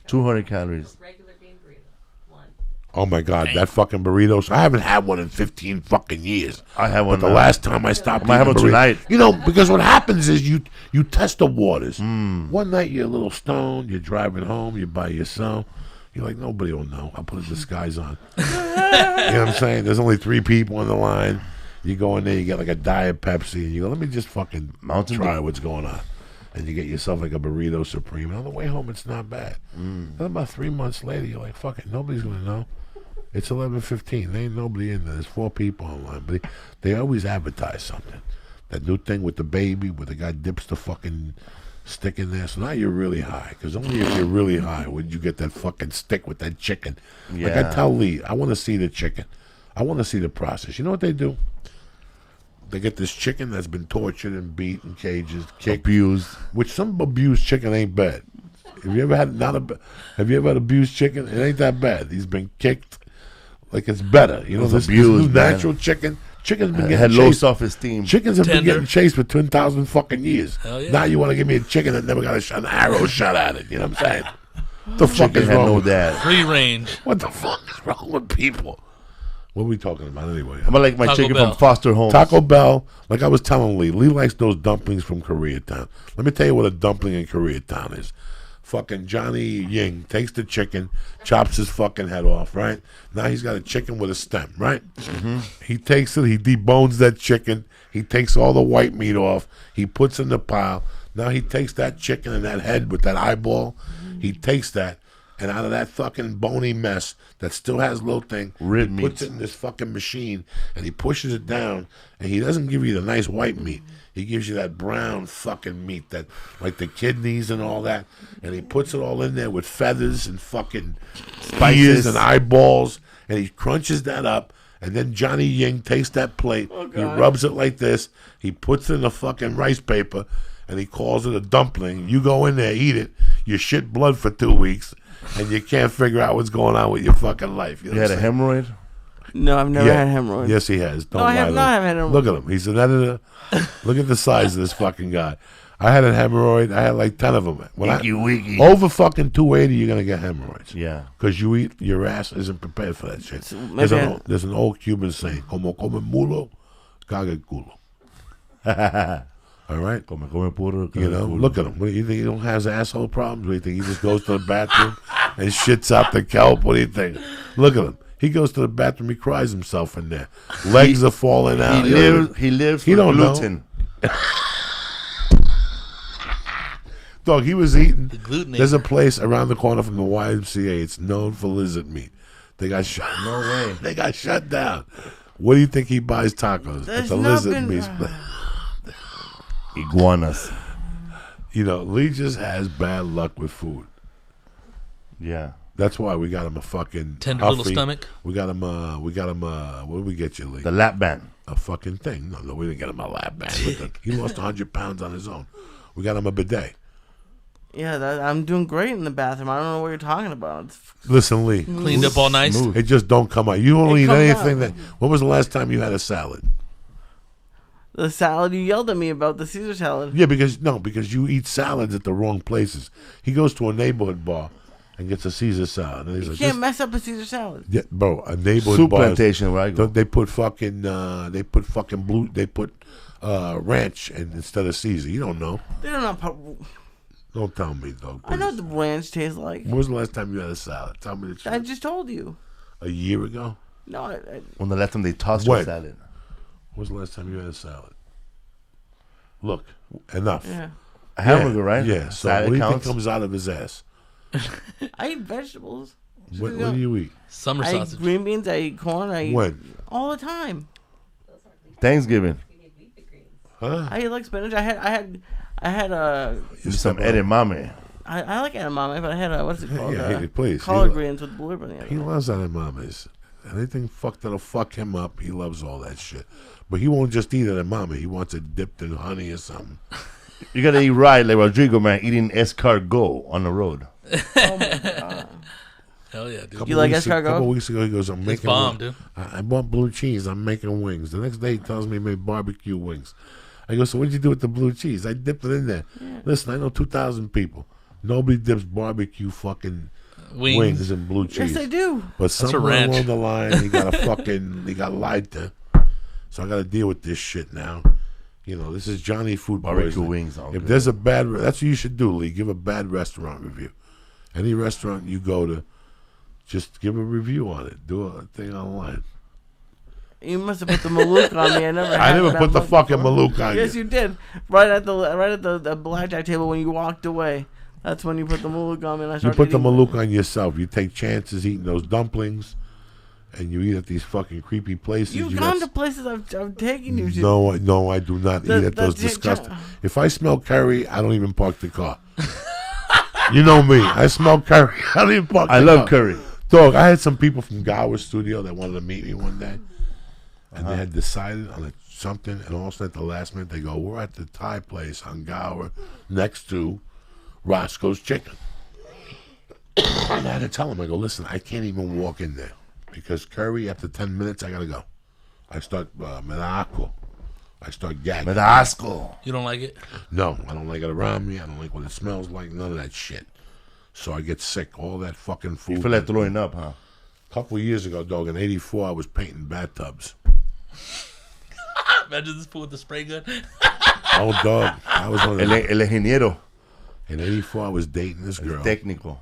200 calories. Regular bean burrito. One. oh my God, that fucking burritos. I haven't had one in 15 fucking years. I had one. But the last time I stopped I might have eating one burrito- tonight. You know, because what happens is you test the waters. One night you're a little stoned, you're driving home, you're by yourself. You're like, nobody will know. I'll put a disguise on. You know what I'm saying? There's only 3 people on the line. You go in there, you get like a Diet Pepsi, and you go, let me just fucking Mountain try Dew. what's going on. And you get yourself like a burrito supreme. And on the way home, it's not bad. Then about 3 months later, you're like, fuck it, nobody's going to know. It's 11:15. There ain't nobody in there. There's 4 people online. But they always advertise something. That new thing with the baby where the guy dips the fucking stick in there. So now you're really high. Because only if you're really high would you get that fucking stick with that chicken. Like I Yeah. tell Lee, I want to see the chicken. I want to see the process. You know what they do? They get this chicken that's been tortured and beat in cages, kicked, Abused. which some abused chicken ain't bad. Have you ever had have you ever had abused chicken? It ain't that bad. He's been kicked like it's better. You know, was this abused, new man. natural chicken. Chicken's been It getting had low chased. self-esteem. Chickens have been Tender. getting chased for 10,000 fucking years. Hell yeah. Now you want to give me a chicken that never got an arrow shot at it. You know what I'm saying? What the fuck Chicken is had wrong no with dad. Free range. What the fuck is wrong with people? What are we talking about anyway? I'm like my Taco chicken Bell. from Foster Homes. Taco Bell, like I was telling Lee likes those dumplings from Koreatown. Let me tell you what a dumpling in Koreatown is. Fucking Johnny Ying takes the chicken, chops his fucking head off, right? Now he's got a chicken with a stem, right? He takes it, he debones that chicken, he takes all the white meat off, he puts in the pile. Now he takes that chicken and that head with that eyeball, he takes that, and out of that fucking bony mess that still has little thing, Rib he puts meat. it in this fucking machine and he pushes it down, and he doesn't give you the nice white meat. He gives you that brown fucking meat, that like the kidneys and all that, and he puts it all in there with feathers and fucking Spices. ears and eyeballs, and he crunches that up. And then Johnny Ying takes that plate, he rubs it like this, he puts it in a fucking rice paper, and he calls it a dumpling. You go in there, eat it, you shit blood for 2 weeks, and you can't figure out what's going on with your fucking life. You, know You had a what I'm saying? hemorrhoid? No, I've never had hemorrhoids. Yes, he has. Don't No, I lie have to not him. had hemorrhoids. Look at him. He's an editor. Look at the size of this fucking guy. I had a hemorrhoid. I had like 10 of them. Wiki. Over fucking 280, you're going to get hemorrhoids. Yeah. Because your ass isn't prepared for that shit. maybe There's an old Cuban saying, como come mulo, caga el culo. All right? Come puro, You know, look at him. What do you think he don't have asshole problems? What do you think he just goes to the bathroom and shits out the kelp? What do you think? Look at him. He goes to the bathroom. He cries himself in there. Legs are falling out. He lives He for don't know. gluten. Dog, he was eating. gluten. There's a place around the corner from the YMCA. It's known for lizard meat. They got shut. No way. They got shut down. What do you think he buys tacos? There's At the lizard nothing- meat. Iguanas. You know, Lee just has bad luck with food. Yeah. That's why we got him a fucking Tender little Huffy. stomach. We got him. What did we get you, Lee? The lap band. A fucking thing. No, we didn't get him a lap band. He lost 100 pounds on his own. We got him a bidet. Yeah, I'm doing great in the bathroom. I don't know what you're talking about. It's Listen, Lee. Cleaned up all nice. Smooth. It just don't come out. You don't It eat comes anything out. that. When was the last time you had a salad? the salad you yelled at me about, the Caesar salad. Yeah, because you eat salads at the wrong places. He goes to a neighborhood bar and gets a Caesar salad. And he's You like, can't mess up a Caesar salad. yeah, bro, a neighborhood Soup bar. plantation where I go. They put fucking ranch instead of Caesar. You don't know. They don't know. Don't tell me, though. I know what the ranch tastes like. When was the last time you had a salad? Tell me the truth. I just told you. A year ago? No, When the last time they tossed When? your salad. When was the last time you had a salad? Look, enough. yeah. A hamburger, right? Yeah, so Salad what do you counts? think comes out of his ass? I eat vegetables. What do you eat? Summer I eat sausage. green beans. I eat corn. I eat When? all the time. Thanksgiving. Huh? I eat like spinach. I had Some edamame. I like edamame, but I had what's it called? Yeah, please. Collard greens with Blue Apron. He loves edamames. Anything that'll fuck him up, he loves all that shit. But he won't just eat edamame. He wants it dipped in honey or something. You gotta eat right, like Rodrigo, man, eating escargot on the road. Oh my god! Hell yeah, dude. Couple You like weeks- escargot? couple weeks ago, he goes, I'm It's making bomb, dude. I bought blue cheese. I'm making wings. The next day, he tells me he made barbecue wings. I go, so what did you do with the blue cheese? I dipped it in there. Yeah. Listen, I know 2,000 people. Nobody dips barbecue fucking Wings. wings in blue cheese. Yes, they do. But a somewhere ranch. along the line, he got he got lied to. So I got to deal with this shit now. You know, this is Johnny Food Barbecue Poisoning. wings. All If good. there's a bad, that's what you should do, Lee. Give a bad restaurant review. Any restaurant you go to, just give a review on it. Do a thing online. You must have put the Malouk on me. I never. I had never that put the much fucking before. Malouk on Yes, you. you did. Right at the blackjack table when you walked away. That's when you put the Malouk on me. And I You started put the eating. Malouk on yourself. You take chances eating those dumplings, and you eat at these fucking creepy places. You've You gone got- to places I've taken you to. No, I do not The- eat at the- those the- disgusting. If I smell curry, I don't even park the car. You know me. I smell curry. I don't even park the I car. love curry. Dog, I had some people from Gower's studio that wanted to meet me one day. And they had decided on something, and all of a sudden at the last minute, they go, we're at the Thai place on Gower next to Roscoe's Chicken. And I had to tell them, I go, listen, I can't even walk in there. Because curry, after 10 minutes, I got to go. I start, medako. I start gagging. Medasco. You don't like it? No, I don't like it around me. I don't like what it smells like. None of that shit. So I get sick. All that fucking food. You feel like throwing up, huh? A couple of years ago, dog, in '84, I was painting bathtubs. Imagine this fool with the spray gun. Oh, dog. I was on El ingeniero. In '84, I was dating this girl. Técnico.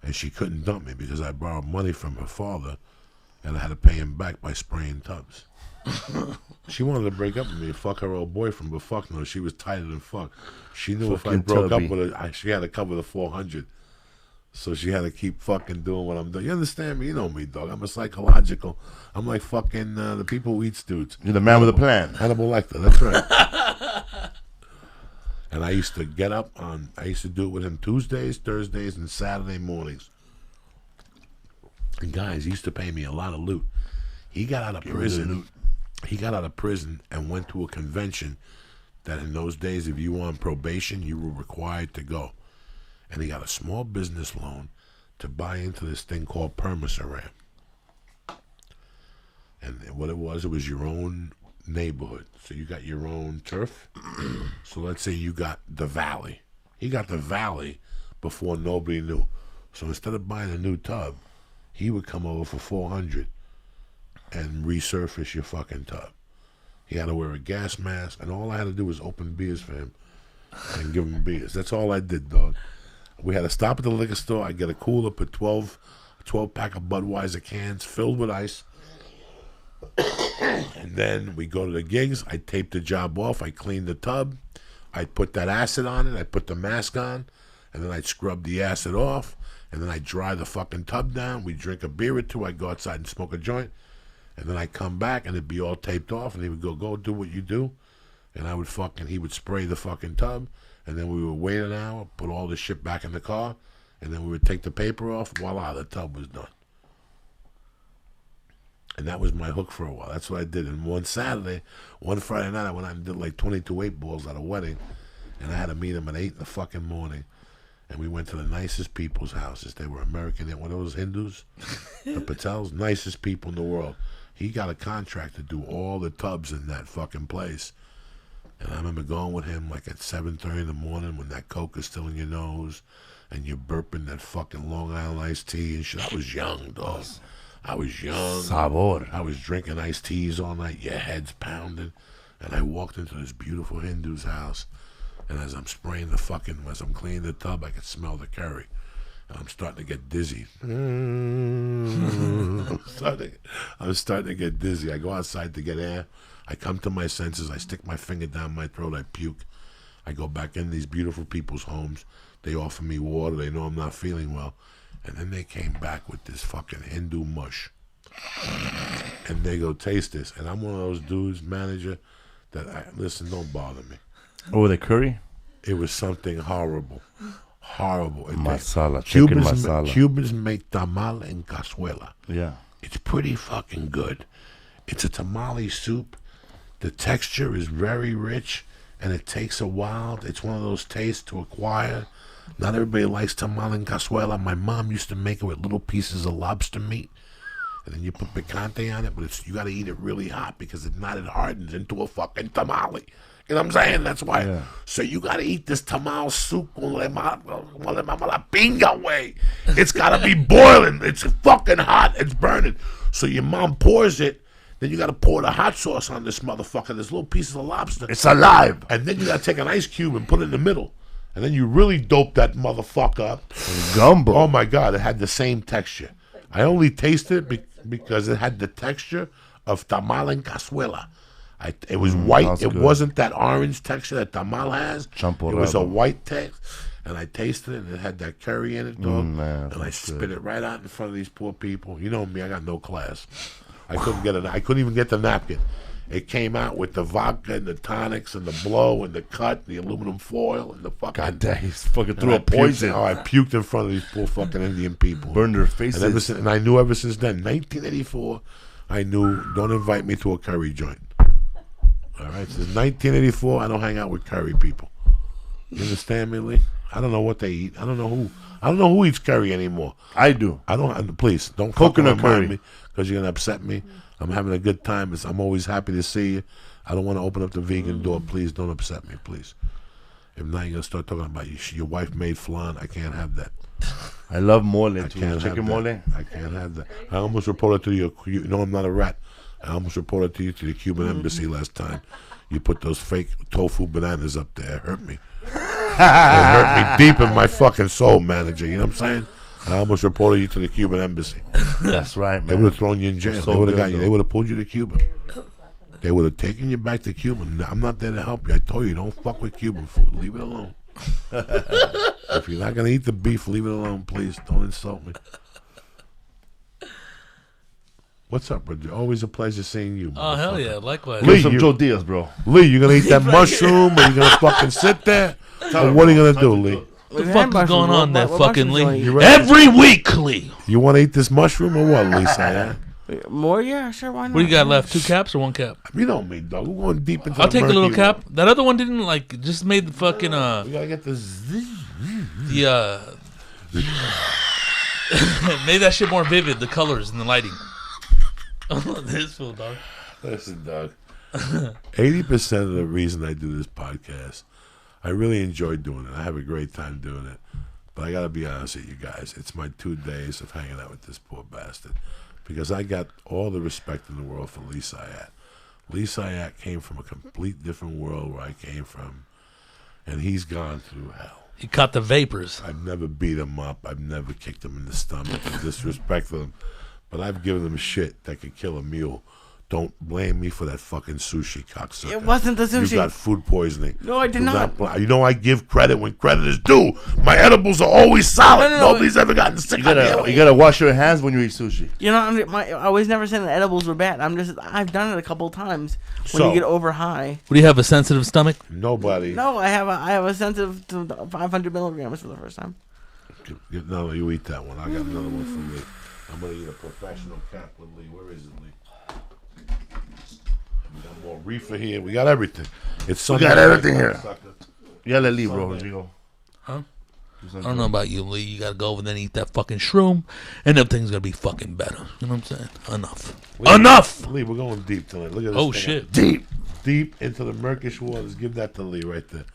And she couldn't dump me because I borrowed money from her father, and I had to pay him back by spraying tubs. She wanted to break up with me and fuck her old boyfriend, but fuck no, she was tighter than fuck. She knew if I Fucking broke tubby. up with her, she had to cover the 400. So she had to keep fucking doing what I'm doing. You understand me? You know me, dog. I'm a psychological. I'm like fucking the people who eat stoots. You're the man with a plan. Hannibal Lecter, that's right. And I used to get up on, I used to do it with him Tuesdays, Thursdays, and Saturday mornings. And guys, he used to pay me a lot of loot. He got out of prison. He got out of prison and went to a convention that in those days, if you were on probation, you were required to go. And he got a small business loan to buy into this thing called Permasaran. And what it was your own neighborhood. So you got your own turf. So let's say you got the valley. He got the valley before nobody knew. So instead of buying a new tub, he would come over for $400 and resurface your fucking tub. He had to wear a gas mask, and all I had to do was open beers for him and give him beers. That's all I did, dog. We had to stop at the liquor store. I'd get a cooler, put 12 pack of Budweiser cans filled with ice. And then we go to the gigs. I tape the job off. I clean the tub. I put that acid on it. I put the mask on, and then I'd scrub the acid off, and then I dry the fucking tub down. We drink a beer or two. I'd go outside and smoke a joint, and then I'd come back, and it'd be all taped off, and he would go do what you do, and he would spray the fucking tub, and then we would wait an hour, put all the shit back in the car, and then we would take the paper off. Voila, the tub was done. And that was my hook for a while. That's what I did. And one Friday night, I went out and did like 22 8-balls at a wedding. And I had to meet him at 8 in the fucking morning. And we went to the nicest people's houses. They were American. One of those Hindus, the Patels, nicest people in the world. He got a contract to do all the tubs in that fucking place. And I remember going with him like at 7:30 in the morning when that coke is still in your nose and you're burping that fucking Long Island iced tea and shit. I was young, dog. I was young. Sabor. I was drinking iced teas all night. Your head's pounding. And I walked into this beautiful Hindu's house. And as I'm spraying as I'm cleaning the tub, I could smell the curry. And I'm starting to get dizzy. I'm starting to get dizzy. I go outside to get air. I come to my senses. I stick my finger down my throat. I puke. I go back in these beautiful people's homes. They offer me water. They know I'm not feeling well. And then they came back with this fucking Hindu mush. And they go, taste this. And I'm one of those dudes, manager, listen, don't bother me. Oh, the curry? It was something horrible. Horrible. Masala, chicken masala. Cubans make tamal en cazuela. Yeah. It's pretty fucking good. It's a tamale soup. The texture is very rich, and it takes a while. It's one of those tastes to acquire. Not everybody likes tamal en cazuela. My mom used to make it with little pieces of lobster meat, and then you put picante on it, but you got to eat it really hot because if not, it hardens into a fucking tamale. You know what I'm saying? That's why. Yeah. So you got to eat this tamal soup con la pinga way. It's got to be boiling. It's fucking hot. It's burning. So your mom pours it. Then you got to pour the hot sauce on this motherfucker. There's little pieces of lobster. It's alive. And then you got to take an ice cube and put it in the middle. And then you really dope that motherfucker up. Gumbo. Oh, my God. It had the same texture. I only tasted it because it had the texture of tamal en cazuela. It was white. It wasn't that orange texture that tamal has. It was a white text. And I tasted it, and it had that curry in it, dog. And I spit it right out in front of these poor people. You know me. I got no class. I couldn't even get the napkin. It came out with the vodka and the tonics and the blow and the cut, the aluminum foil and the fucking. God damn, he's fucking threw a poison. I puked in front of these poor fucking Indian people. Burned their faces. And I knew ever since then, 1984, I knew don't invite me to a curry joint. All right, since 1984, I don't hang out with curry people. You understand me, Lee? I don't know what they eat. I don't know who eats curry anymore. I do. Please don't coconut curry me because you're gonna upset me. I'm having a good time. I'm always happy to see you. I don't want to open up the vegan door. Please don't upset me, please. If not, you're gonna start talking about your wife made flan. I can't have that. I love mole too. Chicken mole. I can't have that. I almost reported to you. You know I'm not a rat. I almost reported to you to the Cuban embassy last time. You put those fake tofu bananas up there. It hurt me. It hurt me deep in my fucking soul, manager. You know what I'm saying? I almost reported you to the Cuban embassy. That's right, man. They would have thrown you in jail. They would have got you. They would have pulled you to Cuba. They would have taken you back to Cuba. I'm not there to help you. I told you, don't fuck with Cuban food. Leave it alone. If you're not going to eat the beef, leave it alone, please. Don't insult me. What's up, bro? Always a pleasure seeing you. Oh, hell yeah. Likewise. Lee, some Joe Diaz, bro. Lee, you going to eat that mushroom or you going to fucking sit there? Or what are you going to do, Lee? What the fuck is going on there, fucking Lee? Every week, Lee. You want to eat this mushroom or what, Lee? More? Yeah, sure. Why not? What do you got left? 2 caps or 1 cap? You know me, dog. We're going deep into I'll take a little cap. That other one didn't, just made the fucking, We got to get this. Made that shit more vivid, the colors and the lighting. This fool, dog. Listen, Doug. 80% of the reason I do this podcast, I really enjoy doing it. I have a great time doing it. But I got to be honest with you guys. It's my 2 days of hanging out with this poor bastard. Because I got all the respect in the world for Lee Syatt. Lee Syatt came from a complete different world where I came from. And he's gone through hell. He caught the vapors. I've never beat him up. I've never kicked him in the stomach and disrespected him. But I've given him shit that could kill a mule. Don't blame me for that fucking sushi, cocksucker. It wasn't the sushi. You got food poisoning. No, I did not. You know I give credit when credit is due. My edibles are always solid. No. Nobody's ever gotten sick. You gotta wash your hands when you eat sushi. You know, I was never saying that edibles were bad. I've done it a couple of times when So- you get over high. What do you have, a sensitive stomach? Nobody. No, I have a sensitive to 500 milligrams for the first time. No, you eat that one. I got another one for Lee. I'm gonna eat a professional cap with Lee. Where is it, Lee? We got more reefer here. We got everything. It's Sunday. got everything here. Sucker. You gotta let leave, bro, Rodrigo. Huh? I don't know about you, Lee. You gotta go over there and eat that fucking shroom, and everything's gonna be fucking better. You know what I'm saying? Enough. Enough! Lee, we're going deep tonight. Look at this. Oh, thing. shit. Deep into the murkish waters. Give that to Lee right there.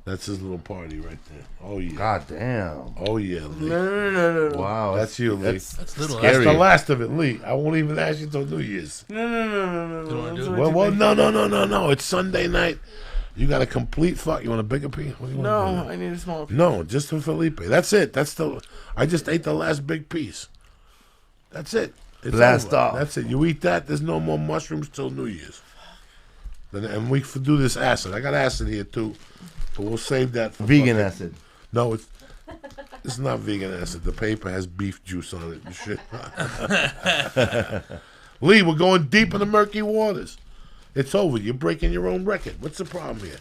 That's his little party right there. Oh, yeah. God damn. Oh, yeah, Lee. No. Wow. That's you, Lee. That's little. scary. That's the last of it, Lee. I won't even ask you till New Year's. No. Well, no. It's Sunday night. You got a complete fuck. You want a bigger piece? What do you want? No, I need a smaller piece. No, just for Felipe. That's it. I just ate the last big piece. That's it. It's Blast over. off. That's it. You eat that. There's no more mushrooms till New Year's. And we do this acid. I got acid here too, but we'll save that for Vegan fucking- acid. No, it's not vegan acid. The paper has beef juice on it and shit. Lee, we're going deep in the murky waters. It's over. You're breaking your own record. What's the problem here?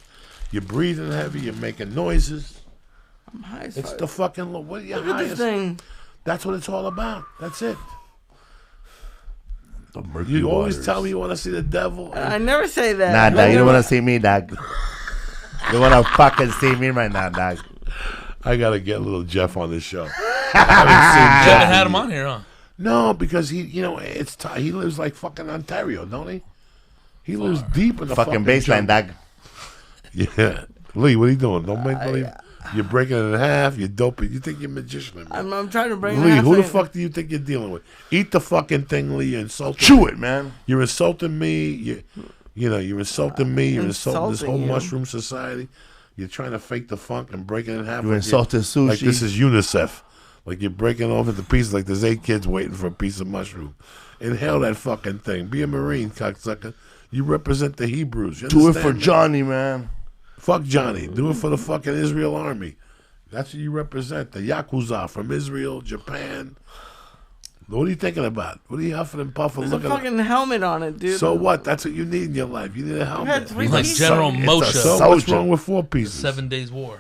You're breathing heavy. You're making noises. I'm high as It's fuck. the fucking what are you Look at this highest? thing. That's what it's all about. That's it. The murky You always waters. tell me you want to see the devil. I never say that. Nah, dog. You don't want to see me, dog. You want to fucking see me right now, dog. I gotta get little Jeff on this show. I You haven't seen haven't Jeff. had him on here, huh? No, because he lives like fucking Ontario, don't he? He lives deep in the Fucking baseline, jungle. dog. Yeah, Lee, what are you doing? Don't make believe. You're breaking it in half. You're doping. You think you're a magician, man. I'm trying to bring Lee, half who the in. fuck do you think you're dealing with? Eat the fucking thing, Lee. You're insulting. Chew it, man. You're insulting me. You're insulting me. You're insulting this whole Insulting you. mushroom society. You're trying to fake the funk and break it in half. You like insulted sushi. Like this is UNICEF. Like you're breaking off into pieces like there's 8 kids waiting for a piece of mushroom. Inhale that fucking thing. Be a Marine, cocksucker. You represent the Hebrews. You Do it understand for me? Johnny, man. Fuck Johnny. Do it for the fucking Israel army. That's what you represent. The Yakuza from Israel, Japan. What are you thinking about? What are you huffing and puffing There's a looking at? fucking helmet on it, dude. So what? That's what you need in your life. You need a helmet. had 3 Like pieces. General It's a Moshe. So what's soldier. wrong with 4 pieces? 7 Days War.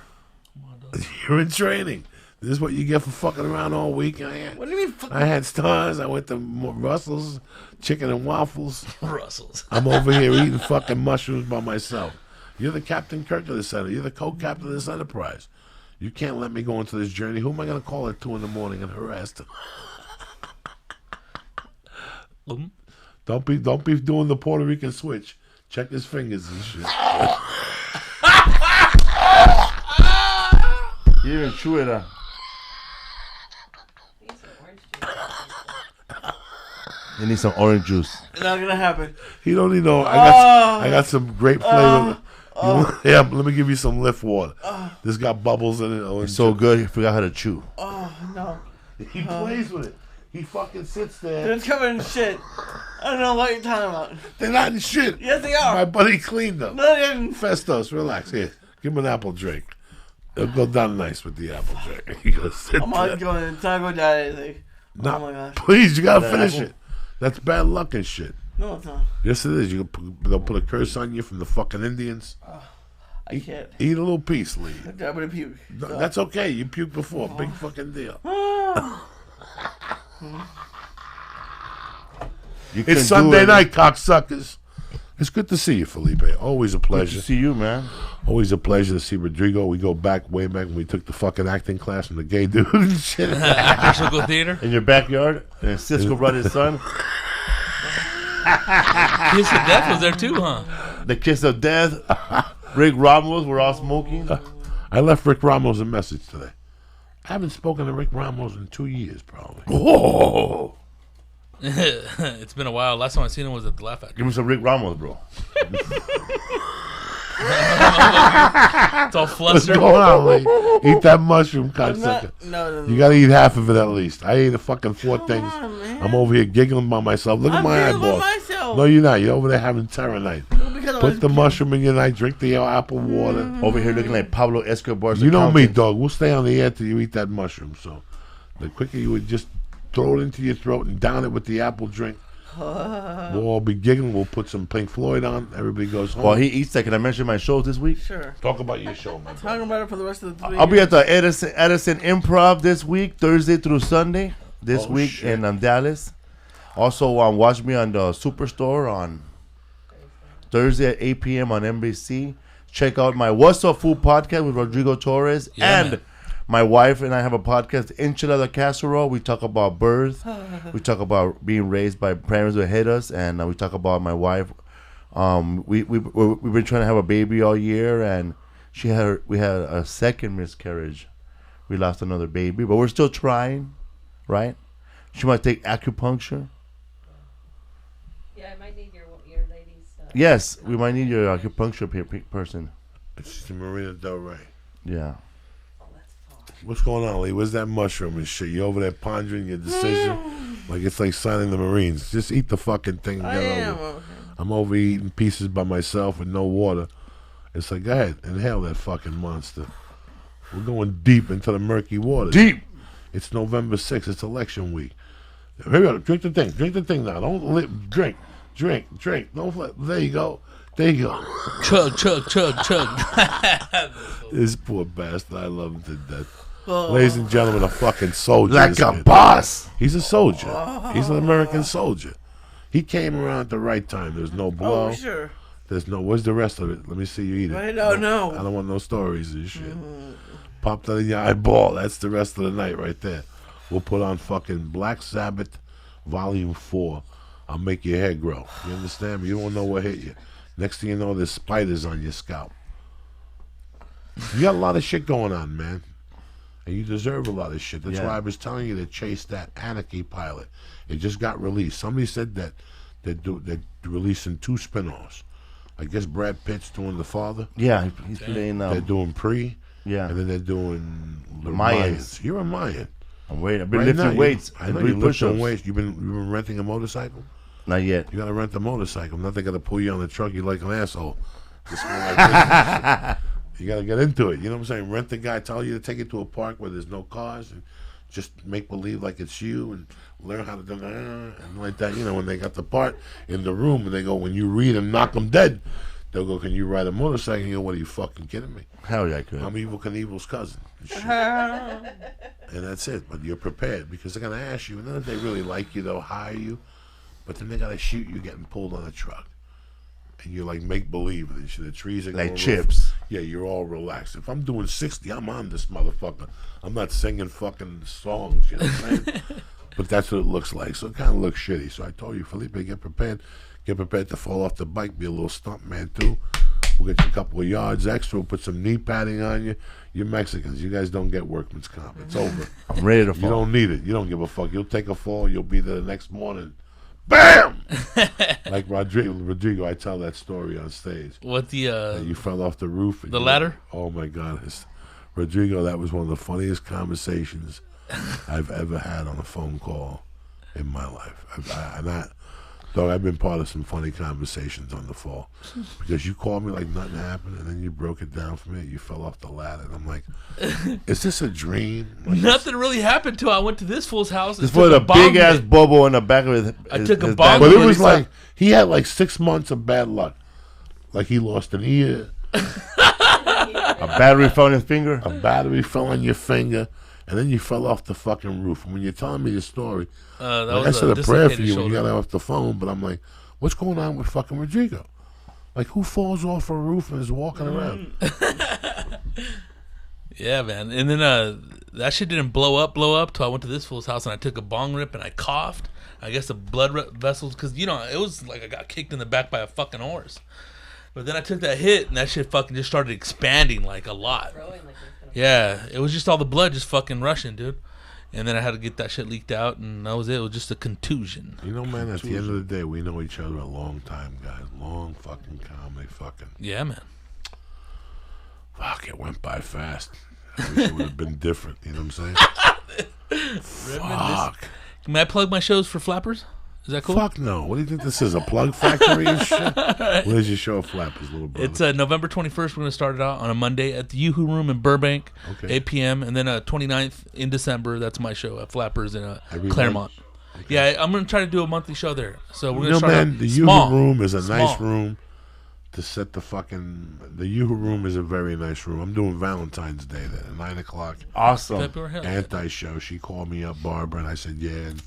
You're in training. This is what you get for fucking around all week. What do you mean? I had stars. I went to Russell's, chicken and waffles. Russells. I'm over here eating fucking mushrooms by myself. You're the Captain Kirk of this center. You're the co-captain of this enterprise. You can't let me go into this journey. Who am I going to call at 2 in the morning and harass them? Don't be doing the Puerto Rican switch. Check his fingers and shit. You even chew it. These are orange juice. You need some orange juice. It's not gonna happen. You don't need no. I got some grape flavor. Yeah, let me give you some lift water. This got bubbles in it. Oh, It's so good, you forgot how to chew. Oh no, he plays with it. He fucking sits there. it's covered in shit. I don't know what you're talking about. They're not in shit. Yes, they are. My buddy cleaned them. No, they didn't. Festos, relax. Here, give him an apple drink. It'll go down nice with the apple drink. He goes sit I'm there. not going to Taco Daddy. No, Oh my gosh. please, you gotta That finish apple? it. That's bad luck and shit. No, it's not. Yes, it is. They'll put a curse on you from the fucking Indians. I can't. Eat a little piece, Lee. I'm gonna puke. No, that's okay. You puked before. Big fucking deal. You can It's do Sunday it. night, cocksuckers. It's good to see you, Felipe. Always a Good to pleasure. see you, man. Always a pleasure to see Rodrigo. We go back way back when we took the fucking acting class from the gay dude and shit. National Theater. In your backyard, and Cisco brought his son. Kiss of Death was there too, huh? The Kiss of Death. Rick Ramos, we're all smoking. I left Rick Ramos a message today. I haven't spoken to Rick Ramos in 2 years, probably. Oh, It's been a while. Last time I seen him was at the Laugh Factory. give me some Rick Ramos, bro. It's all What's flustered. going on, Lee? Eat that mushroom, cocksucker. No. You gotta eat half of it at least. I ate a fucking 4 things. on, man. I'm over here giggling by myself. Look at my feeling by eyeballs. myself. No, you're not. You're over there having terror night. Because I Put was- the mushroom in your night. Drink the apple water. Over here looking like Pablo Escobar's You know me, accountant. dog. We'll stay on the air till you eat that mushroom. So the quicker you would just throw it into your throat and down it with the apple drink, we'll all be giggling. We'll put some Pink Floyd on. Everybody goes home. While he eats that, can I mention my shows this week? Sure. Talk about your show, man. Talking about it for the rest of the 3 I'll be years. at the Edison Improv this week, Thursday through Sunday. This Oh, week shit. in Dallas. Also, watch me on the Superstore on Thursday at 8 p.m. on NBC. Check out my What's Up Food podcast with Rodrigo Torres. Yeah, and man. my wife and I have a podcast, Enchilada Casserole. We talk about birth. We talk about being raised by parents who hate us. And we talk about my wife. We've been trying to have a baby all year. And we had a second miscarriage. We lost another baby. But we're still trying, right? She might take acupuncture. Yeah, I might need your ladies' stuff. Yes, we might need your acupuncture person. It's the Marina Del Rey. Yeah. What's going on, Lee? Where's that mushroom and shit? You over there pondering your decision? Like it's like signing the Marines. Just eat the fucking thing and I get am. over it. I'm over eating pieces by myself with no water. It's like, go ahead, inhale that fucking monster. We're going deep into the murky waters. Deep. It's November 6th. It's election week. Here we go. Drink the thing. Drink the thing now. Don't drink. Don't there you go. There you go. Chug, chug, chug, chug. This poor bastard. I love him to death. Ladies and gentlemen, a fucking soldier. Like this a kid. boss. He's a soldier. He's an American soldier. He came around at the right time. There's no blow. Oh, sure. There's no. Where's the rest of it? Let me see you eat it. I don't know. I don't want no stories and shit. Pop that in your eyeball. That's the rest of the night right there. We'll put on fucking Black Sabbath, Volume 4. I'll make your hair grow. You understand me? You don't know what hit you. Next thing you know, there's spiders on your scalp. You got a lot of shit going on, man. And you deserve a lot of shit. That's Yeah. why I was telling you to chase that Anarchy pilot. It just got released. Somebody said that they're releasing 2 spin-offs. I guess Brad Pitt's doing The Father. Yeah, he's playing. They're doing Pre. Yeah. And then they're doing the Mayans. You're a Mayan. I'm waiting. I've been Right now, lifting weights I and know doing you're lifting push-ups. weights. You've been renting a motorcycle? Not yet. You gotta rent the motorcycle. Not they gotta pull you on the truck. You like an asshole. Just go like this. You gotta get into it. You know what I'm saying? Rent the guy. Tell you to take it to a park where there's no cars and just make believe like it's you and learn how to do and like that. You know, when they got the part in the room and they go, when you read and knock them dead, they'll go, can you ride a motorcycle? And you go, what are you fucking kidding me? Hell yeah, I could. I'm Evil Knievel's cousin. And shit. And that's it. But you're prepared because they're gonna ask you, and then if they really like you, they'll hire you. But then they gotta shoot you getting pulled on a truck, and you're like make believe and shit. The trees are Like going chips. Yeah, you're all relaxed. If I'm doing 60, I'm on this motherfucker. I'm not singing fucking songs. You know what I'm saying? But that's what it looks like. So it kind of looks shitty. So I told you, Felipe, get prepared. Get prepared to fall off the bike. Be a little stunt man too. We'll get you a couple of yards extra. We'll put some knee padding on you. You're Mexicans. You guys don't get workman's comp. It's over. I'm ready to You fall. don't need it. You don't give a fuck. You'll take a fall. You'll be there the next morning. Bam! Like Rodrigo, I tell that story on stage. What the That you fell off the roof. And the you- ladder? Oh my God, Rodrigo, that was one of the funniest conversations I've ever had on a phone call in my life. I've been part of some funny conversations on the fall because you called me like nothing happened, and then you broke it down for me. You fell off the ladder, and I'm like, "Is this a dream?" Like, Nothing really happened till I went to this fool's house. Just put a big ass bubble in the back of his. I his- took a his bomb back. But it What was he like he had like 6 months of bad luck. Like he lost an ear, A battery fell in his finger. a battery fell on your finger, and then you fell off the fucking roof. And when you're telling me the story, that like I was said a a prayer for dislocated you when you shoulder. got off the phone, but I'm like, what's going on with fucking Rodrigo? Like, who falls off a roof and is walking around? Yeah, man. And then that shit didn't blow up till I went to this fool's house and I took a bong rip and I coughed. I guess the blood vessels, because, you know, it was like I got kicked in the back by a fucking horse. But then I took that hit and that shit fucking just started expanding like a lot. Yeah, it was just all the blood just fucking rushing, dude. And then I had to get that shit leaked out, and that was it. It was just a contusion. You know, man, at the end of the day, we know each other a long time, guys. Long fucking comedy, fucking. Yeah, man. Fuck, it went by fast. I wish it would have been different. You know what I'm saying? Fuck. May I plug my shows for Flappers? Is that cool? Fuck no. What do you think this is? A plug factory and shit? Where's your show, Flappers, little brother? It's November 21st. We're going to start it out on a Monday at the Yoo-Hoo Room in Burbank, Okay. 8 p.m. And then 29th in December, that's my show at Flappers in Every Claremont. month? Yeah, I'm going to try to do a monthly show there. So we're You going know, to start man, out the small. Yoo-Hoo Room is a nice Small. room to set the fucking... The Yoo-Hoo Room is a very nice room. I'm doing Valentine's Day there at 9 o'clock. Awesome. February, hell yeah. Anti-show. She called me up, Barbara, and I said, yeah. And,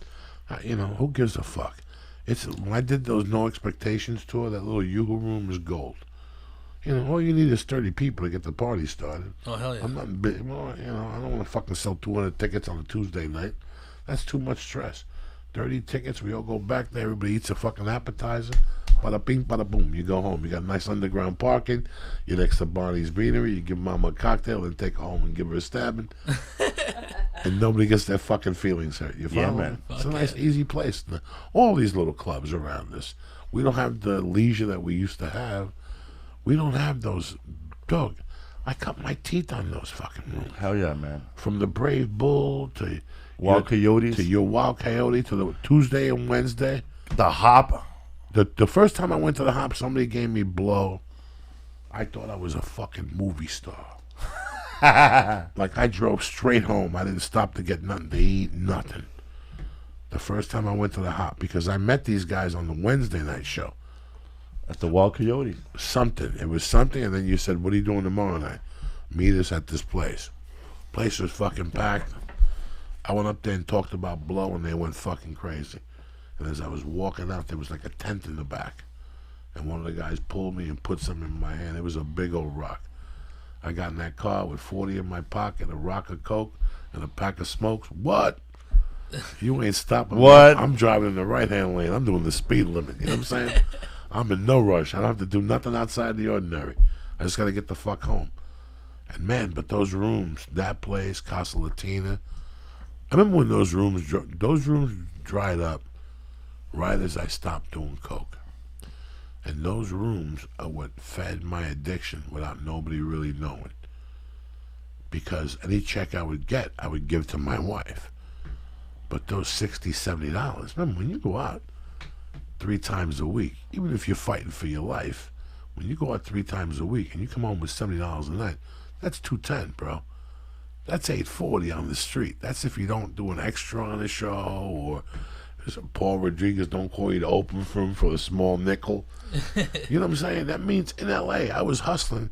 you know, who gives a fuck? It's when I did those No Expectations tour, that little Yoo-Hoo Room is gold. You know, all you need is 30 people to get the party started. Oh, hell yeah. I'm not big, well, you know, I don't want to fucking sell 200 tickets on a Tuesday night. That's too much stress. 30 tickets, we all go back there, everybody eats a fucking appetizer. Bada bing, bada boom, you go home. You got nice underground parking. You're next to Barney's Beanery. You give mama a cocktail and take her home and give her a stabbing. And nobody gets their fucking feelings hurt. You follow? Yeah, man. It's a nice, easy place. All these little clubs around us. We don't have the leisure that we used to have. We don't have those. Dog, I cut my teeth on those fucking rooms. Hell yeah, man. From the Brave Bull to Wild Coyotes. to your Wild Coyote to the Tuesday and Wednesday. The Hop. The first time I went to the Hop, somebody gave me blow. I thought I was a fucking movie star. Like, I drove straight home. I didn't stop to get nothing to eat, nothing. The first time I went to the Hop, because I met these guys on the Wednesday night show. At the Wild Coyotes. Something. It was something, and then you said, what are you doing tomorrow night? Meet us at this place. Place was fucking packed. I went up there and talked about blow, and they went fucking crazy. And as I was walking out, there was like a tent in the back. And one of the guys pulled me and put something in my hand. It was a big old rock. I got in that car with 40 in my pocket, a rock of coke, and a pack of smokes. What? You ain't stopping. What? I'm driving in the right-hand lane. I'm doing the speed limit. You know what I'm saying? I'm in no rush. I don't have to do nothing outside the ordinary. I just got to get the fuck home. And man, but those rooms, that place, Casa Latina. I remember when those rooms dried up right as I stopped doing coke. And those rooms are what fed my addiction without nobody really knowing. Because any check I would get, I would give to my wife. But those $60, $70, remember, when you go out 3 times a week, even if you're fighting for your life, when you go out 3 times a week and you come home with $70 a night, that's $210, bro. That's $840 on the street. That's if you don't do an extra on the show, or Paul Rodriguez don't call you to open for him for a small nickel. You know what I'm saying? That means in LA, I was hustling,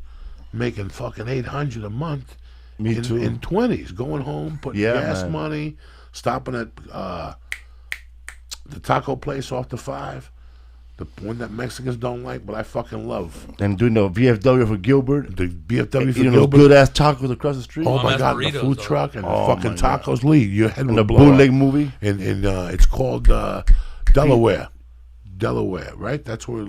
making fucking $800 a month. Me too. In 20s, going home, putting gas money, stopping at the taco place off the 5, the one that Mexicans don't like, but I fucking love. And doing the VFW for Gilbert. The BFW for Eating those Gilbert. good ass tacos across the street. Oh my that's God, the burritos, food though. truck and Oh, the fucking my God. tacos lead. Your head And will the blow bootleg up. movie. And it's called Delaware. Delaware, right? That's where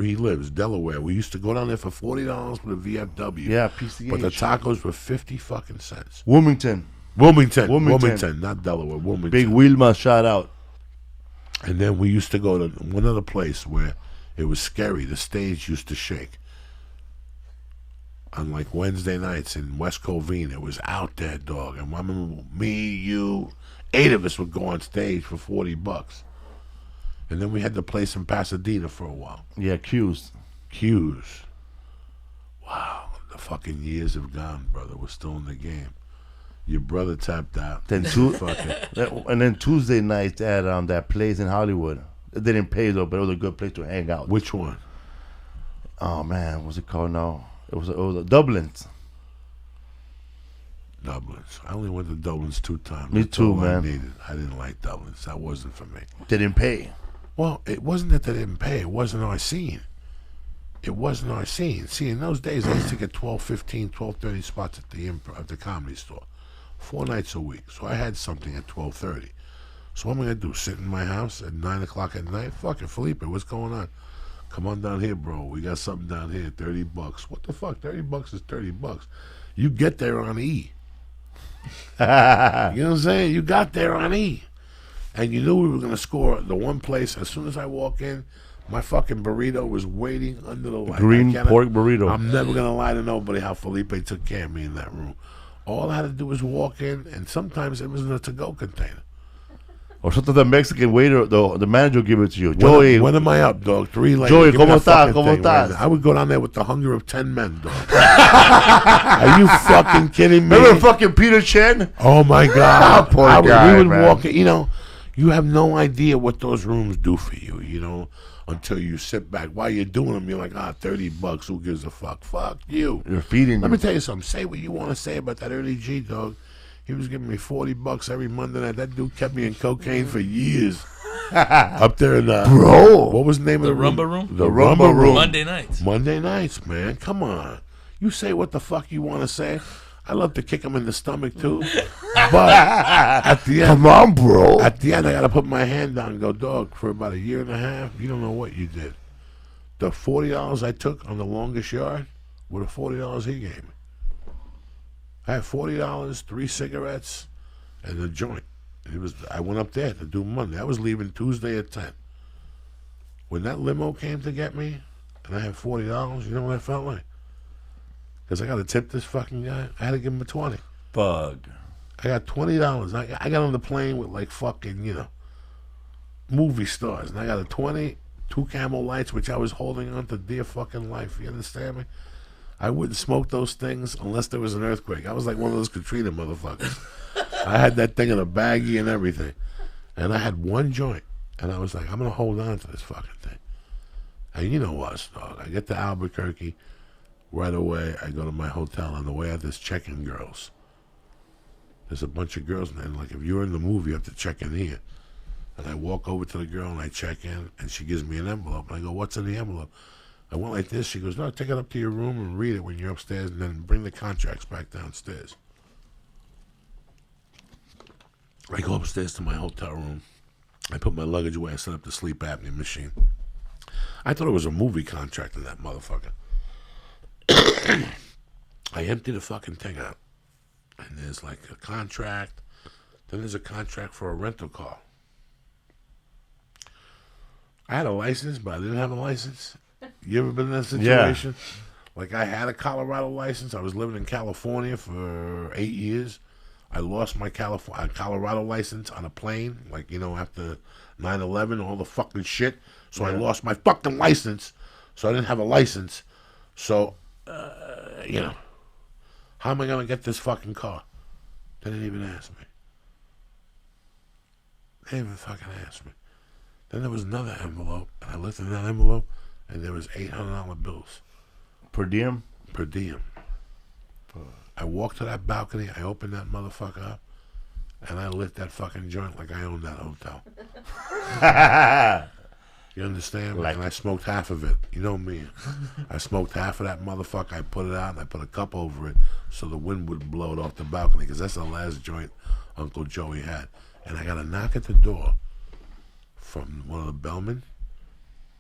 he lives, Delaware. We used to go down there for $40 for the VFW. Yeah, PCH. But the tacos were 50 fucking cents. Wilmington. Wilmington, not Delaware. Wilmington. Big Wilma shout out. And then we used to go to one other place where it was scary. The stage used to shake. On like Wednesday nights in West Covina, it was out there, dog. And I remember me, you, 8 of us would go on stage for $40. And then we had the place in Pasadena for a while. Yeah, Q's. Q's. Wow, the fucking years have gone, brother. We're still in the game. Your brother tapped out. Then and then Tuesday nights at that place in Hollywood. It didn't pay though, but it was a good place to hang out. Which one? Oh man, what's it called now? It was a Dublin's. Dublin's. I only went to Dublin's 2 times. Me That's too, all man. I needed. I didn't like Dublin's. That wasn't for me. Didn't pay. Well, it wasn't that they didn't pay. It wasn't our scene. it wasn't our scene. See, in those days, I used to get 12, 15, 12:30 spots at the at the Comedy Store, 4 nights a week. So I had something at 12:30. So what am I gonna do? Sit in my house at 9 o'clock at night? Fuck it, Felipe, what's going on? Come on down here, bro. We got something down here, $30. What the fuck? $30 is $30. You get there on E. You know what I'm saying? You got there on E. And you knew we were going to score the one place. As soon as I walk in, my fucking burrito was waiting under the light. Green pork burrito. I'm never going to lie to nobody how Felipe took care of me in that room. All I had to do was walk in, and sometimes it was in a to-go container. Or sometimes the Mexican waiter, the manager will give it to you. Joey, When am I up, dog? 3 later. Joey, Give me ¿cómo that fucking estás? ¿Cómo thing right estás? now. I would go down there with the hunger of 10 men, dog. Are you fucking kidding me? remember fucking Peter Chen? Oh my God! Poor guy, we would man. walk. You know, you have no idea what those rooms do for you. You know, until you sit back. While you're doing them, you're like, $30. Who gives a fuck? Fuck you. You're feeding Let me them. tell you something. Say what you want to say about that early G, dog. He was giving me $40 every Monday night. That dude kept me in cocaine for years. Up there in Bro. what was the name The of the room? Rumba Room? The Rumba Room. Monday nights. Monday nights, man. Come on. You say what the fuck you want to say. I love to kick him in the stomach, too. But at the end, Come on, bro. at the end, I got to put my hand down and go, dog, for about 1.5 years, you don't know what you did. The $40 I took on the longest yard were the $40 he gave me. I had $40, 3 cigarettes, and a joint. I went up there to do Monday. I was leaving Tuesday at 10. When that limo came to get me, and I had $40, you know what I felt like? Because I got to tip this fucking guy. I had to give him a 20. Bug. I got $20. I got on the plane with like fucking, movie stars. And I got a 20, 2 Camel Lights, which I was holding on to dear fucking life. You understand me? I wouldn't smoke those things unless there was an earthquake. I was like one of those Katrina motherfuckers. I had that thing in a baggie and everything. And I had one joint. And I was like, I'm going to hold on to this fucking thing. And you know us, dog. I get to Albuquerque. Right away, I go to my hotel. On the way out, there's check-in girls. There's a bunch of girls. And like, if you're in the movie, you have to check in here. And I walk over to the girl and I check in. And she gives me an envelope. And I go, what's in the envelope? I went like this. She goes, no, take it up to your room and read it when you're upstairs. And then bring the contracts back downstairs. I go upstairs to my hotel room. I put my luggage away. I set up the sleep apnea machine. I thought it was a movie contract in that motherfucker. I empty the fucking thing out. And there's like a contract. Then there's a contract for a rental car. I had a license, but I didn't have a license. You ever been in that situation? Yeah. Like I had a Colorado license. I was living in California for 8 years. I lost my Colorado license on a plane, like, after 9/11, all the fucking shit. So I lost my fucking license. So I didn't have a license. So, how am I going to get this fucking car? They didn't even ask me. They didn't even fucking ask me. Then there was another envelope, and I looked in that envelope, and there was $800 bills. Per diem? Per diem. I walked to that balcony, I opened that motherfucker up, and I lit that fucking joint like I owned that hotel. You understand? And I smoked half of it. You know me. I smoked half of that motherfucker, I put it out, and I put a cup over it so the wind would blow it off the balcony, because that's the last joint Uncle Joey had. And I got a knock at the door from one of the bellmen,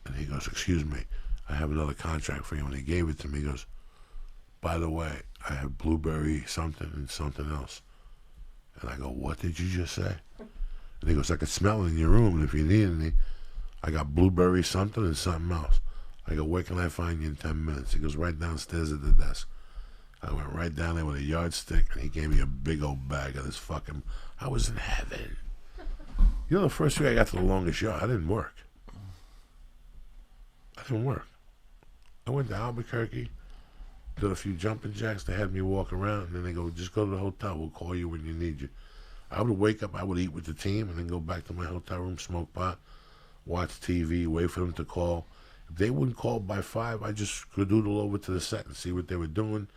and he goes, excuse me, I have another contract for you. When he gave it to me, he goes, by the way, I have blueberry something and something else. And I go, what did you just say? And he goes, I could smell it in your room, and if you need any, I got blueberry something and something else. I go, where can I find you in 10 minutes? He goes, right downstairs at the desk. I went right down there with a yardstick, and he gave me a big old bag of this fucking, I was in heaven. You know, the first week I got to the longest yard, I didn't work. I went to Albuquerque, did a few jumping jacks. They had me walk around, and then they go, just go to the hotel. We'll call you when you need you. I would wake up, I would eat with the team, and then go back to my hotel room, smoke pot, watch TV, wait for them to call. If they wouldn't call by 5, I just cadoodle over to the set and see what they were doing.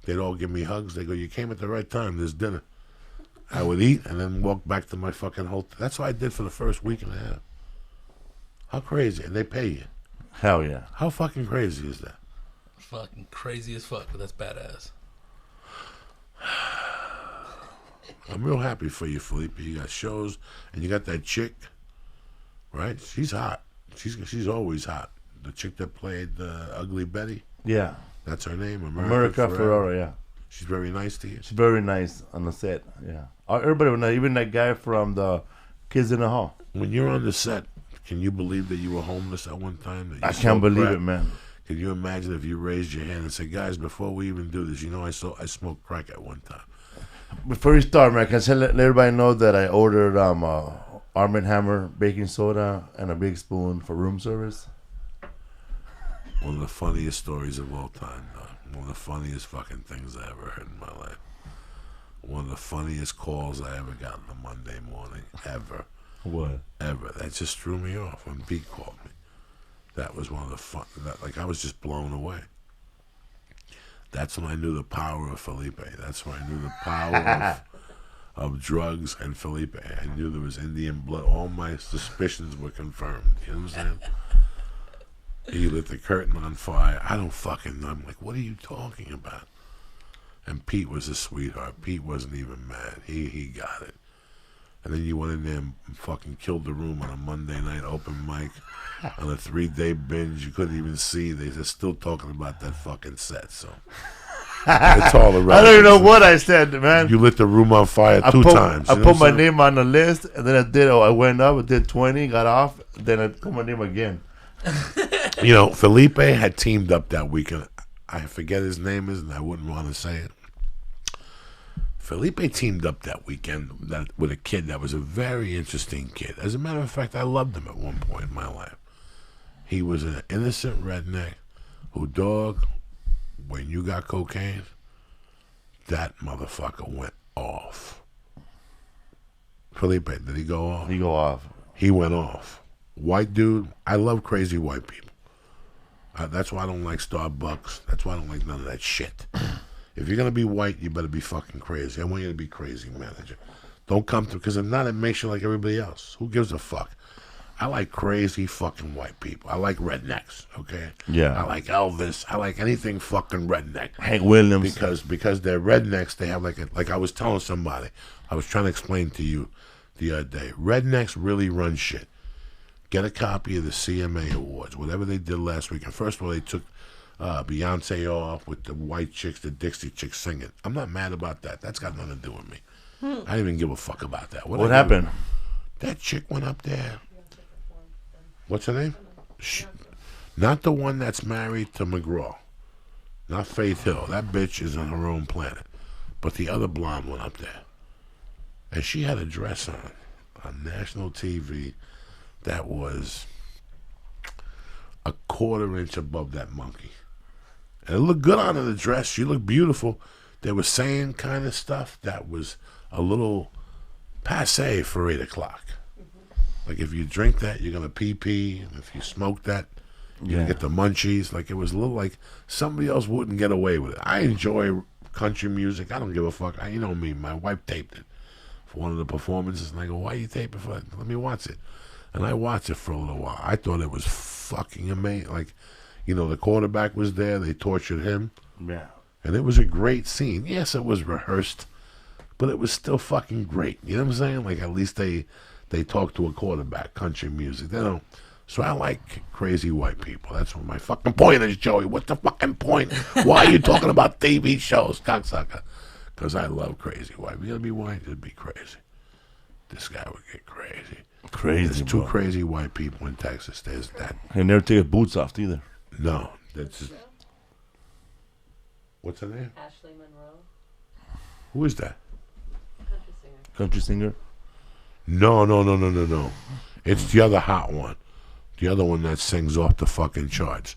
They'd all give me hugs. They go, you came at the right time, there's dinner. I would eat and then walk back to my fucking hotel. That's what I did for the first week and a half. How crazy. And they pay you. Hell yeah. How fucking crazy is that? Fucking crazy as fuck, but that's badass. I'm real happy for you, Felipe. You got shows, and you got that chick, right? She's hot. She's always hot. The chick that played Ugly Betty. Yeah. That's her name. America Ferrera, yeah. She's very nice to you. She's very nice on the set, yeah. Everybody would know, even that guy from the Kids in the Hall. When you're on the set, can you believe that you were homeless at one time? That you I can't smoked believe crack? it, man. Can you imagine if you raised your hand and said, guys, before we even do this, you know I smoked crack at one time. Before you start, man, can I let everybody know that I ordered Arm & Hammer baking soda and a big spoon for room service? One of the funniest stories of all time, dog. One of the funniest fucking things I ever heard in my life. One of the funniest calls I ever got on a Monday morning, ever. What? Ever. That just threw me off when Pete called me. That was one of the fun. I was just blown away. That's when I knew the power of Felipe. That's when I knew the power of drugs and Felipe. I knew there was Indian blood. All my suspicions were confirmed. You know what I'm saying? He lit the curtain on fire. I don't fucking know. I'm like, what are you talking about? And Pete was a sweetheart. Pete wasn't even mad. He got it. And then you went in there and fucking killed the room on a Monday night open mic on a 3-day binge. You couldn't even see. They're still talking about that fucking set. So it's all around. I don't even know what I said, man. You lit the room on fire two times. I put my name on the list, and then I went up, I did 20, got off, then I put my name again. You know, Felipe had teamed up that weekend. I forget his name is, and I wouldn't want to say it. Felipe teamed up that weekend with a kid that was a very interesting kid. As a matter of fact, I loved him at one point in my life. He was an innocent redneck who, dog, when you got cocaine, that motherfucker went off. Felipe, did he go off? He go off. He went off. White dude, I love crazy white people. That's why I don't like Starbucks. That's why I don't like none of that shit. If you're going to be white, you better be fucking crazy. I want you to be crazy, manager. Don't come through, because if not, it makes you like everybody else. Who gives a fuck? I like crazy fucking white people. I like rednecks, okay? Yeah. I like Elvis. I like anything fucking redneck. Hank Williams. Because they're rednecks, they have like I was telling somebody, I was trying to explain to you the other day, rednecks really run shit. Get a copy of the CMA Awards, whatever they did last week. And first of all, they took Beyonce off with the white chicks, the Dixie chicks singing. I'm not mad about that. That's got nothing to do with me. I didn't even give a fuck about that. What happened? That chick went up there. What's her name? Not the one that's married to McGraw. Not Faith Hill. That bitch is on her own planet. But the other blonde went up there. And she had a dress on national TV that was a 1/4 inch above that monkey. And it looked good on her, the dress. She looked beautiful. They were saying kind of stuff that was a little passe for 8 o'clock. Like, if you drink that, you're going to pee. If you smoke that, you're going to get the munchies. Like, it was a little like somebody else wouldn't get away with it. I enjoy country music. I don't give a fuck. You know me. My wife taped it for one of the performances. And I go, why you tape it for? Let me watch it. And I watched it for a little while. I thought it was fucking amazing. Like, you know, the quarterback was there. They tortured him. Yeah. And it was a great scene. Yes, it was rehearsed, but it was still fucking great. You know what I'm saying? Like, at least they talk to a quarterback, country music. They don't. So I like crazy white people. That's what my fucking point is, Joey. What's the fucking point? Why are you talking about TV shows, cocksucker? Because I love crazy white. You gotta be white, you'd be crazy. This guy would get crazy. Crazy. There's two crazy white people in Texas. There's that. He never take his boots off either. No, that's just. What's her name? Ashley Monroe, Who is that? country singer. Country singer. No. It's the other hot one. The other one that sings off the fucking charts.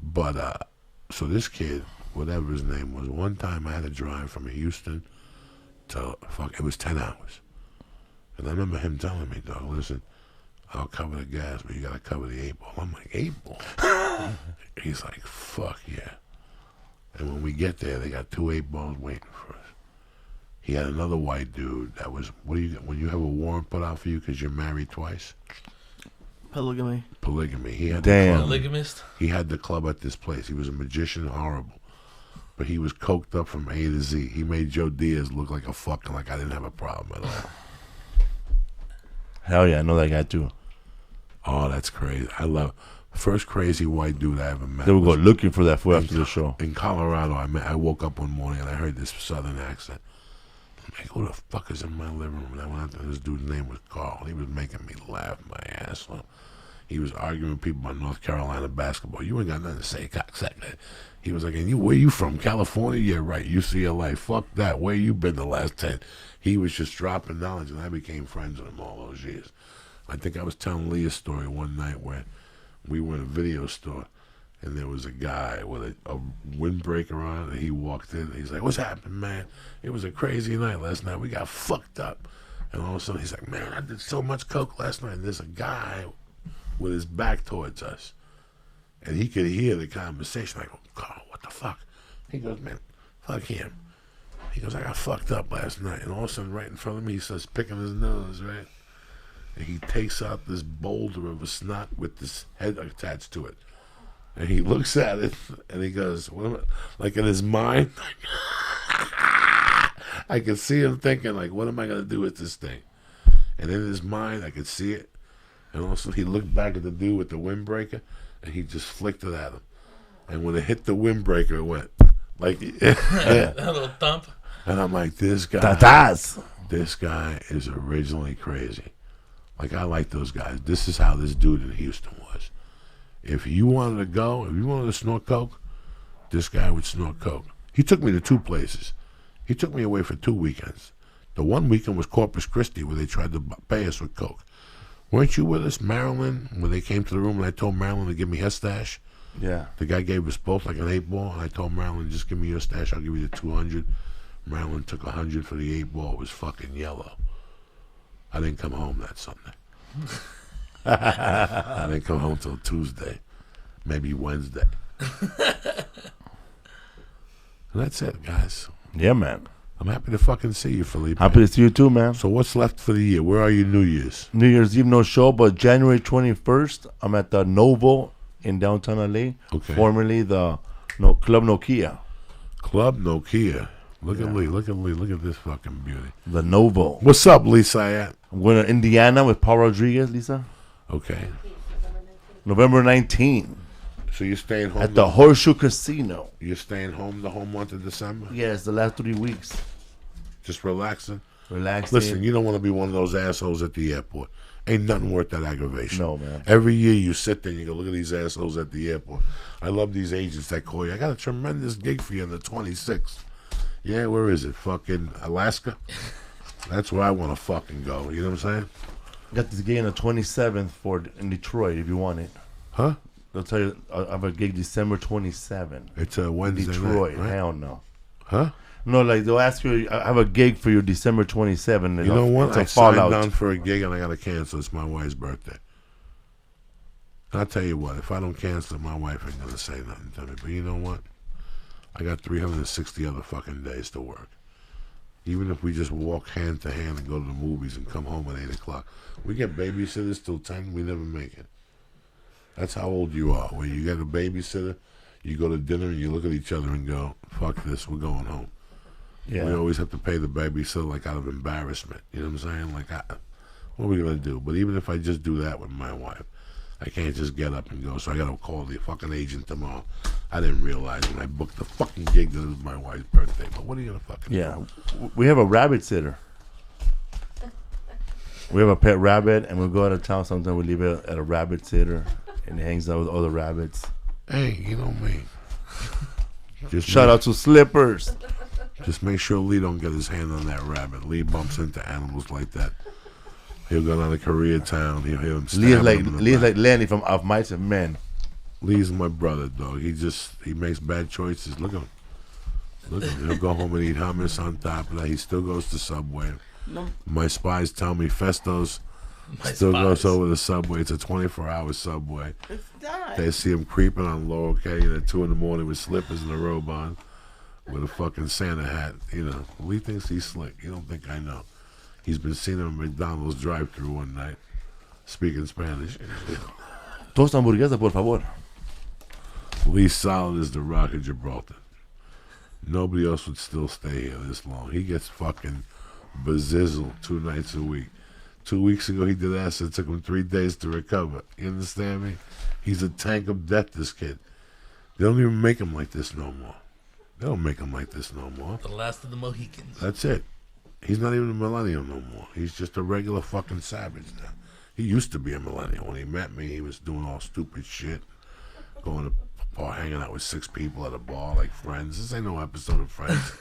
But, so this kid, whatever his name was, one time I had to drive from Houston to, it was 10 hours. And I remember him telling me, dog, listen, I'll cover the gas, but you gotta cover the 8 ball. I'm like, 8 ball? He's like, fuck yeah. And when we get there, they got 2 8 balls waiting for us. He had another white dude that was, when you have a warrant put out for you because you're married twice? Polygamy. He had Damn. The club. Polygamist. He had the club at this place. He was a magician, horrible. But he was coked up from A to Z. He made Joe Diaz look like I didn't have a problem at all. Hell yeah, I know that guy too. Oh, that's crazy. I love first crazy white dude I ever met. They would go was looking for that food after the show. in Colorado. I woke up one morning and I heard this southern accent. I'm like, who the fuck is in my living room? And I went out there, this dude's name was Carl. He was making me laugh my ass off. He was arguing with people about North Carolina basketball. You ain't got nothing to say, cocksucker. He was like, and where you from? California? Yeah, right. UCLA. Fuck that. Where you been the last 10? He was just dropping knowledge, and I became friends with him all those years. I think I was telling Lee a story one night where we were in a video store, and there was a guy with a windbreaker on, and he walked in, and he's like, what's happening, man? It was a crazy night last night. We got fucked up. And all of a sudden, he's like, man, I did so much coke last night, and there's a guy with his back towards us. And he could hear the conversation. I go, Carl, what the fuck? He goes, man, fuck him. He goes, I got fucked up last night. And all of a sudden, right in front of me, he starts picking his nose, right? And he takes out this boulder of a snot with this head attached to it. And he looks at it, and he goes, what am I? Like in his mind, I could see him thinking, like, what am I going to do with this thing? And in his mind, I could see it. And all of a sudden, he looked back at the dude with the windbreaker, and he just flicked it at him. And when it hit the windbreaker, it went like A little thump. And I'm like, this guy is originally crazy. Like, I like those guys. This is how this dude in Houston was. If you wanted to go, if you wanted to snort coke, this guy would snort coke. He took me to 2 places. He took me away for 2 weekends. The one weekend was Corpus Christi, where they tried to pay us with coke. Weren't you with us, Marilyn, when they came to the room and I told Marilyn to give me her stash? Yeah. The guy gave us both like an 8-ball, and I told Marilyn, just give me your stash, I'll give you the 200. Marilyn took 100 for the 8-ball. It was fucking yellow. I didn't come home that Sunday. I didn't come home till Tuesday, maybe Wednesday. And that's it, guys. Yeah, man. I'm happy to fucking see you, Felipe. Happy to see you too, man. So what's left for the year? Where are you New Year's? New Year's Eve, no show, but January 21st, I'm at the Novo in downtown LA. Okay. Formerly the Club Nokia. Club Nokia. Look at Lee. Look at Lee. Look at this fucking beauty. The Novo. What's up, Lee Syatt? I'm going to Indiana with Paul Rodriguez, Lisa. Okay. November 19th So you're staying home? at the Horseshoe Casino. You're staying home the whole month of December? Yes, the last 3 weeks. Just relaxing? Relaxing. Listen, you don't want to be one of those assholes at the airport. Ain't nothing worth that aggravation. No, man. Every year you sit there and you go, look at these assholes at the airport. I love these agents that call you. I got a tremendous gig for you on the 26th. Yeah, where is it? Fucking Alaska? That's where I want to fucking go. You know what I'm saying? Got this gig on the 27th in Detroit if you want it. Huh? They'll tell you I have a gig December 27th. It's a Wednesday Detroit. night, right? Hell no. Huh? No, like they'll ask you, I have a gig for you December 27th. You know what? It's a I signed fallout. on for a gig and I got to cancel. It's my wife's birthday. I'll tell you what. If I don't cancel it, my wife ain't going to say nothing to me. But you know what? I got 360 other fucking days to work. Even if we just walk hand to hand and go to the movies and come home at 8 o'clock. We get babysitters till 10. We never make it. That's how old you are. When you get a babysitter, you go to dinner and you look at each other and go, fuck this, we're going home. Yeah. We always have to pay the babysitter like out of embarrassment. You know what I'm saying? Like, what are we going to do? But even if I just do that with my wife, I can't just get up and go. So I got to call the fucking agent tomorrow. I didn't realize when I booked the fucking gig that it was my wife's birthday. But what are you going to fucking do? We have a rabbit sitter. We have a pet rabbit, and we go out of town. Sometimes we leave it at a rabbit sitter, and it hangs out with other rabbits. Hey, you know me. Shout out to Slippers. Just make sure Lee don't get his hand on that rabbit. Lee bumps into animals like that. He'll go down to Koreatown. He'll hear him stab him in the Lee's back. like Lenny from Of Mice and Men. Lee's my brother, dog. He makes bad choices. Look at him. Look at him. He'll go home and eat hummus on top of that. He still goes to Subway. No. My spies tell me Festo's My still goes spies. over the Subway. It's a 24-hour Subway. It's that. They see him creeping on Laurel Canyon at 2 in the morning with slippers and a robe on, with a fucking Santa hat. You know, Lee thinks he's slick. You don't think I know. He's been seen him at McDonald's drive-thru one night. speaking Spanish. Dos hamburguesas, por favor. Lee Solid is the Rock of Gibraltar. Nobody else would still stay here this long. He gets fucking bezizzled 2 nights a week. 2 weeks ago, he did acid. It took him 3 days to recover. You understand me? He's a tank of death, this kid. They don't even make him like this no more. They don't make him like this no more. The last of the Mohicans. That's it. He's not even a millennial no more. He's just a regular fucking savage now. He used to be a millennial. When he met me, he was doing all stupid shit. Going to a bar, hanging out with 6 people at a bar like Friends. This ain't no episode of Friends.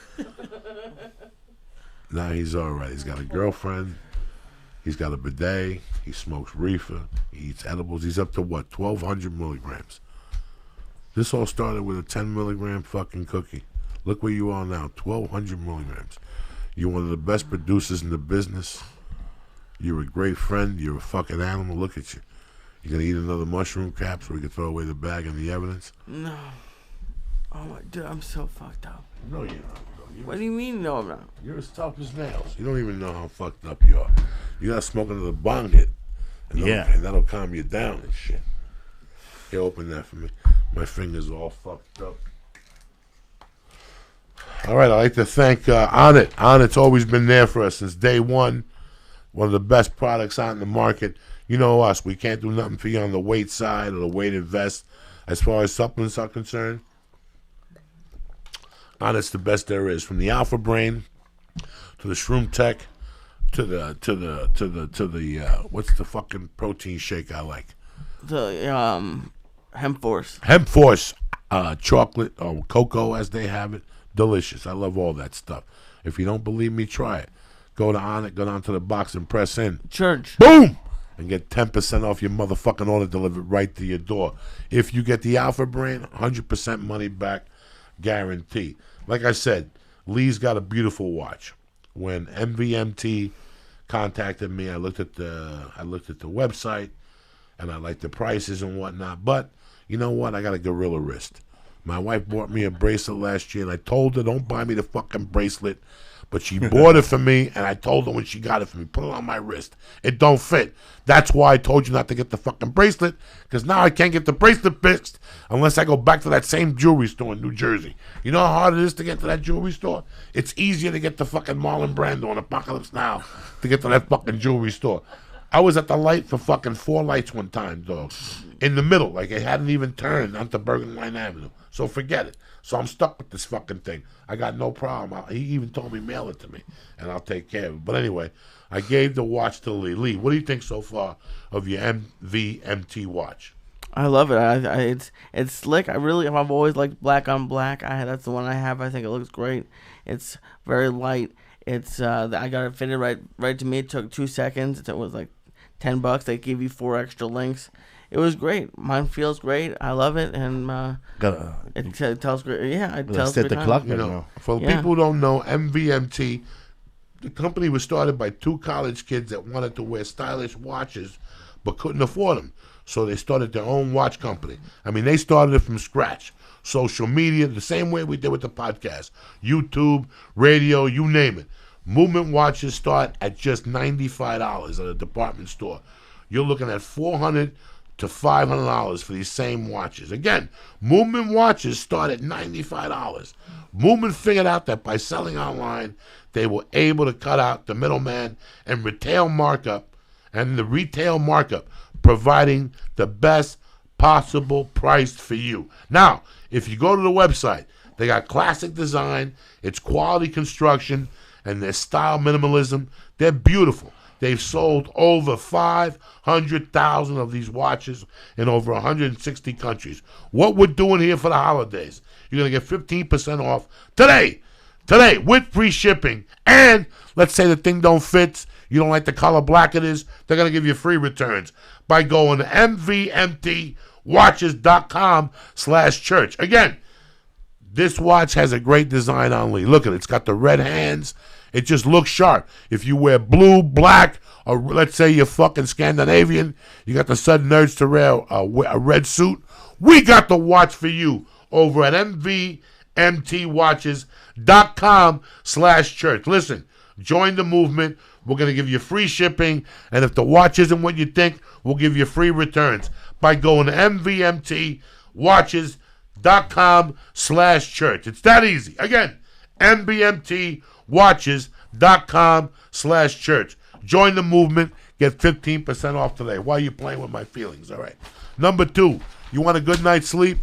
Now he's all right. He's got a girlfriend. He's got a bidet. He smokes reefer. He eats edibles. He's up to what? 1,200 milligrams. This all started with a 10 milligram fucking cookie. Look where you are now. 1,200 milligrams. You're one of the best producers in the business. You're a great friend. You're a fucking animal. Look at you. You gonna eat another mushroom cap so we can throw away the bag and the evidence? No. Oh my, dude, I'm so fucked up. No, you're not. What do you mean? No, I'm not. You're as tough as nails. You don't even know how fucked up you are. You gotta smoke another bong hit. And that'll calm you down and shit. Here, open that for me. My finger's all fucked up. All right, I'd like to thank Onnit. Onnit's always been there for us since day one. One of the best products out in the market. You know us. We can't do nothing for you on the weight side or the weighted vest. As far as supplements are concerned, Onnit's the best there is. From the Alpha Brain to the Shroom Tech to the what's the fucking protein shake I like? The Hemp Force. Hemp Force, chocolate or cocoa as they have it. Delicious. I love all that stuff. If you don't believe me, try it. Go to Onnit, go down to the box and press in. Church. Boom! And get 10% off your motherfucking order delivered right to your door. If you get the Alpha brand, 100% money back guarantee. Like I said, Lee's got a beautiful watch. When MVMT contacted me, I looked at the website and I liked the prices and whatnot. But you know what? I got a gorilla wrist. My wife bought me a bracelet last year, and I told her, don't buy me the fucking bracelet. But she bought it for me, and I told her when she got it for me, put it on my wrist. It don't fit. That's why I told you not to get the fucking bracelet, because now I can't get the bracelet fixed unless I go back to that same jewelry store in New Jersey. You know how hard it is to get to that jewelry store? It's easier to get the fucking Marlon Brando on Apocalypse Now to get to that fucking jewelry store. I was at the light for fucking 4 lights one time, dog. In the middle, like it hadn't even turned onto Bergen Line Avenue. So forget it. So I'm stuck with this fucking thing. I got no problem. He even told me mail it to me, and I'll take care of it. But anyway, I gave the watch to Lee. Lee, what do you think so far of your MVMT watch? I love it. It's slick. I've always liked black on black. That's the one I have. I think it looks great. It's very light. It's I got it fitted right to me. It took 2 seconds. It was like $10. They give you 4 extra links. It was great. Mine feels great. I love it, and it tells great. Yeah, it tells set great the time. clock. You know, for people who don't know, MVMT, the company was started by 2 college kids that wanted to wear stylish watches but couldn't afford them. So they started their own watch company. I mean, they started it from scratch. Social media, the same way we did with the podcast. YouTube, radio, you name it. Movement watches start at just $95 at a department store. You're looking at $400 to $500 for these same watches. Again, Movement watches start at $95. Movement figured out that by selling online, they were able to cut out the middleman and the retail markup, providing the best possible price for you. Now, if you go to the website, they got classic design, it's quality construction, and their style minimalism. They're beautiful. They've sold over 500,000 of these watches in over 160 countries. What we're doing here for the holidays, you're going to get 15% off today with free shipping. And let's say the thing don't fit, you don't like the color black it is, they're going to give you free returns by going to mvmtwatches.com/church. Again, this watch has a great design on Lee. Look at it. It's got the red hands. It just looks sharp. If you wear blue, black, or let's say you're fucking Scandinavian, you got the sudden urge to wear a red suit, we got the watch for you over at mvmtwatches.com. helixsleep.com/church. Listen, join the movement. We're going to give you free shipping, and if the watch isn't what you think, we'll give you free returns by going to MVMTwatches.com/church. It's that easy. Again, MVMTwatches.com/church. Join the movement. Get 15% off today. Why are you playing with my feelings? All right. Number 2, you want a good night's sleep?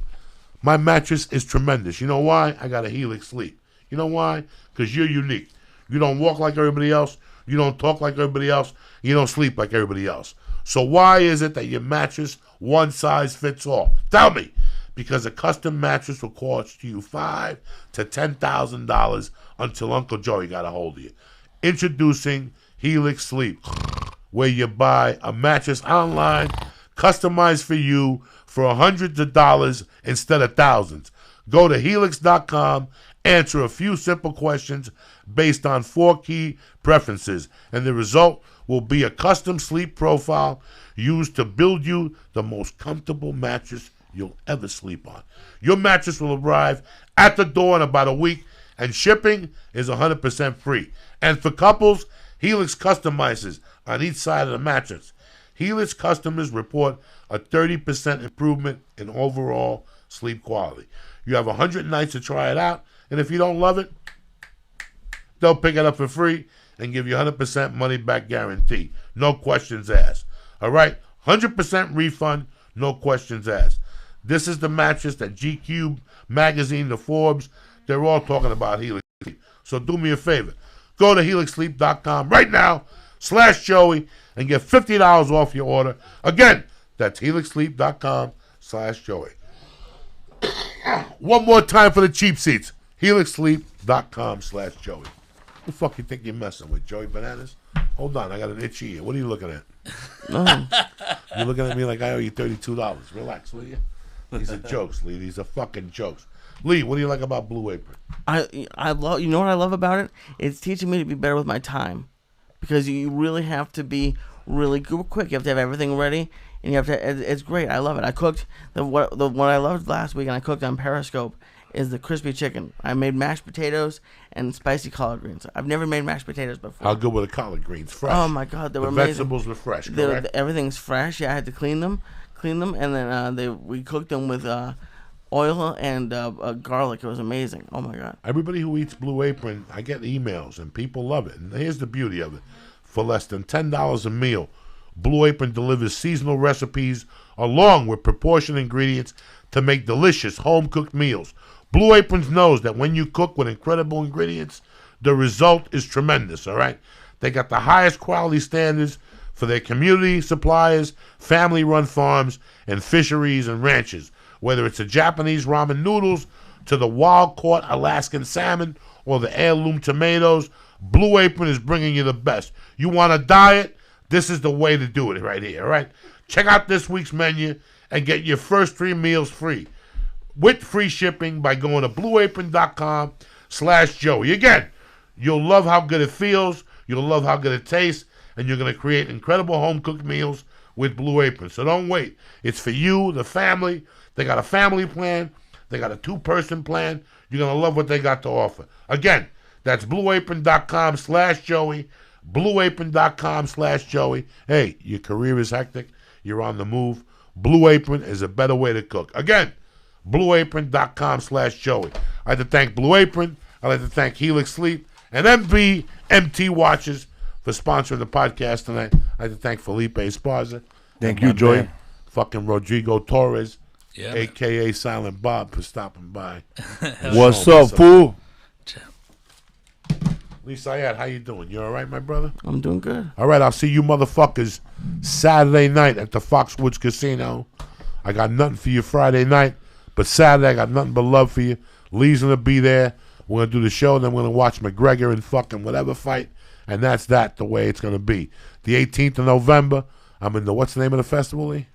My mattress is tremendous. You know why? I got a Helix Sleep. You know why? Because you're unique. You don't walk like everybody else. You don't talk like everybody else. You don't sleep like everybody else. So why is it that your mattress, one size fits all? Tell me. Because a custom mattress will cost you $5,000 to $10,000 until Uncle Joey got a hold of you. Introducing Helix Sleep, where you buy a mattress online, customized for you for hundreds of dollars instead of thousands. Go to helix.com, answer a few simple questions based on 4 key preferences, and the result will be a custom sleep profile used to build you the most comfortable mattress you'll ever sleep on. Your mattress will arrive at the door in about a week, and shipping is 100% free. And for couples, Helix customizes on each side of the mattress. Helix customers report a 30% improvement in overall sleep quality. You have 100 nights to try it out, and if you don't love it, they'll pick it up for free and give you 100% money back guarantee. No questions asked. All right? 100% refund, no questions asked. This is the mattress that GQ magazine, the Forbes, they're all talking about Helix Sleep. So do me a favor. Go to helixsleep.com right now, /Joey, and get $50 off your order. Again, that's helixsleep.com/Joey. One more time for the cheap seats. helixsleep.com/Joey. Who the fuck you think you're messing with, Joey Bananas? Hold on, I got an itchy ear. What are you looking at? No. You're looking at me like I owe you $32. Relax, will you? These are jokes, Lee. These are fucking jokes. Lee, what do you like about Blue Apron? I love. You know what I love about it? It's teaching me to be better with my time, because you really have to be really good, quick. You have to have everything ready, and you have to. It's great. I love it. I cooked the what I loved last week, and I cooked on Periscope is the crispy chicken. I made mashed potatoes and spicy collard greens. I've never made mashed potatoes before. How good were the collard greens? Fresh. Oh my god, they were the amazing. Vegetables were fresh. Correct? Everything's fresh. Yeah, I had to clean them, and then we cooked them with oil and garlic. It was amazing. Oh my god. Everybody who eats Blue Apron, I get emails and people love it. And here's the beauty of it: for less than $10 a meal, Blue Apron delivers seasonal recipes along with proportioned ingredients to make delicious home-cooked meals. Blue Aprons knows that when you cook with incredible ingredients, the result is tremendous, all right? They got the highest quality standards for their community suppliers, family-run farms, and fisheries and ranches. Whether it's the Japanese ramen noodles to the wild-caught Alaskan salmon or the heirloom tomatoes, Blue Apron is bringing you the best. You want a diet? This is the way to do it right here, all right? Check out this week's menu and get your first 3 meals free with free shipping by going to blueapron.com/Joey. Again, you'll love how good it feels, you'll love how good it tastes, and you're going to create incredible home-cooked meals with Blue Apron. So don't wait. It's for you, the family. They got a family plan. They got a 2-person plan. You're going to love what they got to offer. Again, that's blueapron.com/Joey, blueapron.com/Joey. Hey, your career is hectic. You're on the move. Blue Apron is a better way to cook. Again, blueapron.com/Joey. I'd like to thank Blue Apron. I'd like to thank Helix Sleep and MVMT Watches for sponsoring the podcast tonight. I'd like to thank Felipe Esparza. Thank you, Joey. Fucking Rodrigo Torres, Yeah, a.k.a. Silent Bob, for stopping by. What's up, fool? Lee Syatt, how you doing? You all right, my brother? I'm doing good. All right, I'll see you motherfuckers Saturday night at the Foxwoods Casino. I got nothing for you Friday night, but Saturday I got nothing but love for you. Lee's going to be there. We're going to do the show, and then we're going to watch McGregor and fucking whatever fight, and that's the way it's going to be. The 18th of November, I'm in the, what's the name of the festival, Lee?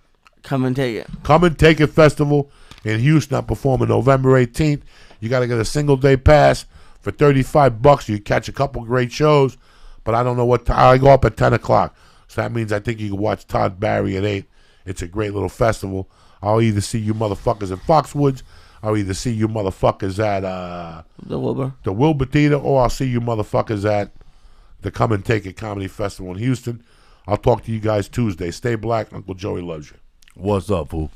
Come and take it. Come and Take It Festival in Houston. I'm performing November 18th. You got to get a single-day pass. For $35, you catch a couple great shows, but I don't know what time. I go up at 10 o'clock. So that means I think you can watch Todd Barry at 8. It's a great little festival. I'll either see you motherfuckers at Foxwoods. I'll either see you motherfuckers at The Wilbur. the Wilbur Theater, or I'll see you motherfuckers at the Come and Take It Comedy Festival in Houston. I'll talk to you guys Tuesday. Stay black. Uncle Joey loves you. What's up, fool?